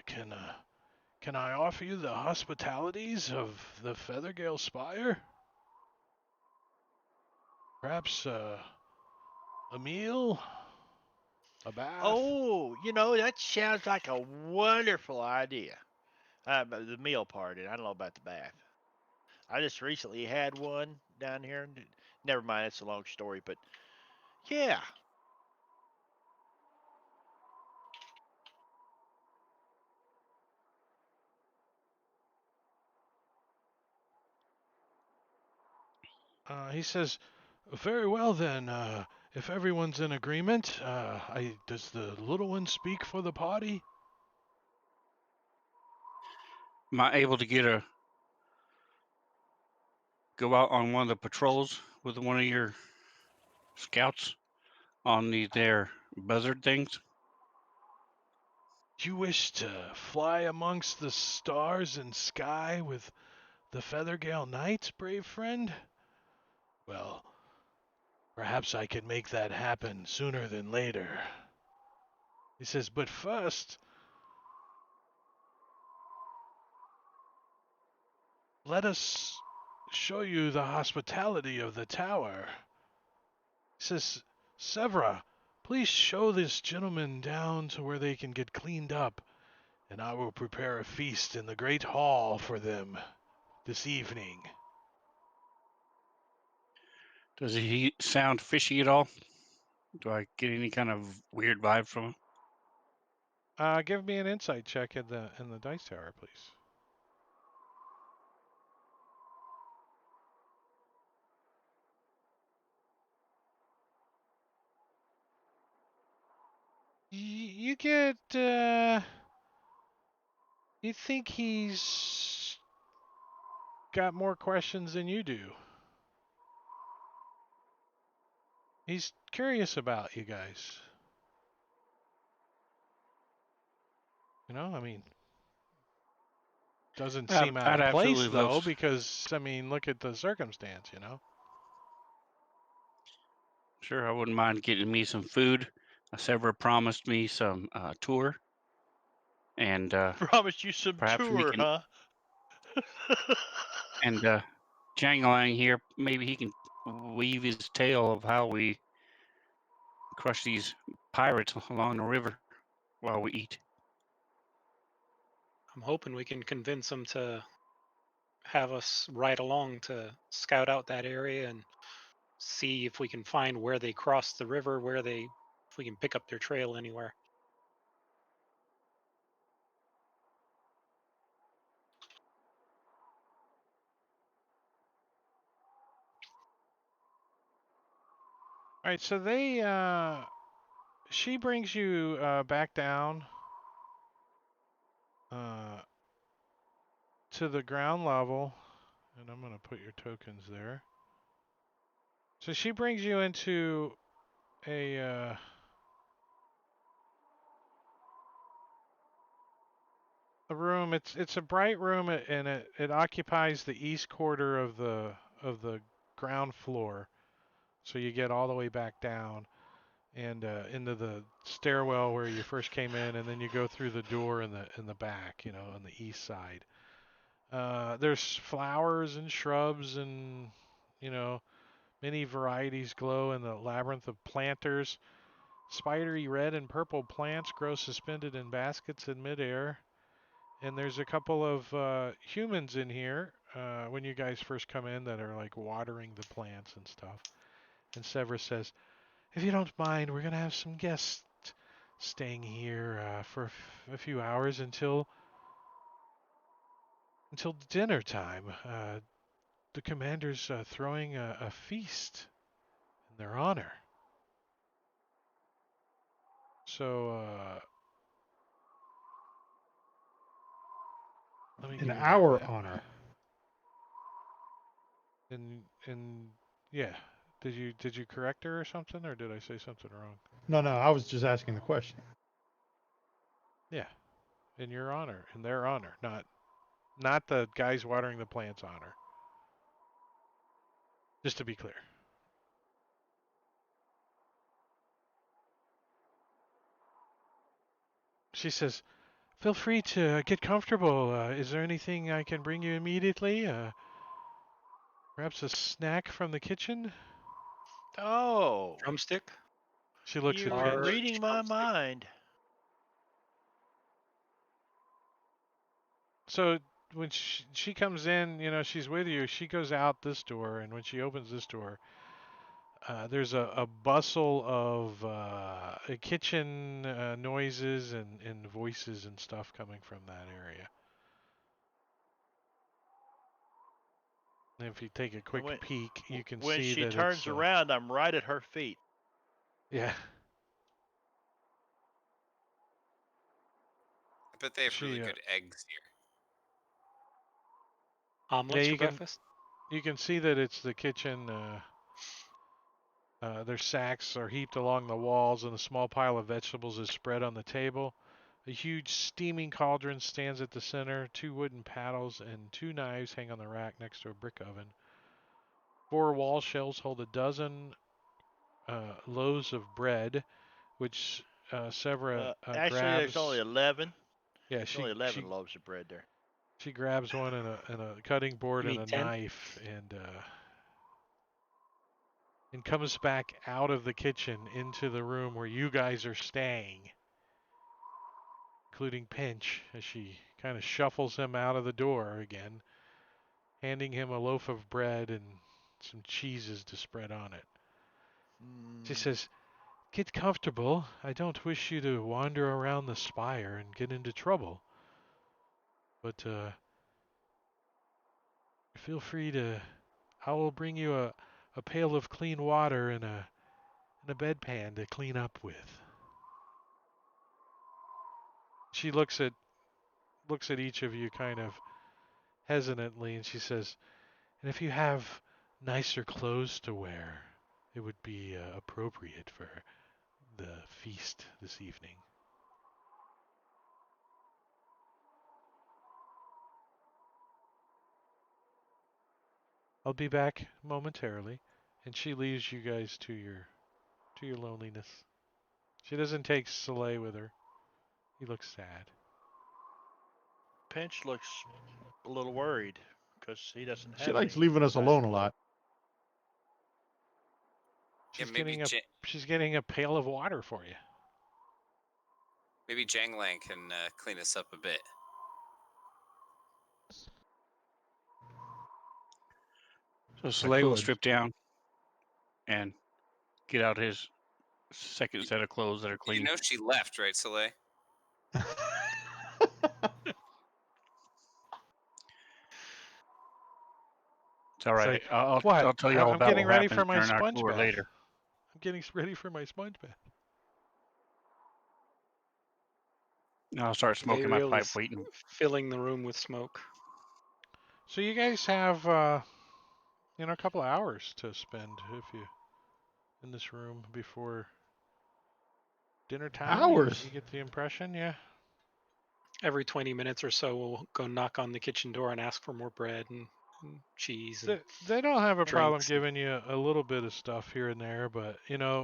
can I offer you the hospitalities of the Feathergale Spire? Perhaps a meal, a bath. Oh, that sounds like a wonderful idea. But the meal part, I don't know about the bath. I just recently had one down here. Never mind, it's a long story, but yeah. He says, very well then. If everyone's in agreement, does the little one speak for the party? Am I able to go out on one of the patrols with one of your scouts on their buzzard things? Do you wish to fly amongst the stars and sky with the Feathergale Knights, brave friend? Well, perhaps I can make that happen sooner than later. He says, but first, let us show you the hospitality of the tower. He says, Sevra, Please show this gentleman down to where they can get cleaned up, and I will prepare a feast in the great hall for them this evening. Does he sound fishy at all? Do I get any kind of weird vibe from him? Give me an insight check in the dice tower, please. You get. You think he's got more questions than you do. He's curious about you guys. You know, I mean, doesn't seem out I'd of place absolutely though, love. because I mean, look at the circumstance. You know. Sure, I wouldn't mind getting me some food. Severa promised me some tour, and Promised you some perhaps we tour, can. huh? And Jangalang here, maybe he can weave his tale of how we crush these pirates along the river while we eat. I'm hoping we can convince them to have us ride along to scout out that area and see if we can find where they crossed the river, if we can pick up their trail anywhere. All right, so she brings you back down to the ground level, and I'm gonna put your tokens there. So she brings you into a room. It's a bright room, and it occupies the east quarter of the ground floor. So you get all the way back down and into the stairwell where you first came in, and then you go through the door in the back, you know, on the east side. There's flowers and shrubs and, you know, many varieties glow in the labyrinth of planters. Spidery red and purple plants grow suspended in baskets in midair. And there's a couple of humans in here when you guys first come in that are like watering the plants and stuff. And Severus says, if you don't mind, we're going to have some guests staying here for a few hours until dinner time. The commander's throwing a feast in their honor. So, let me In give you our that. honor. And yeah, did you correct her or something, or did I say something wrong? No, I was just asking the question. Yeah, in your honor, in their honor, not the guys watering the plants' honor. Just to be clear. She says, feel free to get comfortable. Is there anything I can bring you immediately? Perhaps a snack from the kitchen? Oh, Drumstick? She looks at you're Pinch. reading my Drumstick. mind. So when she comes in, you know, she's with you. She goes out this door, and when she opens this door, there's a bustle of kitchen noises and voices and stuff coming from that area. And if you take a quick peek, you can When see she that turns it's around, I'm right at her feet. yeah. I bet they have She really good eggs here. Omelets you for breakfast? You can see that it's the kitchen. Their sacks are heaped along the walls, and a small pile of vegetables is spread on the table. A huge steaming cauldron stands at the center. 2 wooden paddles and 2 knives hang on the rack next to a brick oven. 4 wall shelves hold a dozen loaves of bread, which Severa Actually, grabs. there's only 11. Yeah, There's only 11 loaves of bread there. she grabs one and a cutting board You and mean a 10? knife, and and comes back out of the kitchen into the room where you guys are staying, including Pinch, as she kind of shuffles him out of the door again, handing him a loaf of bread and some cheeses to spread on it. She says, "Get comfortable. I don't wish you to wander around the spire and get into trouble. But feel free to. I will bring you a pail of clean water and a bedpan to clean up with." She looks at each of you kind of hesitantly, and she says, "And if you have nicer clothes to wear, it would be appropriate for the feast this evening." I'll be back momentarily, and she leaves you guys to your loneliness. She doesn't take Soleil with her. He looks sad. Pinch looks a little worried because he doesn't have She likes any leaving us nice alone a clothes. lot. Yeah, She's maybe getting a pail of water for you. maybe Janglang can clean us up a bit. So Soleil will could. strip down and get out his second set of clothes that are You clean. know she left, right, Soleil? It's all right. like, I'll "What? tell you all I'm about getting what ready happens for my during our sponge tour bath. later. I'm getting ready for my sponge bath." And I'll start smoking my Layriel pipe, is waiting. filling the room with smoke. So you guys have a couple of hours to spend if you in this room before dinner time. Hours? You get the impression, yeah. Every 20 minutes or so, we'll go knock on the kitchen door and ask for more bread and cheese. And They don't have a problem drinks. giving you a little bit of stuff here and there, but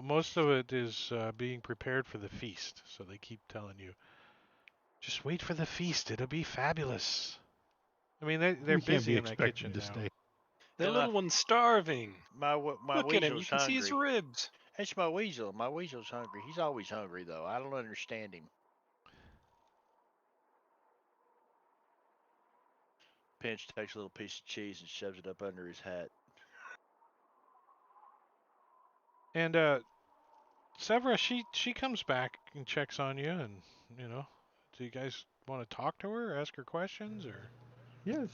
most of it is being prepared for the feast. So they keep telling you, "Just wait for the feast; it'll be fabulous." I mean, they're We can't busy be in that expected kitchen to now. stay. the Yeah, little one's starving. My Look at him. You weasel's can see his hungry. ribs. It's my weasel. My weasel's hungry. He's always hungry though. I don't understand him. Pinch takes a little piece of cheese and shoves it up under his hat. And Severa, she comes back and checks on you, and do you guys want to talk to her, ask her questions, or? Yeah,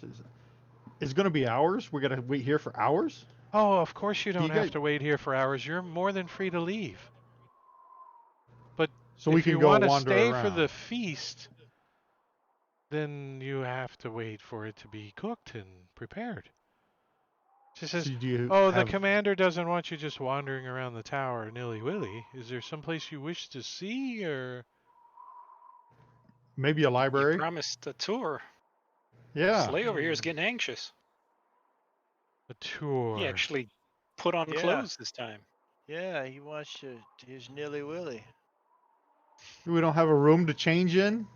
it's going to be hours. We're going to wait here for hours. Oh, of course you Do don't you have guys- to wait here for hours. You're more than free to leave. But So we if can you go want to wander stay around. for the feast, then you have to wait for it to be cooked and prepared. She says, So do you "Oh, the have commander doesn't want you just wandering around the tower nilly-willy. Is there someplace you wish to see, or?" maybe a You library? promised a tour. Yeah. Slay over here is getting anxious. A tour. He actually put on Yeah. clothes this time. Yeah, he wants his nilly willy. We don't have a room to change in.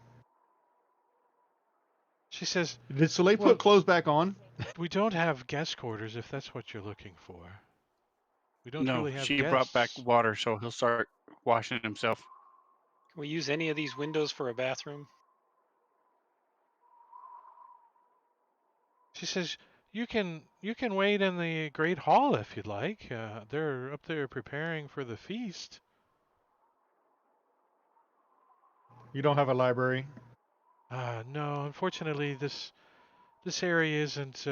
She says, Did Soleil Well- put clothes back on? "We don't have guest quarters if that's what you're looking for. We don't No, really have she guests." brought back water, so he'll start washing himself. Can we use any of these windows for a bathroom? She says, you can wait in the great hall if you'd like. They're up there preparing for the feast." You don't have a library? No, unfortunately, this area isn't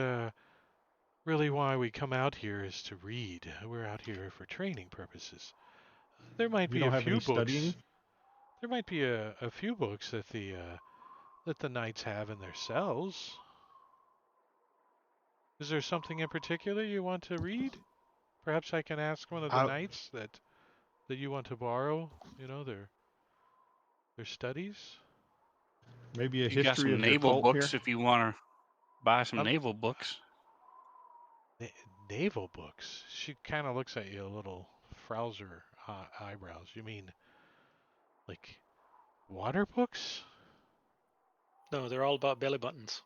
really why we come out here is to read. We're out here for training purposes. There might You be don't a have few any books. studying? There might be a few books that the knights have in their cells. Is there something in particular you want to read? Perhaps I can ask one of the knights that you want to borrow, their studies. Maybe a You got history some of your naval cult books here? if you want to buy some Um, naval books. Naval books. She kind of looks at you a little, frowser eyebrows. You mean like water books? No, they're all about belly buttons.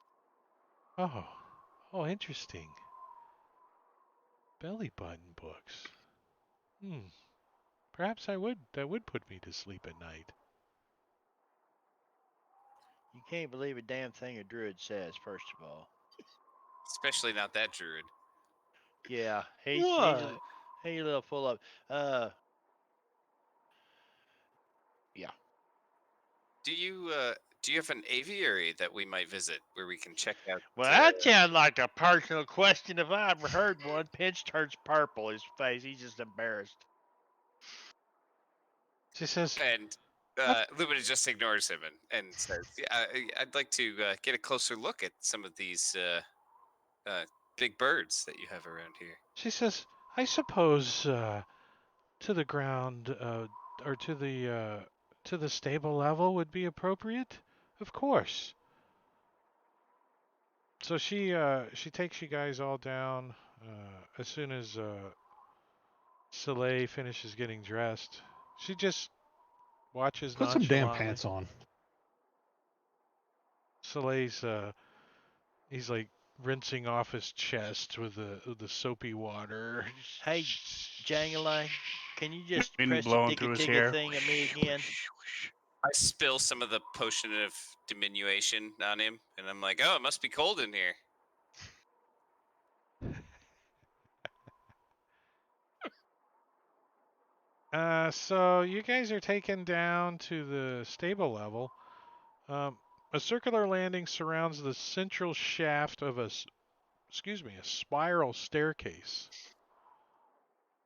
Oh, interesting. Belly button books. Perhaps that would put me to sleep at night. You can't believe a damn thing a druid says, first of all. Especially not that druid. Yeah, he's What? a little full of yeah. Do you have an aviary that we might visit where we can check out? Well, that sounds like a personal question if I ever heard one. Pinch turns purple, his face. He's just embarrassed. She says, And Lumina just ignores him and says, "Yeah, I'd like to get a closer look at some of these big birds that you have around here." I suppose to the ground or to the stable level would be appropriate. Of course. So she takes you guys all down as soon as Soleil finishes getting dressed. She just watches Put some damn nonchalantly. pants on. Soleil's he's like rinsing off his chest with the soapy water. Hey, Jangalang, can you just Wind press the blowing through his digga hair. thing at me again? I spill some of the potion of diminution on him, and I'm like, "Oh, it must be cold in here." So you guys are taken down to the stable level. A circular landing surrounds the central shaft of a spiral staircase.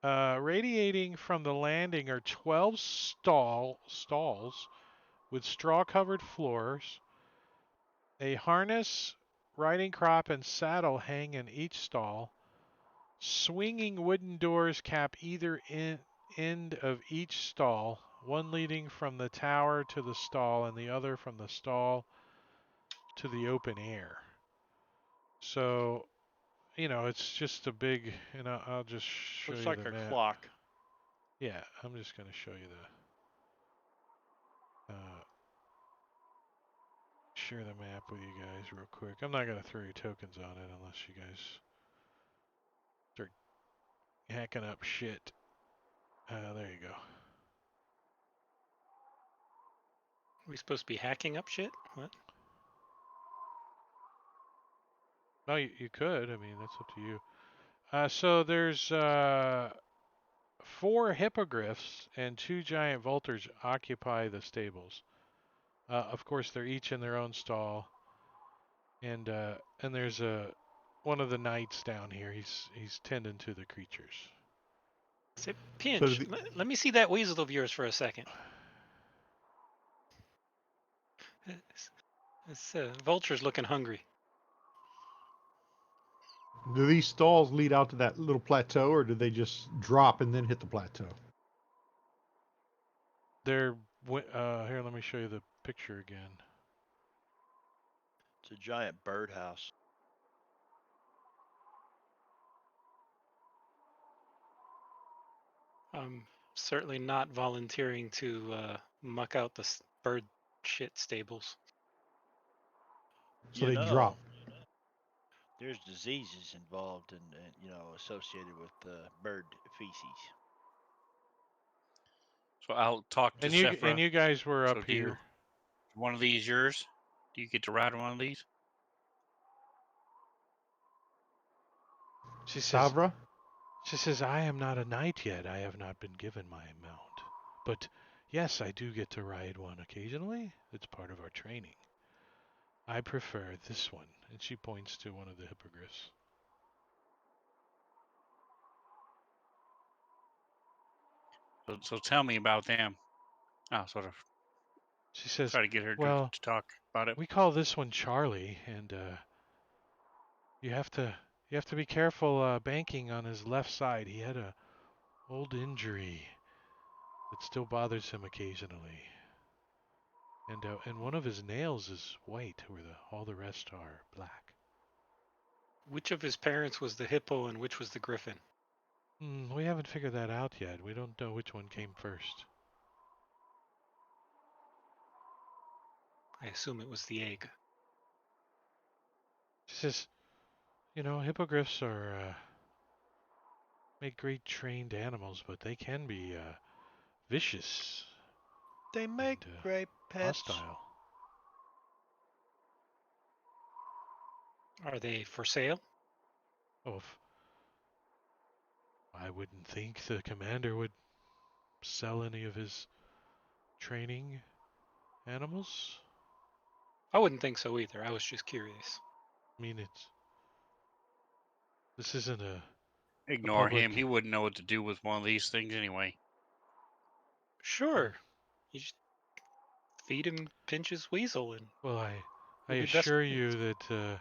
Radiating from the landing are 12 stalls with straw-covered floors. A harness, riding crop, and saddle hang in each stall. Swinging wooden doors cap either end of each stall, one leading from the tower to the stall and the other from the stall to the open air. So, it's just a big, I'll just show Looks you like the a map. clock. Yeah, I'm just going to show you share the map with you guys real quick. I'm not going to throw your tokens on it unless you guys start hacking up shit. There you go. Are we supposed to be hacking up shit? What? No, you could. I mean, that's up to you. So there's 4 hippogriffs and 2 giant vultures occupy the stables. Of course, they're each in their own stall, and there's one of the knights down here. He's tending to the creatures. Say, Pinch, the- let me see that weasel of yours for a second. This vulture's looking hungry. Do these stalls lead out to that little plateau, or do they just drop and then hit the plateau? They're here. Let me show you the picture again. It's a giant birdhouse. I'm certainly not volunteering to muck out the bird shit stables. So they drop. There's diseases involved and associated with bird feces. So I'll talk to And Sephra. you guys were So up do you- here. One of these yours? Do you get to ride on one of these? She says, Savra? I am not a knight yet. I have not been given my mount. But yes, I do get to ride one occasionally. It's part of our training. I prefer this one. And she points to one of the hippogriffs. So tell me about them. I'll sort of She says, try to get her well, to talk about it. we call this one Charlie, and you have to be careful banking on his left side. He had a old injury that still bothers him occasionally. And one of his nails is white, where all the rest are black. Which of his parents was the hippo and which was the griffin? We haven't figured that out yet. We don't know which one came first. I assume it was the egg. She says, hippogriffs are make great trained animals, but they can be vicious They make and great pets. hostile. Are they for sale? Oh, I wouldn't think the commander would sell any of his training animals. I wouldn't think so either. I was just curious. I mean, this isn't a Ignore him. public- He wouldn't know what to do with one of these things anyway. Sure. You just feed him Pinch's weasel and Well, I He'll be best assure friends. you that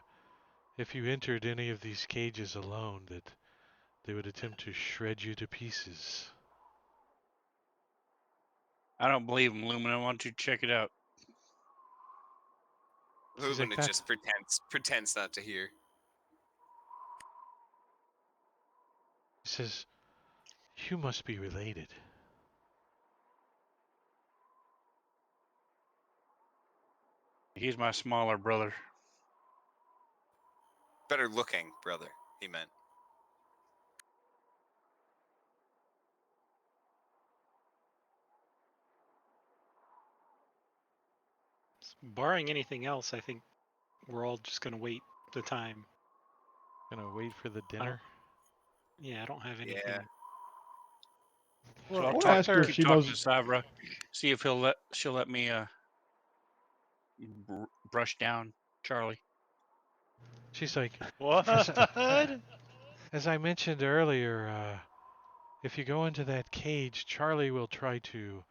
if you entered any of these cages alone, that they would attempt to shred you to pieces. I don't believe him, Lumina. Why don't you check it out? She's like, Lumina "That-" just pretends not to hear. He says, "You must be related." He's my smaller brother. Better looking, brother, he meant. barring anything else, I think we're all just gonna wait the time. Gonna wait for the I don't- dinner. Yeah, I don't have anything. Yeah. So Well, I'll we'll talk, ask her if keep she talking knows. to Savra, see if she'll let me brush down Charlie. she's like, What? as I mentioned earlier, if you go into that cage, Charlie will try to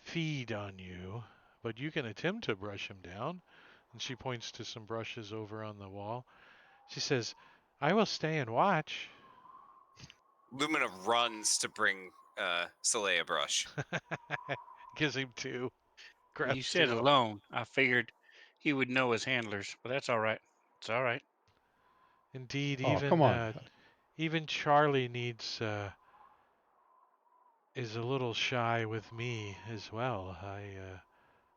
feed on you, but you can attempt to brush him down. And she points to some brushes over on the wall. She says, "I will stay and watch." Lumina runs to bring Soleil a brush. Gives him two. You Grabs said two. alone. I figured he would know his handlers, but that's all right. It's all right. Indeed, Oh, come on. even Charlie needs is a little shy with me as well. I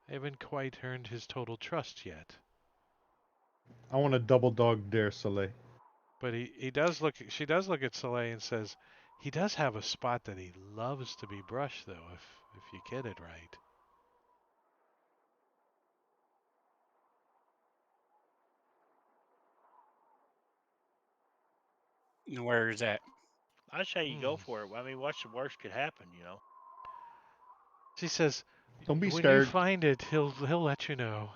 haven't quite earned his total trust yet. I want a double dog dare Soleil. But he does look. She does look at Soleil and says, "He does have a spot that he loves to be brushed, though. If you get it right." Where is that? I say you go Hmm. for it. I mean, what's the worst could happen, you know? She says, Don't be "When you scared. find it, he'll let you know."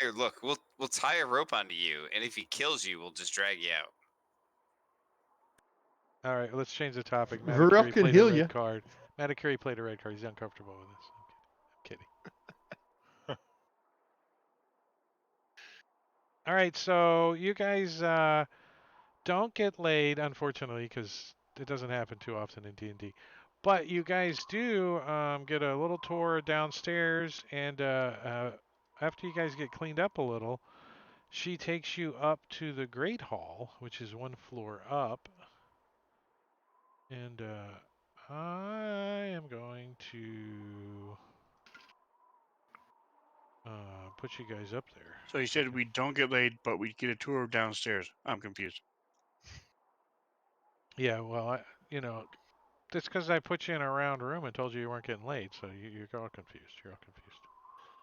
Here, look, we'll tie a rope onto you, and if he kills you, we'll just drag you out. All right, let's change the topic. Varel Matakuri can played heal a red ya. card. Matakuri played a red card. He's uncomfortable with this. I'm kidding. All right, so you guys don't get laid, unfortunately, because it doesn't happen too often in D&D. But you guys do get a little tour downstairs, and after you guys get cleaned up a little, she takes you up to the Great Hall, which is one floor up. And I am going to put you guys up there. So you said we don't get laid, but we get a tour downstairs. I'm confused. Yeah, well, that's because I put you in a round room and told you you weren't getting laid, so you're all confused. You're all confused.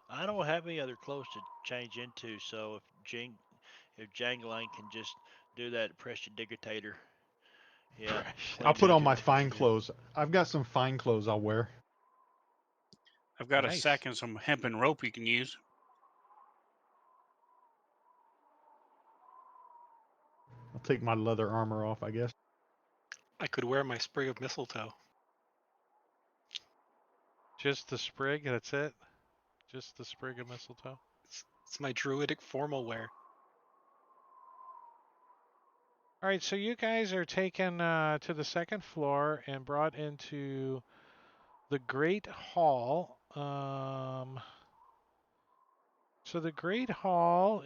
I don't have any other clothes to change into, so if Jangling can just do that prestidigitator. Yeah. I'll put on my Prestidigitator. fine clothes. I've got some fine clothes I'll wear. I've got a Nice. sack and some hempen rope you can use. I'll take my leather armor off, I guess. I could wear my sprig of mistletoe. Just the sprig, that's it? Just the sprig of mistletoe? It's my druidic formal wear. All right, so you guys are taken to the second floor and brought into the Great Hall. So the Great Hall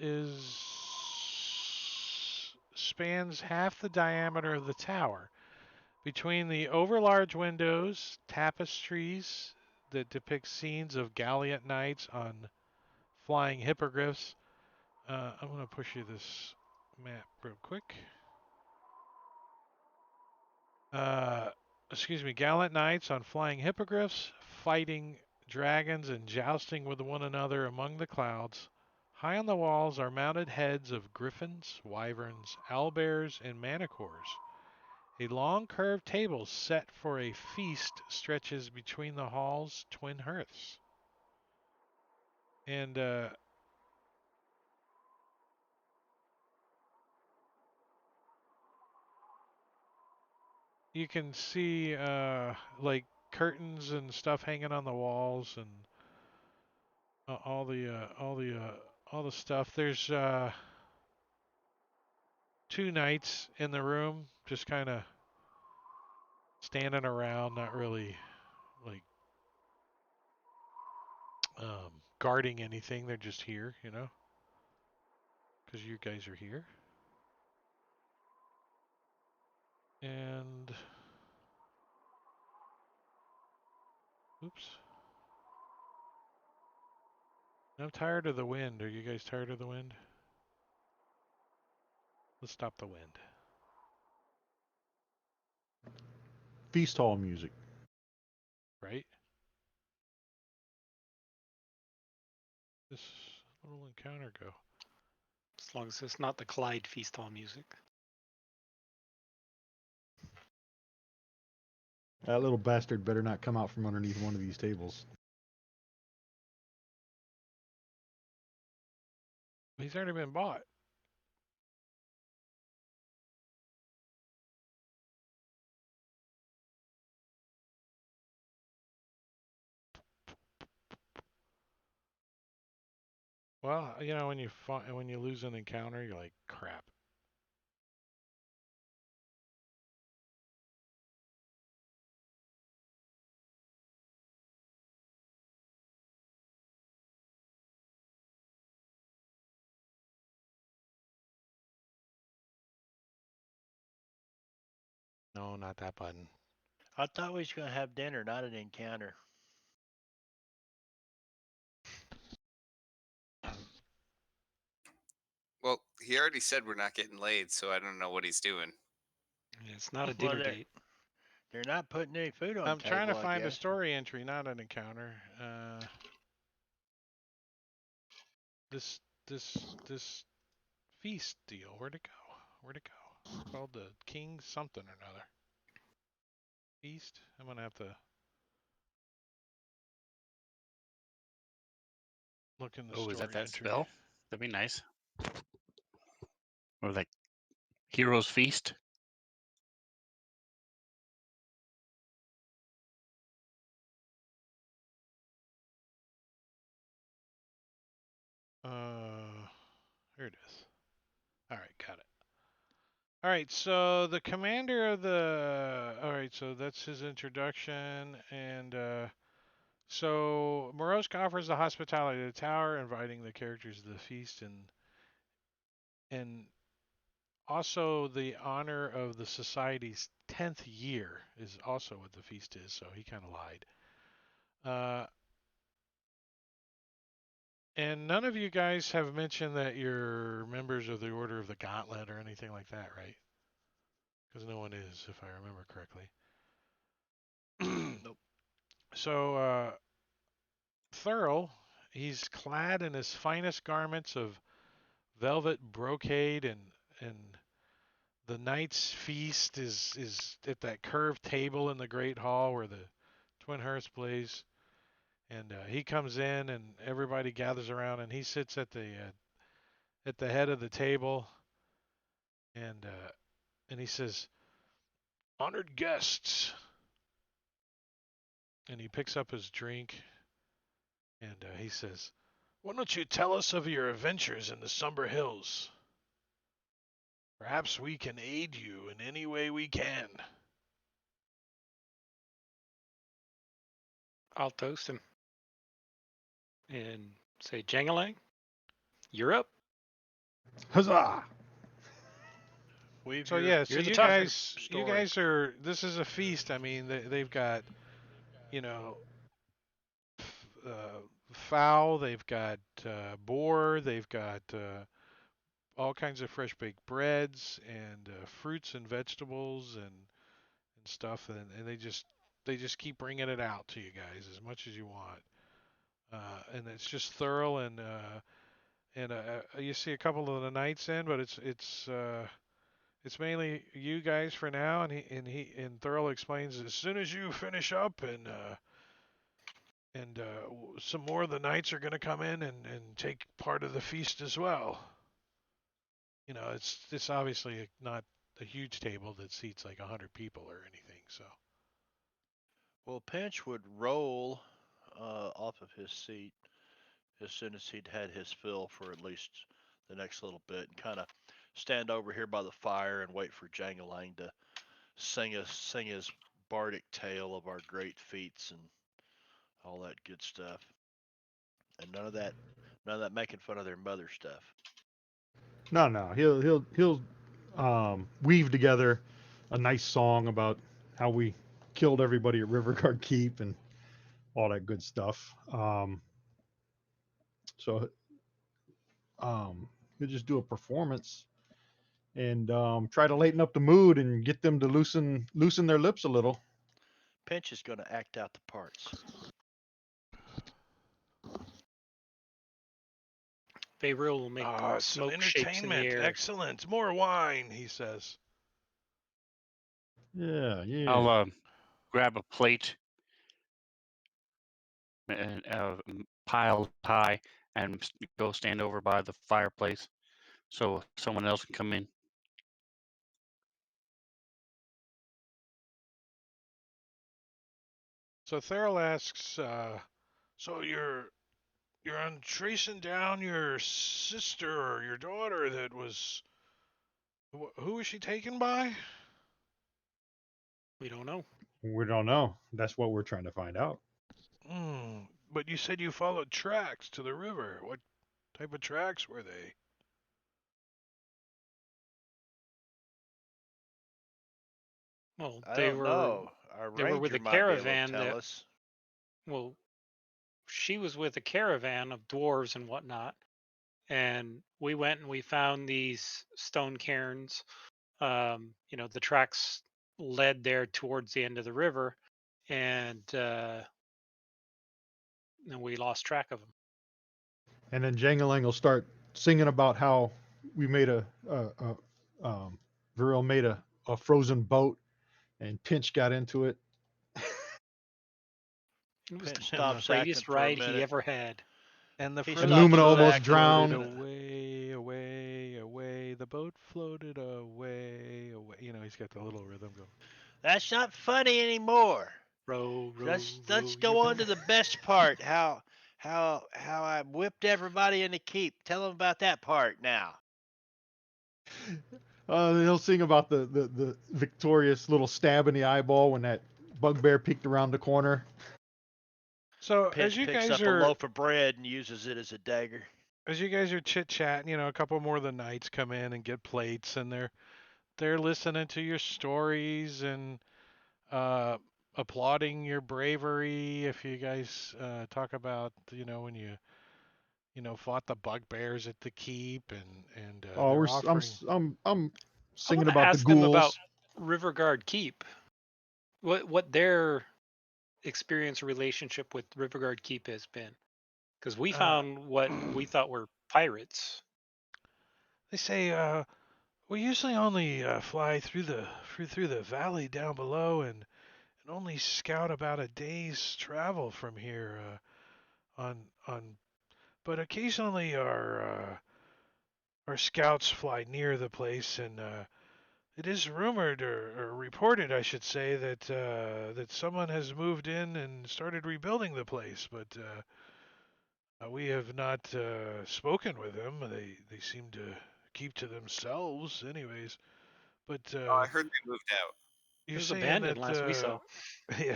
spans half the diameter of the tower. Between the overlarge windows, tapestries that depict scenes of gallant knights on flying hippogriffs. I'm going to push you this map real quick. excuse me, gallant knights on flying hippogriffs, fighting dragons and jousting with one another among the clouds. High on the walls are mounted heads of griffins, wyverns, owlbears, and manticores. A long curved table set for a feast stretches between the hall's twin hearths. And you can see like curtains and stuff hanging on the walls and all the stuff. There's two knights in the room, just kind of standing around, not really like guarding anything. They're just here, you know, because you guys are here. And oops. I'm tired of the wind. Are you guys tired of the wind? Let's stop the wind. Feast hall music. Right? This little encounter go. As long as it's not the Clyde Feast Hall music. That little bastard better not come out from underneath one of these tables. He's already been bought. Well, you know, when you lose an encounter, you're like, crap. No, not that button. I thought we was gonna have dinner, not an encounter. Well, he already said we're not getting laid, so I don't know what he's doing. It's not a Well, dinner date. They're not putting any food on I'm the table. trying to I find a guess. story entry, not an encounter. This feast deal. Where'd it go? Where'd it go? It's called the King something or another. Feast. I'm gonna have to look in the Oh, story is that entry. spell? That'd be nice. Or like Heroes Feast. Here it is. All right, got it. All right, so the commander of the. All right, so that's his introduction, and so Morosk offers the hospitality of the tower, inviting the characters to the feast, and also the honor of the society's 10th year is also what the feast is. So he kind of lied. And none of you guys have mentioned that you're members of the Order of the Gauntlet or anything like that, right? Because no one is, if I remember correctly. Nope. So, Thurl, he's clad in his finest garments of velvet brocade, and the knight's feast is at that curved table in the great hall where the twin hearths blaze. And he comes in, and everybody gathers around, and he sits at the head of the table, and he says, "Honored guests," and he picks up his drink, and he says, "Why don't you tell us of your adventures in the Somber Hills? Perhaps we can aid you in any way we can." I'll toast him and say, Jangalang, you're up. Huzzah! Weave So your, yeah, so you're the you talker. guys, you story. guys are. This is a feast. I mean, they've got, you know, fowl. They've got boar. They've got all kinds of fresh baked breads and fruits and vegetables and stuff, and they just keep bringing it out to you guys as much as you want. And it's just thorough, and you see a couple of the knights in, but it's mainly you guys for now. And Thurl explains as soon as you finish up and some more of the knights are going to come in and take part of the feast as well. You know, it's obviously not a huge table that seats like 100 people or anything. So Well, Pinch would roll off of his seat as soon as he'd had his fill for at least the next little bit, and kind of stand over here by the fire and wait for Jangalang to sing his bardic tale of our great feats and all that good stuff. And none of that making fun of their mother stuff. No. He'll weave together a nice song about how we killed everybody at Riverguard Keep and all that good stuff. So he'll just do a performance and try to lighten up the mood and get them to loosen their lips a little. Pinch is going to act out the parts. Vayriel will make some smoke shapes in the entertainment. air. Excellent. More wine, he says. Yeah. I'll grab a plate and pile high and go stand over by the fireplace so someone else can come in. So Thurl asks, so you're on tracing down your sister or your daughter that was. Who was she taken by? We don't know. We don't know. That's what we're trying to find out. But you said you followed tracks to the river. What type of tracks were they? Well, I they don't were know. Our they were with ranger a might be able to caravan tell that- us. well, she was with a caravan of dwarves and whatnot, and we went and we found these stone cairns. The tracks led there towards the end of the river, and then we lost track of them. And then Jangalang will start singing about how we made Viril made a frozen boat and Pinch got into it. It was Pinch the stops greatest acting for a ride he minute. ever had. And the He frozen stops Lumina boat almost acting drowned. floated away, away, away. The boat floated away, away. You know, he's got the little rhythm going. That's not funny anymore. Row, row, Let's row go your on to boat. the best part. How I whipped everybody in the keep. Tell them about that part now. He'll sing about the victorious little stab in the eyeball when that bugbear peeked around the corner. So Pinch as you picks guys up a are loaf of bread and uses it as a dagger. chit chatting, a couple more of the knights come in and get plates, and they're listening to your stories and applauding your bravery. If you guys talk about when you fought the bugbears at the keep, and Oh, they're I'm offering. singing I about the ask them about ghouls. Riverguard Keep. What their experience or relationship with Riverguard Keep has been, because we found what we thought were pirates. They say we usually only fly through the valley down below and only scout about a day's travel from here but occasionally our scouts fly near the place, and it is rumored or reported, I should say, that someone has moved in and started rebuilding the place, but we have not spoken with them. They seem to keep to themselves, anyways. But Oh, I heard they moved out. It you're was saying abandoned that last we saw. yeah,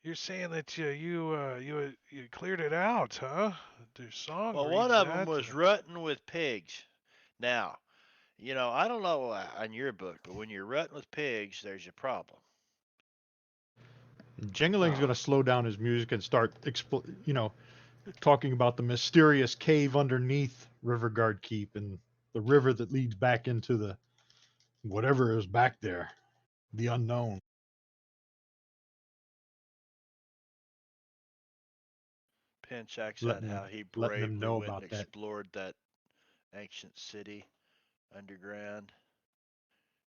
you're saying that you cleared it out, huh? There's song Well, reads one of them that. was rutting with pigs. Now, I don't know on your book, but when you're rutting with pigs, there's a problem. Jangalang's going to slow down his music and start talking about the mysterious cave underneath Riverguard Keep and the river that leads back into the whatever is back there, the unknown. Pinch acts Letting- out how he letting them bravely know went about and that. explored that ancient city underground.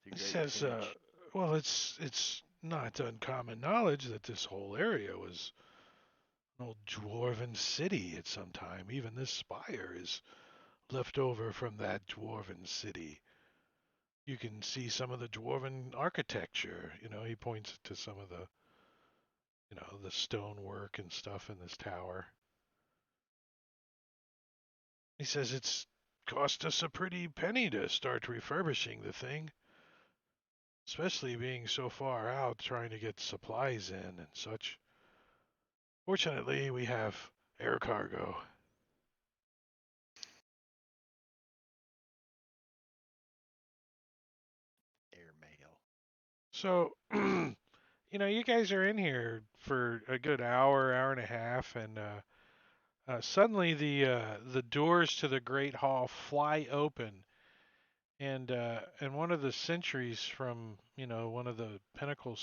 The He Great says, Pinch. well, it's not uncommon knowledge that this whole area was an old dwarven city at some time. Even this spire is left over from that dwarven city. You can see some of the dwarven architecture. You know, he points to some of the, you know, the stonework and stuff in this tower. He says it's cost us a pretty penny to start refurbishing the thing, especially being so far out trying to get supplies in and such. Fortunately, we have air cargo. Airmail. So, you know, you guys are in here for a good hour, hour and a half, and suddenly the doors to the great hall fly open, and one of the sentries from, you know, one of the pinnacle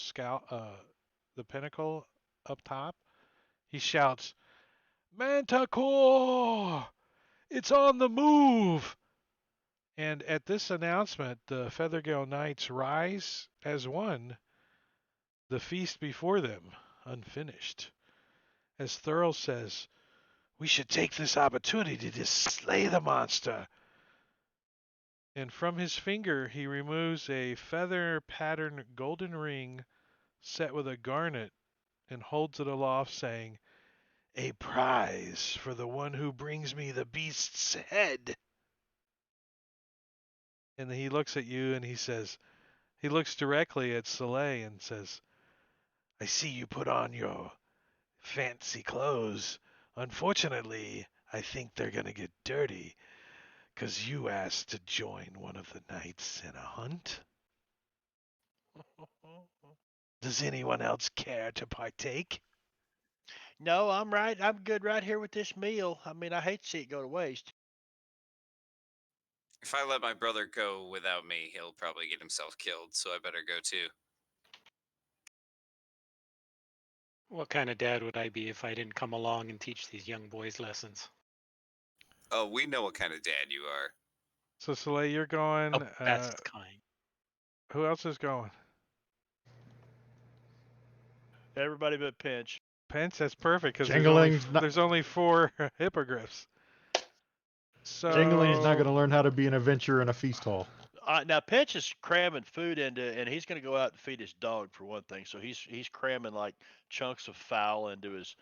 the pinnacle up top, he shouts, "Manticore! It's on the move!" And at this announcement, the Feathergale Knights rise as one, the feast before them unfinished. As Thurl says, "We should take this opportunity to slay the monster." And from his finger he removes a feather-patterned golden ring set with a garnet and holds it aloft, saying, "A prize for the one who brings me the beast's head." And then he looks at you and he says, he looks directly at Soleil and says, "I see you put on your fancy clothes. Unfortunately, I think they're going to get dirty, 'cause you asked to join one of the knights in a hunt. Does anyone else care to partake?" No, I'm right. I'm good right here with this meal. I mean, I hate to see it go to waste. If I let my brother go without me, he'll probably get himself killed, so I better go too. What kind of dad would I be if I didn't come along and teach these young boys lessons? Oh, we know what kind of dad you are. So Soleil, you're going. The best kind. Who else is going? Everybody but Pinch. Pence, that's perfect because Jangling's not- there's only 4 hippogriffs. So Jangling's not going to learn how to be an adventurer in a feast hall. Now Pinch is cramming food into, and he's going to go out and feed his dog for one thing. So he's cramming like chunks of fowl into his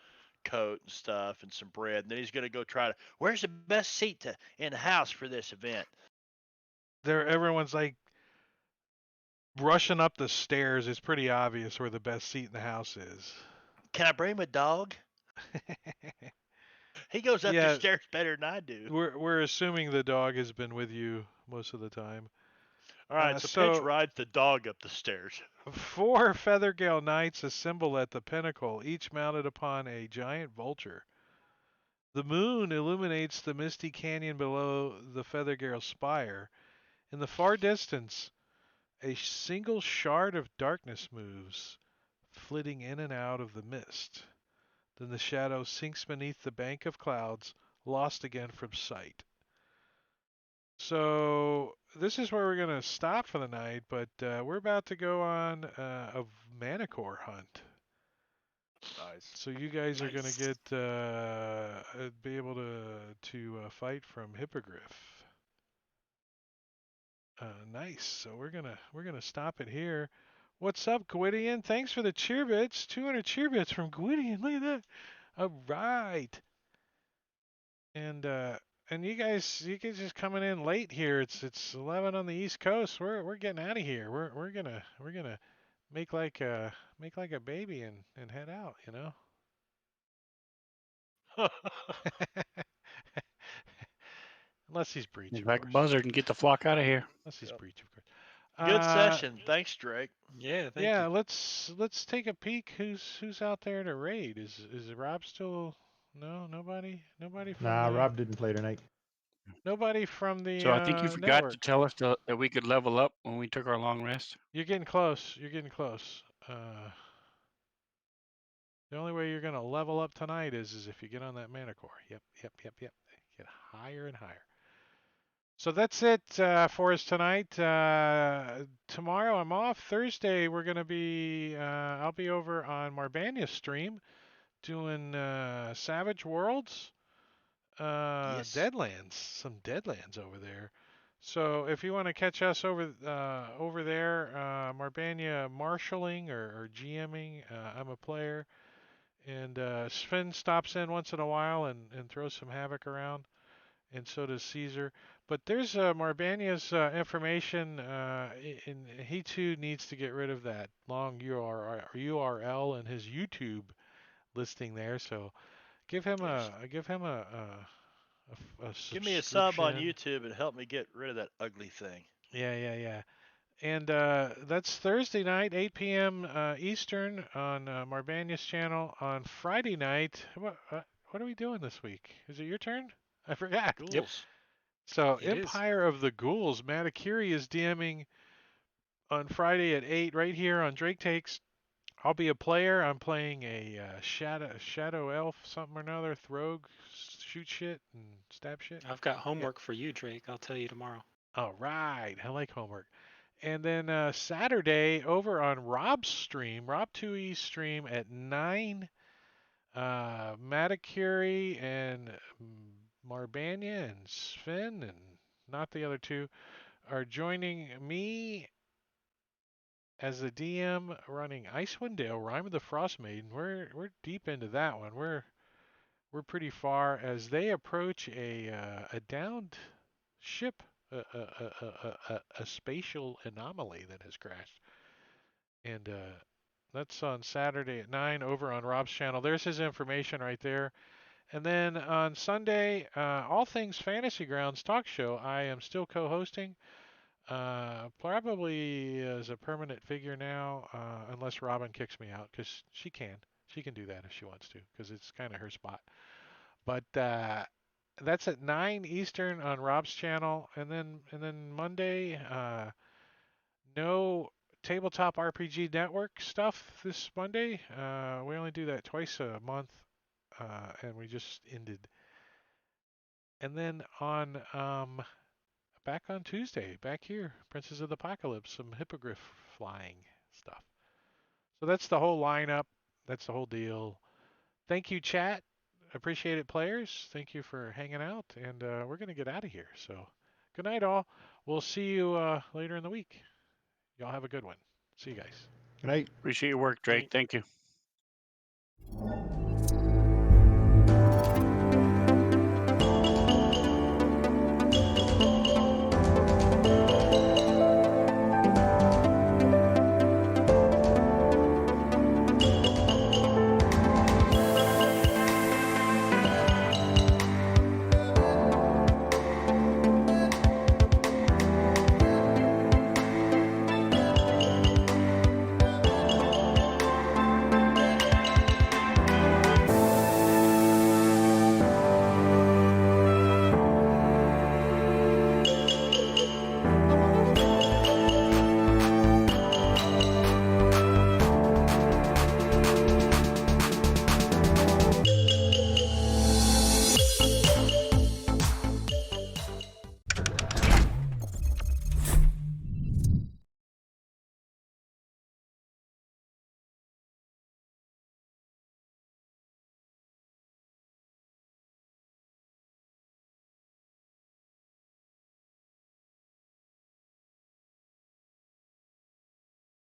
coat and stuff, and some bread. And then he's going to go try to. Where's the best seat in the house for this event? everyone's like rushing up the stairs. It's pretty obvious where the best seat in the house is. Can I bring my dog? He goes up Yeah. the stairs better than I do. We're assuming the dog has been with you most of the time. All right, so Pinch rides the dog up the stairs. 4 Feathergale Knights assemble at the pinnacle, each mounted upon a giant vulture. The moon illuminates the misty canyon below the Feathergale spire. In the far distance, a single shard of darkness moves, flitting in and out of the mist. Then the shadow sinks beneath the bank of clouds, lost again from sight. So this is where we're going to stop for the night, but we're about to go on a Manticore hunt. Nice. So you guys are going to get be able to fight from Hippogriff. Nice. So we're gonna stop it here. What's up, Gwydion? Thanks for the cheer bits. 200 cheer bits from Gwydion. Look at that. All right. And you guys just coming in late here. It's 11 on the East Coast. We're getting out of here. We're gonna make like a baby and head out, you know. Unless he's breach, Get of back course. buzzard and get the flock out of here. Unless he's Yep. breach, of course. Good session. Thanks, Drake. Yeah, thank Yeah, you. let's take a peek. Who's out there to raid? Is Rob still? No, nobody from Nah, the, Rob didn't play tonight. nobody from the So I think you forgot to network. tell us that we could level up when we took our long rest. You're getting close. You're getting close. The only way you're going to level up tonight is if you get on that mana core. Yep. Get higher and higher. So that's it for us tonight. Tomorrow I'm off. Thursday we're going to be, I'll be over on Marbania's stream doing Savage Worlds, Yes. Deadlands, some Deadlands over there. So if you want to catch us over there, Marbania marshalling or GMing, I'm a player. And Sven stops in once in a while and throws some havoc around, and so does Caesar. But there's Marbania's information, and he too needs to get rid of that long URL in his YouTube listing there. So give him Yes. a Give me a sub on subscription. YouTube and help me get rid of that ugly thing. Yeah. And that's Thursday night, 8 p.m. Eastern on Marbania's channel. On Friday night, what are we doing this week? Is it your turn? I forgot. Ghouls. So It is. Empire of the Ghouls. Matakiri is DMing on Friday at 8 right here on Drake Takes. I'll be a player. I'm playing a shadow elf, something or another, Throgue, shoot shit and stab shit. I've got homework for you, Drake. I'll tell you tomorrow. All right, I like homework. And then Saturday over on Rob's stream, Rob 2E's stream at 9, Matakiri and Marbania and Sven and not the other two are joining me as the DM running Icewind Dale, Rime of the Frost Maiden. We're deep into that one. We're pretty far as they approach a downed ship, a spatial anomaly that has crashed. And that's on Saturday at 9 over on Rob's channel. There's his information right there. And then on Sunday, All Things Fantasy Grounds talk show, I am still co-hosting. Probably as a permanent figure now, unless Robin kicks me out, because she can. She can do that if she wants to, because it's kind of her spot. But that's at 9 Eastern on Rob's channel, and then Monday, no Tabletop RPG Network stuff this Monday. We only do that twice a month, and we just ended. And then on back on Tuesday, back here, Princes of the Apocalypse, some hippogriff flying stuff. So that's the whole lineup. That's the whole deal. Thank you, chat. Appreciate it, players. Thank you for hanging out, and we're gonna get out of here. So, good night, all. We'll see you later in the week. Y'all have a good one. See you guys. Good night. Appreciate your work, Drake. Thank you.